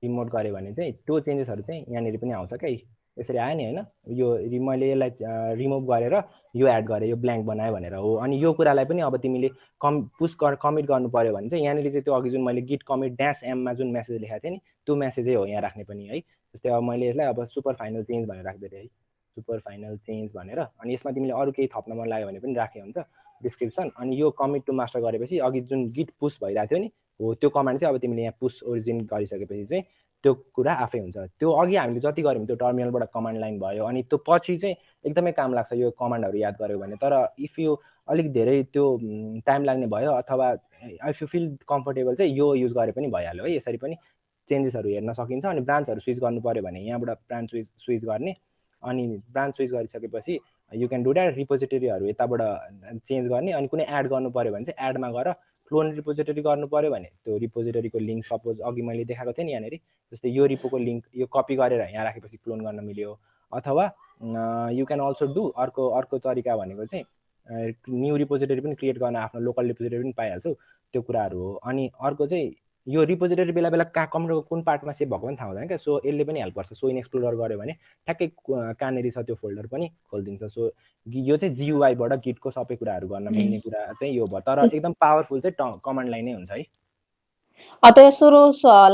रिमोट गरेँ भने चाहिँ त्यो चेन्जेसहरू चाहिँ यहाँनिर पनि आउँछ क्या। यसरी आयो नि होइन। यो मैले यसलाई रिमुभ गरेर यो एड गरेँ, यो ब्ल्याङ्क बनाएँ भनेर हो। अनि यो कुरालाई पनि अब तिमीले कमिट गर्नु पऱ्यो भने चाहिँ यहाँनिर चाहिँ त्यो अघि जुन मैले गिट कमिट -m मा जुन मेसेज लेखाएको थिएँ नि त्यो मेसेजै हो यहाँ राख्ने पनि है। जस्तै अब मैले यसलाई अब सुपर फाइनल चेन्ज भनेर राखिदिएँ है, सुपर फाइनल चेन्ज भनेर। अनि यसमा तिमीले अरू केही थप्न मन लाग्यो भने पनि राखे हुन्छ डिस्क्रिप्सन। अनि यो कमिट टु मास्टर गरेपछि अघि जुन गिट पुस भइरहेको थियो नि हो त्यो कमान्ड चाहिँ अब तिमीले यहाँ पुस ओरिजिन गरिसकेपछि चाहिँ त्यो कुरा आफै हुन्छ। त्यो अघि हामीले जति गऱ्यौँ त्यो टर्मिनलबाट कमान्ड लाइन भयो। अनि त्यो पछि चाहिँ एकदमै काम लाग्छ यो कमान्डहरू याद गऱ्यो भने। तर इफ यु अलिक धेरै त्यो टाइम लाग्ने भयो अथवा इफ यु फिल कम्फर्टेबल चाहिँ यो युज गरे पनि भइहाल्यो है। यसरी पनि चेन्जेसहरू हेर्न सकिन्छ। अनि ब्रान्चहरू स्विच गर्नु पऱ्यो भने यहाँबाट ब्रान्च स्विच गर्ने। अनि ब्रान्च स्विच गरिसकेपछि यु क्यान डु द्याट। रिपोजिटरीहरू यताबाट चेन्ज गर्ने। अनि कुनै एड गर्नु पऱ्यो भने चाहिँ एडमा गएर क्लोन रिपोजिटरी गर्नु पऱ्यो भने त्यो रिपोजिटरीको लिङ्क सपोज अघि मैले देखाएको थिएँ नि यहाँनिर, जस्तै यो रिपोको लिङ्क यो कपी गरेर यहाँ राखेपछि क्लोन गर्न मिल्यो। अथवा यु क्यान अल्सो डु अर्को तरिका भनेको चाहिँ न्यू रिपोजिटरी पनि क्रिएट गर्न आफ्नो लोकल रिपोजिटरी पनि पाइहाल्छौ, त्यो कुराहरू हो। अनि अर्को चाहिँ यो रिपोजिटरी बेला बेला कम्प्युटरको कुन पार्टमा सेभ भएको पनि थाहा हुँदैन क्या। सो यसले पनि हेल्प गर्छ। सो इन एक्सप्लोरर गऱ्यो भने ठ्याक्कै कहाँनिर छ त्यो फोल्डर पनि खोलिदिन्छ। सो यो चाहिँ जियुआईबाट गिटको सबै कुराहरू गर्न मिल्ने कुरा चाहिँ यो भयो। तर एकदम पावरफुल चाहिँ कमान्ड लाइन नै हुन्छ है। त्यो सुरु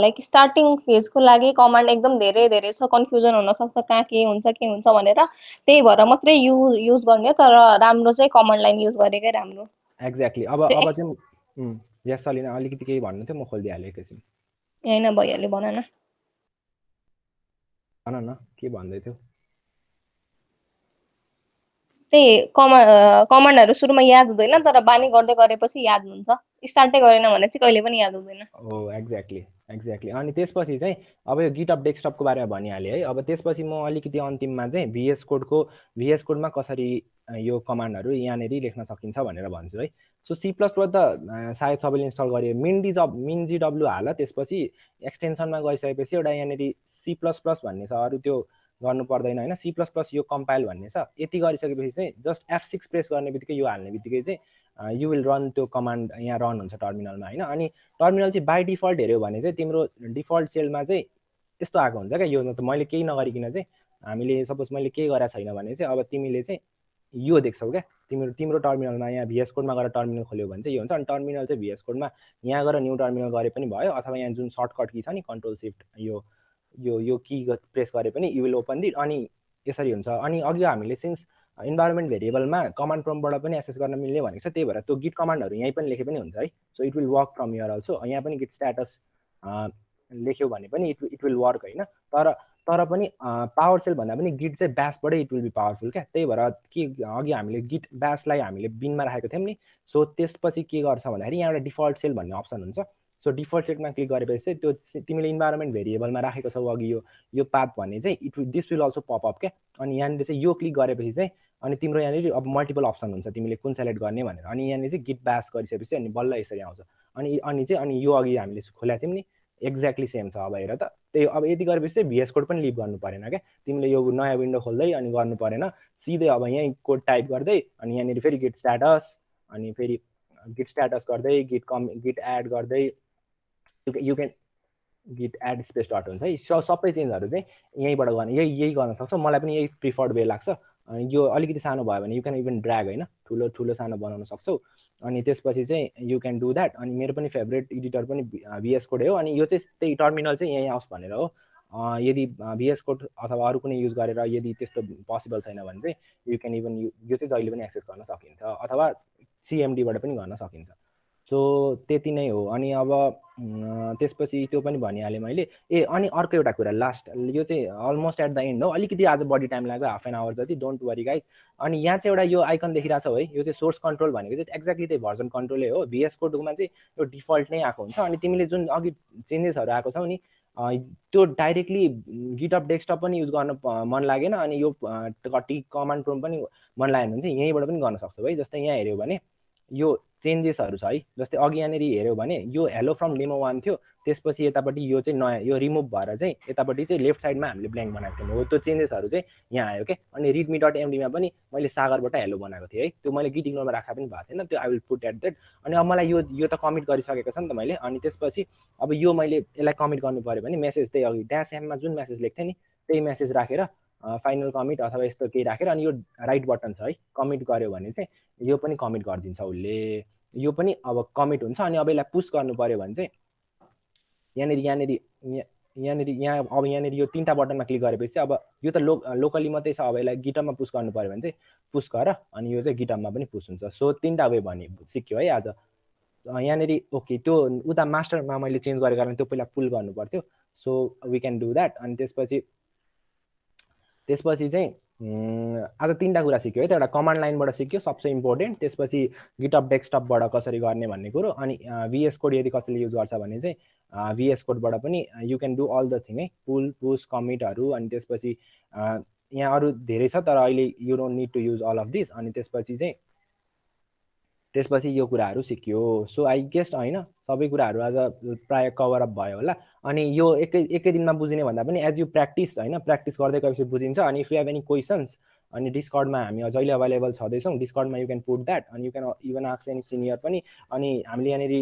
लाइक स्टार्टिङ फेजको लागि कमान्ड एकदम धेरै धेरै छ, कन्फ्युजन हुनसक्छ कहाँ के हुन्छ भनेर। त्यही भएर मात्रै युज गर्ने, तर राम्रो चाहिँ कमान्ड लाइन युज गरेकै राम्रो। एक्ज्याक्टली। अब चाहिँ यस सलिना अलिकति केही भन्नु थियो, म खोलिदिइहालेँ एकैछिन। होइन भइहाल्यो, भन न के भन्दै थियो। त्यही कमान्डहरू सुरुमा याद हुँदैन, तर बानी गर्दै गरेपछि याद हुन्छ। स्टार्टै गरेन भने चाहिँ कहिले पनि याद हुँदैन। हो एक्ज्याक्टली। अनि त्यसपछि चाहिँ अब यो गिटअप डेस्कटपको बारेमा भनिहालेँ है। अब त्यसपछि म अलिकति अन्तिममा चाहिँ VS कोडमा कसरी यो कमान्डहरू यहाँनिर लेख्न सकिन्छ भनेर भन्छु है। सो C++ त सायद सबैले इन्स्टल गर्यो। मिनजीडब्ल्यू हाल। त्यसपछि एक्सटेन्सनमा गइसकेपछि एउटा यहाँनिर C++ भन्ने छ, अरू त्यो गर्नु पर्दैन होइन। C++ यो कम्पाइल भन्ने छ। यति गरिसकेपछि चाहिँ जस्ट F6 प्रेस गर्ने बित्तिकै यो हाल्ने बित्तिकै चाहिँ यु विल रन त्यो कमान्ड यहाँ रन हुन्छ टर्मिनलमा होइन। अनि टर्मिनल चाहिँ बाई डिफल्ट हेऱ्यो भने चाहिँ तिम्रो डिफल्ट सेलमा चाहिँ यस्तो आएको हुन्छ क्या। यो त मैले केही नगरिकन चाहिँ हामीले सपोज मैले केही गरेको छैन भने चाहिँ अब तिमीले चाहिँ यो देख्छौ क्या। तिम्रो टर्मिनलमा यहाँ VS कोडमा गएर टर्मिनल खोल्यो भने चाहिँ यो हुन्छ। अनि टर्मिनल चाहिँ VS कोडमा यहाँ गएर न्यू टर्मिनल गरे पनि भयो, अथवा यहाँ जुन सर्टकट की छ नि कन्ट्रोल सिफ्ट यो की प्रेस गरे पनि यु विल ओपन दिट। अनि यसरी हुन्छ। अनि अघि हामीले सिन्स इन्भाइरोमेन्ट भेरिएबलमा कमान्ड प्रम्पटबाट पनि एक्सेस गर्न मिल्ने भनेको छ, त्यही भएर त्यो गिट कमान्डहरू यहीँ पनि लेखे पनि हुन्छ है। So it will work from here also. यहाँ पनि गिट स्ट्याटस लेख्यो भने पनि इट विल वर्क होइन। तर पनि पावर सेल भन्दा पनि गिट चाहिँ ब्यासबाटै इट विल बी पावरफुल क्या। त्यही भएर के अघि हामीले गिट ब्यासलाई हामीले बिनमा राखेको थियौँ नि। सो त्यसपछि के गर्छ भन्दाखेरि यहाँ एउटा डिफल्ट सेल भन्ने अप्सन हुन्छ। सो डिफल्ट सेटमा क्लिक गरेपछि चाहिँ त्यो तिमीले इन्भाइरोमेन्ट भेरिएबलमा राखेको छौ अघि यो पाथ भन्ने चाहिँ दिस विल अल्सो पपअप क्या। अनि यहाँनिर चाहिँ यो क्लिक गरेपछि चाहिँ अनि तिम्रो यहाँनिर अब मल्टिपल अप्सन हुन्छ तिमीले कुन सेलेक्ट गर्ने भनेर। अनि यहाँनिर चाहिँ गिट ब्यास गरिसकेपछि अनि बल्ल यसरी आउँछ। अनि यो अघि हामीले खोलेको थियौँ नि एक्ज्याक्टली सेम छ। अब हेर त त्यही। अब यति गरेपछि चाहिँ VS कोड पनि लिभ गर्नु परेन क्या। तिमीले यो नयाँ विन्डो खोल्दै अनि गर्नु परेन, सिधै अब यहीँ कोड टाइप गर्दै अनि यहाँनिर फेरि गिट स्ट्याटस, अनि फेरि गिट स्ट्याटस गर्दै गिट एड गर्दै you can git add space dot हुन्छ है। सबै चेन्जहरू चाहिँ यहीँबाट गर्ने यही गर्न सक्छौ। मलाई पनि यही प्रिफर्ड वे लाग्छ। अनि यो अलिकति सानो भयो भने यु क्यान इभन ड्र्याग होइन, ठुलो ठुलो सानो बनाउन सक्छौ। अनि त्यसपछि चाहिँ यु क्यान डु द्याट। अनि मेरो पनि फेभरेट एडिटर पनि VS कोड हो। अनि यो चाहिँ त्यही टर्मिनल चाहिँ यहीँ आओस् भनेर हो। यदि VS कोड अथवा अरू कुनै युज गरेर यदि त्यस्तो पोसिबल छैन भने चाहिँ यु क्यान इभन यो चाहिँ जहिले पनि एक्सेस गर्न सकिन्छ अथवा CMD-बाट पनि गर्न सकिन्छ। सो त्यति नै हो। अनि अब त्यसपछि त्यो पनि भनिहालेँ मैले। अनि अर्को एउटा कुरा लास्ट, यो चाहिँ अलमोस्ट एट द एन्ड हो। अलिकति आज बढी टाइम लाग्यो, हाफ एन आवर जति, डोन्ट वरी गाइज। अनि यहाँ चाहिँ एउटा यो आइकन देखिरहेको छ है, यो चाहिँ सोर्स कन्ट्रोल भनेको चाहिँ एक्ज्याक्टली त्यही भर्जन कन्ट्रोलै हो। VS कोडमा चाहिँ यो डिफल्ट नै आएको हुन्छ। अनि तिमीले जुन अघि चेन्जेसहरू आएको छौ नि त्यो डाइरेक्टली गिटअप डेस्कटप पनि युज गर्न मन लागेन, अनि यो कमान्ड प्रोम्प्ट पनि मन लागेन भने चाहिँ यहीँबाट पनि गर्न सक्छौ है। जस्तै यहाँ हेऱ्यौ भने यो चेन्जेसहरू छ है। जस्तै अघि यहाँनिर हेऱ्यौ भने यो हेलो फ्रम डेमो 1 थियो, त्यसपछि यतापट्टि यो चाहिँ नयाँ यो रिमुभ भएर चाहिँ यतापट्टि चाहिँ लेफ्ट साइडमा हामीले ब्ल्याङ्क बनाएको थियौँ हो। त्यो चेन्जेसहरू चाहिँ यहाँ आयो क्या। अनि readme.md मा पनि मैले सागरबाट हेलो बनाएको थिएँ है। त्यो मैले गिट इग्नोरमा राखेको पनि भएको थिएन, त्यो I will put at that. अनि अब मलाई यो त कमिट गरिसकेको छ नि त मैले। अनि त्यसपछि अब यो मैले यसलाई कमिट गर्नु पऱ्यो भने मेसेज त्यही अघि -m मा जुन मेसेज लेख्थेँ नि त्यही मेसेज राखेर फाइनल कमिट अथवा यस्तो केही राखेर अनि यो राइट बटन छ है, कमिट गर्यो भने चाहिँ यो पनि कमिट गरिदिन्छ उसले। यो पनि अब कमिट हुन्छ। अनि अब यसलाई पुस गर्नु पर्यो भने चाहिँ यहाँ अब यहाँनिर यो 3टा बटनमा क्लिक गरेपछि अब यो त लोकली मात्रै छ। अब यसलाई गिटअपमा पुस गर्नु पर्यो भने चाहिँ पुस गर, अनि यो चाहिँ गिटअपमा पनि पुस हुन्छ। सो 3टा वे भने सिक्यो है आज यहाँनिर। ओके, त्यो उता मास्टरमा मैले चेन्ज गरेको कारण त्यो पहिला पुल गर्नु पर्थ्यो। So we can do that. अनि त्यसपछि चाहिँ आज 3टा कुरा सिक्यो है त। एउटा कमान्ड लाइनबाट सिक्यो सबसे इम्पोर्टेन्ट, त्यसपछि गिटअप डेस्कटपबाट कसरी गर्ने भन्ने कुरो, अनि VS कोड यदि कसैले युज गर्छ भने चाहिँ VS कोडबाट पनि you can do all the thing है, पुल पुस कमिटहरू। अनि त्यसपछि यहाँ अरू धेरै छ तर अहिले you don't need to use all of this. अनि त्यसपछि यो कुराहरू सिक्यो। सो आई गेस होइन सबै कुराहरू आज प्राय कभर अप भयो होला। अनि यो एकै दिनमा बुझिने भन्दा पनि एज यु प्र्याक्टिस होइन, प्र्याक्टिस गर्दै गएपछि बुझिन्छ। अनि if you have any questions अनि डिस्कर्डमा हामी जहिले अभाइलेबल छँदैछौँ, डिस्कर्डमा यु क्यान पुट द्याट। अनि you can even ask any senior पनि। अनि हामीले यहाँनिर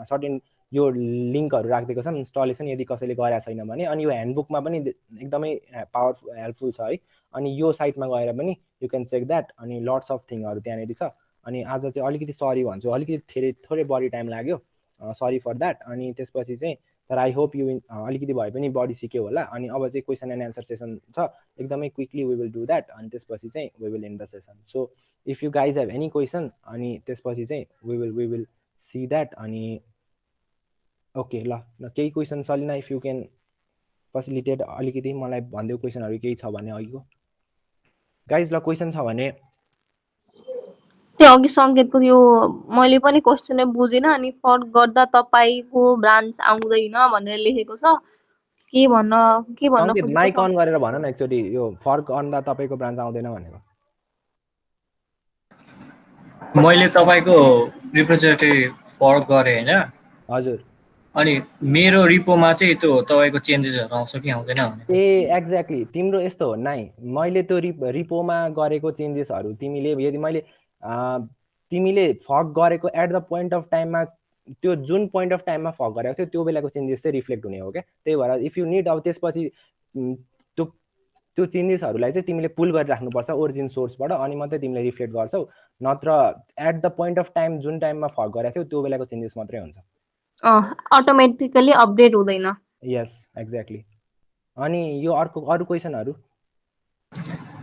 सर्टेन यो लिङ्कहरू राखिदिएको छ इन्स्टलेसन यदि कसैले गरेको छैन भने। अनि यो ह्यान्डबुकमा पनि एकदमै पावरफुल हेल्पफुल छ है। अनि यो साइटमा गएर पनि यु क्यान चेक द्याट। अनि लट्स अफ थिङहरू त्यहाँनिर छ। अनि आज चाहिँ अलिकति सरी भन्छु, अलिकति थोरै बढी टाइम लाग्यो, सरी फर द्याट। अनि त्यसपछि चाहिँ तर आई होप यु अलिकति भए पनि बढी सिक्यो होला। अनि अब चाहिँ क्वेसन एन्ड एन्सर सेसन छ, एकदमै quickly we will do that. अनि त्यसपछि चाहिँ we will end the session. So if you guys have any question अनि त्यसपछि चाहिँ वी विल सी द्याट। अनि ओके ल केही question Salina, if you can facilitate अलिकति मलाई भनिदेऊ क्वेसनहरू केही छ भने अघिको गाइज। ल क्वेसन छ भने त्यो अघि सङ्केतको यो मैले पनि क्वेसनै बुझिनँ। अनि फर्क गर्दा तपाईँको ब्रान्च आउँदैन भनेर लेखेको छ। के भन्न खोजेको माइक छ? अन गरेर भन न एकचोटि, यो फर्क गर्दा तपाईँको ब्रान्च आउँदैन भनेको। मैले तपाईँको रिप्रेजेन्टेटिभ फर्क गरेँ होइन। हजुर। अनि मेरो रिपोमा चाहिँ त्यो तपाईँको चेन्जेसहरू आउँछ कि आउँदैन भने। एक्ज्याक्टली तिम्रो यस्तो हो नाइ, मैले त्यो रिपोमा गरेको चेन्जेसहरू तिमीले फर्क गरेको एट द पोइन्ट अफ टाइममा, त्यो जुन पोइन्ट अफ टाइममा फर्क गरेको थियो त्यो बेलाको चेन्जेस चाहिँ रिफ्लेक्ट हुने हो क्या। त्यही भएर इफ यु निड अब त्यसपछि त्यो चेन्जेसहरूलाई चाहिँ तिमीले पुल गरिराख्नुपर्छ ओरिजिन सोर्सबाट, अनि मात्रै तिमीले रिफ्लेक्ट गर्छौ। नत्र at the point of time जुन टाइममा फर्क गरेको थियो त्यो बेलाको चेन्जेस मात्रै हुन्छ, अटोमेटिकली अपडेट हुँदैन। यस एक्ज्याक्टली। अनि यो अरू क्वेसनहरू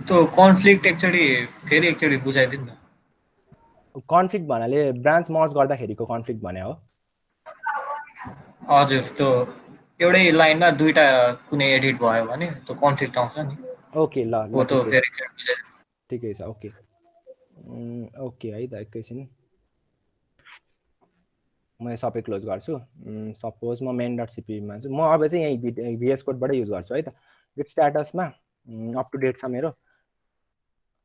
त्यो कन्फ्लिक्ट फेरि एकचोटि बुझाइदिनु न। कन्फ्लिक्ट भन्नाले ब्रान्च मर्ज गर्दाखेरिको कन्फ्लिक्ट भने हो। हजुर, त्यो एउटै लाइनमा दुईटा कुनै एडिट भयो भने त्यो कन्फ्लिक्ट आउँछ नि। ओके ल हो त्यो फेरि एकचोटि बुझाइदिनु। ठिकै छ। ओके ओके है त एकैछिन म सबै क्लोज गर्छु। सपोज म main.cp मा छु, म अब चाहिँ यही VS कोडबाटै युज गर्छु है त। गिट स्ट्याटसमा अप टु डेट छ मेरो।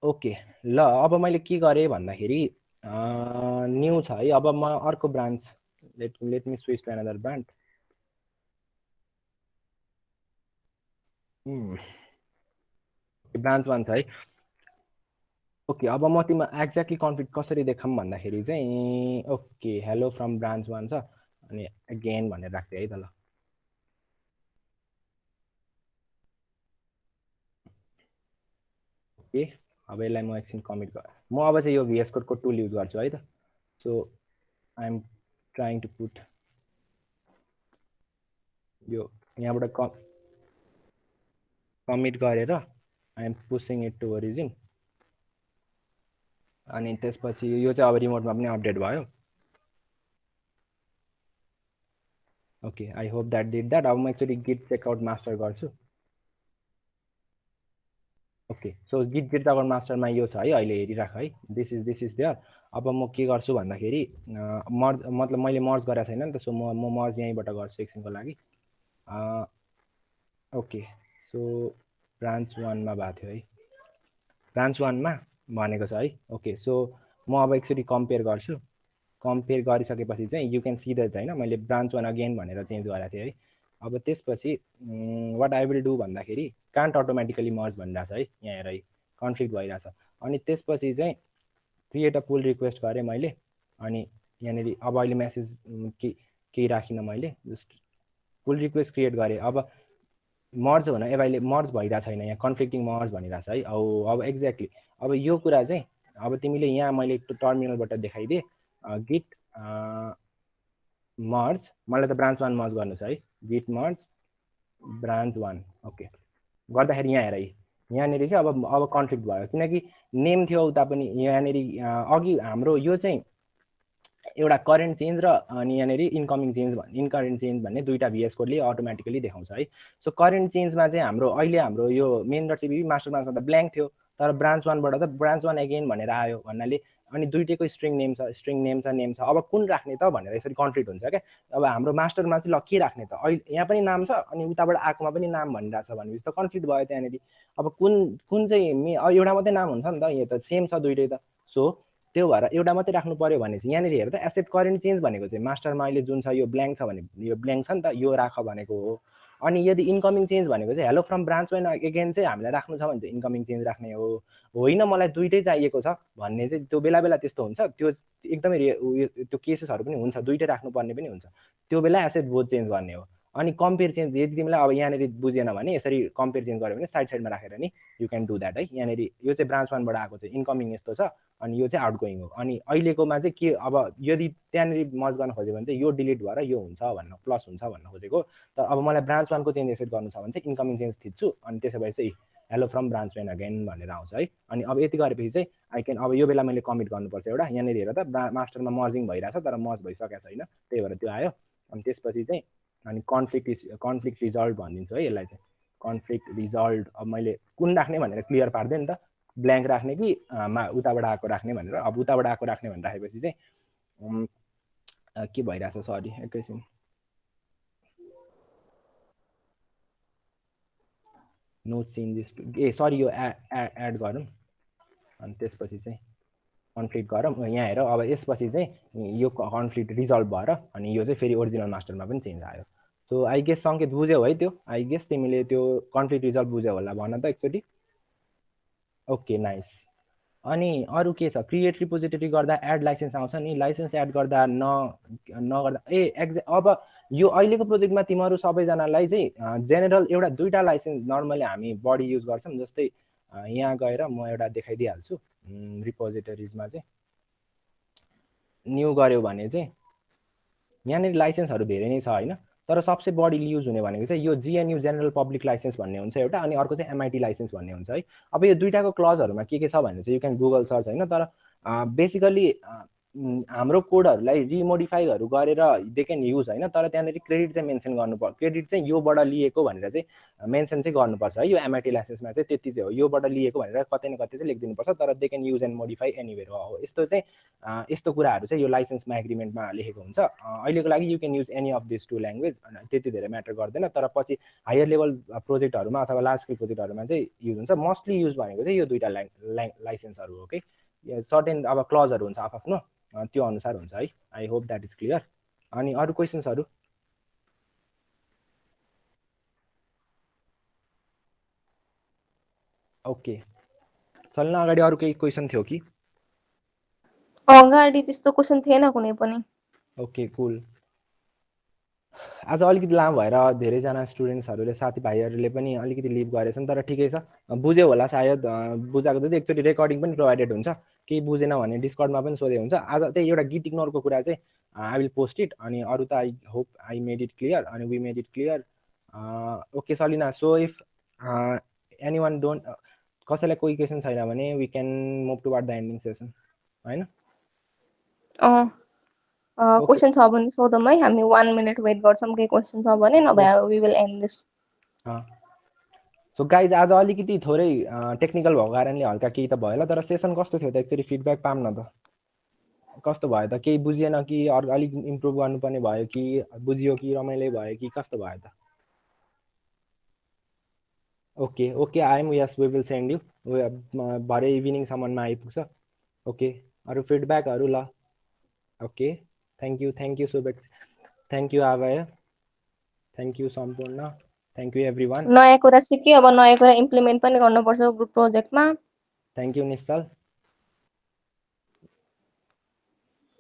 ओके ल अब मैले के गरेँ भन्दाखेरि न्यू छ है। अब म अर्को branch let me switch to another branch. Branch 1 छ है। ओके अब म तिमीलाई एक्ज्याक्टली कन्फ्लिक्ट कसरी देखाऊँ भन्दाखेरि चाहिँ ओके हेलो फ्रम ब्रान्च 1 छ, अनि अगेन भनेर राख्थेँ है त। ल ओके अब यसलाई म एकछिन कमिट गरेँ म अब चाहिँ यो VS Code को टुल युज गर्छु है त so I am trying to put यो यहाँबाट कमिट गरेर I am pushing it to origin अनि त्यसपछि यो चाहिँ अब रिमोटमा पनि अपडेट भयो okay I hope that did that अब म एकचोटि गिट चेकआउट मास्टर गर्छु ओके सो गिट चेकआउट मास्टरमा यो छ है अहिले हेरिराख है दिस इज देयर अब म के गर्छु भन्दाखेरि मर्ज मतलब मैले मर्ज गरेको छैन नि त सो म मर्ज यहीँबाट गर्छु एकछिनको लागि ओके सो ब्रान्च 1 मा भएको थियो है ब्रान्च 1 मा भनेको छ है ओके सो म अब एकचोटि कम्पेयर गर्छु कम्पेयर गरिसकेपछि चाहिँ यु क्यान सी द्याट हैन मैले ब्रान्च 1 अगेन भनेर चेन्ज गरेको थिएँ है अब त्यसपछि व्हाट आई विल डु भन्दाखेरि कान्ट अटोमेटिकली मर्ज भनिरहेछ है यहाँ हेर है कन्फ्लिक्ट भइरहेछ अनि त्यसपछि चाहिँ क्रिएट अ पुल रिक्वेस्ट गरेँ मैले अनि यहाँनिर अब अहिले मेसेज केही राखिनँ मैले जस्ट पुल रिक्वेस्ट क्रिएट गरेँ अब मर्ज हुन एभाइले मर्ज भइरहेको छैन यहाँ कन्फ्लिक्टिङ मर्ज भनिरहेछ है अब एक्ज्याक्टली अब यो कुरा चाहिँ अब तिमीले यहाँ मैले टर्मिनलबाट देखाइदिएँ गिट मर्ज मलाई त ब्रान्च 1 मर्ज गर्नु छ है गिट मर्ज ब्रान्च 1 ओके गर्दाखेरि यहाँ हेर है यहाँनिर चाहिँ अब कन्फ्लिक्ट भयो किनकि नेम थियो उता पनि यहाँनिर अघि हाम्रो यो चाहिँ एउटा करेन्ट चेन्ज र अनि यहाँनिर इन्कमिङ चेन्ज भन्ने दुईटा VS कोडले अटोमेटिकली देखाउँछ है सो करेन्ट चेन्जमा चाहिँ हाम्रो यो main.cpp मास्टर ब्रान्चमा त ब्ल्याङ्क थियो तर ब्रान्च 1 बाट त ब्रान्च 1 अगेन भनेर आयो भन्नाले अनि दुईटैको स्ट्रिङ नेम छ अब कुन राख्ने त भनेर यसरी कन्फ्लिक्ट हुन्छ क्या अब हाम्रो मास्टरमा चाहिँ ल के राख्ने त अहिले यहाँ पनि नाम छ अनि उताबाट आएकोमा पनि नाम भनिरहेछ भनेपछि त कन्फ्लिक्ट भयो त्यहाँनिर अब कुन चाहिँ एउटा मात्रै नाम हुन्छ नि त यो त सेम छ दुईटै त सो त्यो भएर एउटा मात्रै राख्नु पर्यो भने चाहिँ यहाँनिर हेर त एसेट करेन्ट चेन्ज भनेको चाहिँ मास्टरमा अहिले जुन छ यो ब्ल्याङ्क छ भने यो ब्ल्याङ्क छ नि त यो राख भनेको हो अनि यदि इन्कमिङ चेन्ज भनेको चाहिँ हेलो फ्रम ब्रान्च 1 अगेन चाहिँ हामीलाई राख्नु छ भने चाहिँ इन्कमिङ चेन्ज राख्ने हो होइन मलाई दुईटै चाहिएको छ भन्ने चाहिँ त्यो बेला बेला त्यस्तो हुन्छ त्यो एकदमै त्यो केसेसहरू पनि हुन्छ दुईटै राख्नुपर्ने पनि हुन्छ त्यो बेला एसेट बोथ चेन्ज गर्ने हो अनि कम्पेयर चेन्ज यदि तिमीलाई अब यहाँनिर बुझेन भने यसरी कम्पेयर चेन्ज गर्यो भने साइडमा राखेर नि यु क्यान डु द्याट है यहाँनिर यो चाहिँ ब्रान्च 1 बाट आएको चाहिँ इन्कमिङ यस्तो छ अनि यो चाहिँ आउटगोइङ हो अनि अहिलेकोमा चाहिँ के अब यदि त्यहाँनिर मर्ज गर्न खोज्यो भने चाहिँ यो डिलिट भएर यो हुन्छ भन्न प्लस हुन्छ भन्न खोजेको तर अब मलाई ब्रान्च 1 को चेन्ज एसेट गर्नु छ भने चाहिँ इन्कमिङ चेन्ज थिच्छु अनि त्यसो भए चाहिँ हेलो फ्रम ब्रान्च 1 अगेन भनेर आउँछ है अनि अब यति गरेपछि चाहिँ आई क्यान अब यो बेला मैले कमिट गर्नुपर्छ एउटा यहाँनिर हेर त मास्टरमा मर्जिङ भइरहेछ तर मर्ज भइसकेको छैन त्यही भएर त्यो आयो अनि त्यसपछि चाहिँ अनि कन्फ्लिक्ट रिजल्भ भनिदिन्छु है यसलाई चाहिँ कन्फ्लिक्ट रिजल्भ अब मैले कुन राख्ने भनेर क्लियर पार्दैन नि त ब्ल्याङ्क राख्ने कि उताबाट आएको राख्ने भनेर अब उताबाट आएको राख्ने भनेर राखेपछि चाहिँ के भइरहेछ सरी एकैछिन नो चेन्जेस ए सरी यो एड गरौँ अनि त्यसपछि चाहिँ कन्फ्लिक्ट गरौँ यहाँ हेर अब यसपछि चाहिँ यो कन्फ्लिक्ट रिजल्भ भएर अनि यो चाहिँ फेरि ओरिजिनल मास्टरमा पनि चेन्ज आयो सो आई गेस सङ्केत बुझ्यौ है त्यो आई गेस तिमीले त्यो कन्फ्लिक्ट रिजल्भ बुझ्यौ होला भन त एकचोटि ओके नाइस अनि अरू के छ क्रिएट रिपोजिटरी गर्दा एड लाइसेन्स आउँछ नि लाइसेन्स एड गर्दा नगर्दा अब यो अहिलेको प्रोजेक्टमा तिमीहरू सबैजनालाई चाहिँ जेनरल एउटा दुईटा लाइसेन्स नर्मली हामी बढी युज गर्छौँ जस्तै यहाँ गएर म एउटा देखाइदिइहाल्छु रिपोजिटरिजमा चाहिँ न्यू गर्यो भने चाहिँ यहाँनिर लाइसेन्सहरू धेरै नै छ होइन तर सबसे बढी युज हुने भनेको चाहिँ यो GNU जेनरल पब्लिक लाइसेन्स भन्ने हुन्छ एउटा अनि अर्को चाहिँ MIT लाइसेन्स भन्ने हुन्छ है अब यो दुईटाको क्लजहरूमा के छ भने चाहिँ यु क्यान गुगल सर्च होइन तर बेसिकली हाम्रो कोडहरूलाई रिमोडिफाईहरू गरेर दे क्यान युज होइन तर त्यहाँनिर क्रेडिट चाहिँ मेन्सन गर्नुपर्छ क्रेडिट चाहिँ योबाट लिएको भनेर चाहिँ मेन्सन चाहिँ गर्नुपर्छ है यो MIT लाइसेन्समा चाहिँ त्यति चाहिँ हो योबाट लिएको भनेर कतै न कतै चाहिँ लेखिदिनुपर्छ तर they can use and modify anywhere हो यस्तो चाहिँ यस्तो कुराहरू चाहिँ यो लाइसेन्समा एग्रिमेन्टमा लेखेको हुन्छ अहिलेको लागि you can use any of this two language त्यति धेरै म्याटर गर्दैन तर पछि हायर लेभल प्रोजेक्टहरूमा अथवा लार्ज स्केल प्रोजेक्टहरूमा चाहिँ युज हुन्छ मोस्टली युज भनेको चाहिँ यो दुईटा लाइसेन्सहरू हो कि सर्टेन अब क्लजहरू हुन्छ आफ्नो त्यो अनुसार हुन्छ है I hope that is clear अनि अरू क्वेसन्सहरू ओके चल्न अगाडि अरू केही क्वेसन थियो कि अगाडि त्यस्तो क्वेसन थिएन कुनै पनि ओके कुल आज अलिकति लामो भएर धेरैजना स्टुडेन्ट्सहरूले साथीभाइहरूले पनि अलिकति लिभ गरेछन्, तर ठिकै छ, बुझ्यो होला सायद। बुझाएको जति एकचोटि रेकर्डिङ पनि प्रोभाइडेड हुन्छ, केही बुझेन भने डिस्कर्डमा पनि सोधे हुन्छ। आज त्यही एउटा गिट इग्नोरको कुरा चाहिँ आई विल पोस्ट इट, अनि अरू त I hope I made it clear अनि we made it clear. Okay Salina, so if anyone don't, कसैलाई कोही क्वेसन छैन भने we can move toward the ending session, होइन? क्वेसन छ भने सोधौँ है, हामी 1 मिनट वेट गर्छौँ, केही क्वेसन छ भने, नभए we will end this. So guys आज अलिकति थोरै टेक्निकल भएको कारणले हल्का केही त भयो होला, तर सेसन कस्तो थियो त एकचोटि फिडब्याक पाऊँ न त, कस्तो भयो त? केही बुझिएन कि अरू अलिक इम्प्रुभ गर्नुपर्ने भयो कि बुझियो कि रमाइलो भयो कि कस्तो भयो त? Okay okay I'm, yes we will send you, भरे इभिनिङसम्ममा आइपुग्छ। ओके, अरू फिडब्याकहरू ल? Okay, thank you Subek, thank you Abhay, thank you सम्पूर्ण, थ्याङ्क यू एभ्रिवान। नयाँ कुरा सिक्यो, अब नयाँ कुरा इम्प्लिमेन्ट पनि गर्नुपर्छ ग्रुप प्रोजेक्टमा। Thank you Nischal.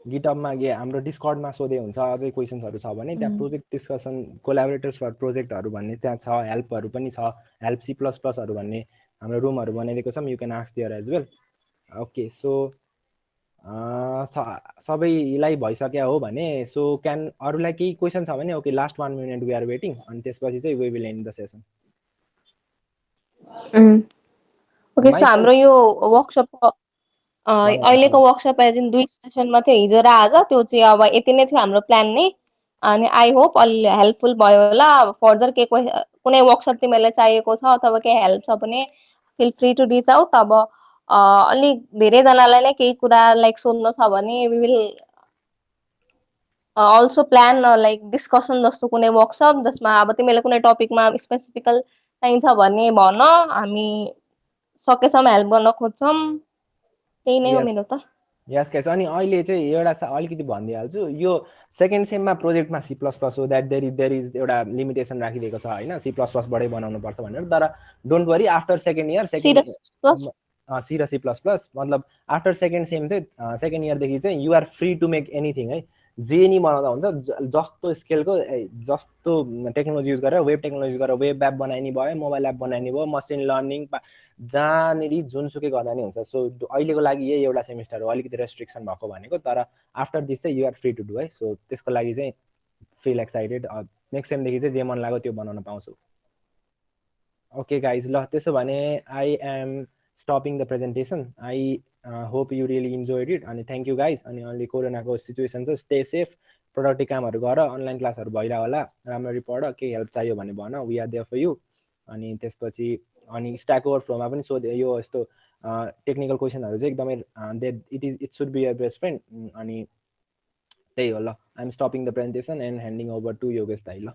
गिटअपमा हाम्रो डिस्कर्डमा सोधे हुन्छ अझै क्वेसन्सहरू छ भने, त्यहाँ प्रोजेक्ट डिस्कसन कोलाबोरेटर्स फर प्रोजेक्टहरू भन्ने त्यहाँ छ, हेल्पहरू पनि छ, हेल्प C++हरू भन्ने हाम्रो रुमहरू बनाइदिएको छौँ, you can ask there as well. Okay, so सबैलाई भइसक्यो हो भने, सो क्यान अरूलाई केही क्वेसन छ भने okay last 1 minute we are waiting, अनि त्यसपछि चाहिँ we will end the session. Okay, so हाम्रो यो वर्कसप अहिलेको वर्कसप एज इन 2 सेसनमा थियो, हिजो र आज, त्यो चाहिँ अब यति नै थियो हाम्रो प्लान नै। अनि आई होप अलि हेल्पफुल भयो होला। फर्दर के कुनै वर्कसप तिमीहरूलाई चाहिएको छ अथवा केही हेल्प छ भने feel free to reach out. अब अलिक धेरैजनालाई नै केही कुरा लाइक सोध्नु छ भने we will also plan like discussion जस्तो कुनै वर्कसप, जसमा अब तिमीलाई कुनै टपिकमा स्पेसिफिकल चाहिन्छ भने भन, हामी सकेसम्म हेल्प गर्न खोज्छौँ। त्यही नै हो मेरो त। यस गाइस, अनि अहिले चाहिँ एउटा अलिकति भनिदिइहाल्छु, यो सेकेन्ड सेममा प्रोजेक्टमा C++ हो द्याट देयर इज एउटा लिमिटेसन राखिदिएको छ होइन, C++ बाटै बनाउनु पर्छ भनेर। तर don't worry, after second year C र C++, मतलब आफ्टर सेकेन्ड सेम चाहिँ सेकेन्ड इयरदेखि चाहिँ you are free to make anything है, जे नि बनाउँदा हुन्छ। जस्तो स्केलको जस्तो टेक्नोलोजी युज गरेर, वेब टेक्नोलोजी गरेर वेब एप बनाइने भयो, मोबाइल एप बनाइने भयो, मसिन लर्निङ जहाँनिर जुनसुकै गर्दा नि हुन्छ। सो अहिलेको लागि यही एउटा सेमिस्टर हो अलिकति रेस्ट्रिक्सन भएको भनेको, तर आफ्टर दिस चाहिँ you are free to do है। सो त्यसको लागि चाहिँ फिल एक्साइटेड, नेक्स्ट सेमदेखि चाहिँ जे मन लाग्यो त्यो बनाउन पाउँछु। ओके गाइज, ल त्यसो भने I am stopping the presentation. I hope you really enjoyed it, अनि थ्याङ्क यू गाइज। अनि अहिले कोरोनाको सिचुएसन चाहिँ स्टे सेफ, प्रोडक्टिभ कामहरू गर, अनलाइन क्लासहरू भइरह होला, राम्ररी पढ, केही हेल्प चाहियो भने भन, we are there for you. अनि त्यसपछि अनि स्ट्याक ओभरफ्लोमा पनि सोधे, यो यस्तो टेक्निकल क्वेसनहरू चाहिँ एकदमै it should be your best friend. अनि त्यही हो, ल I am stopping the presentation and handing over to Yogesh दाइ। ल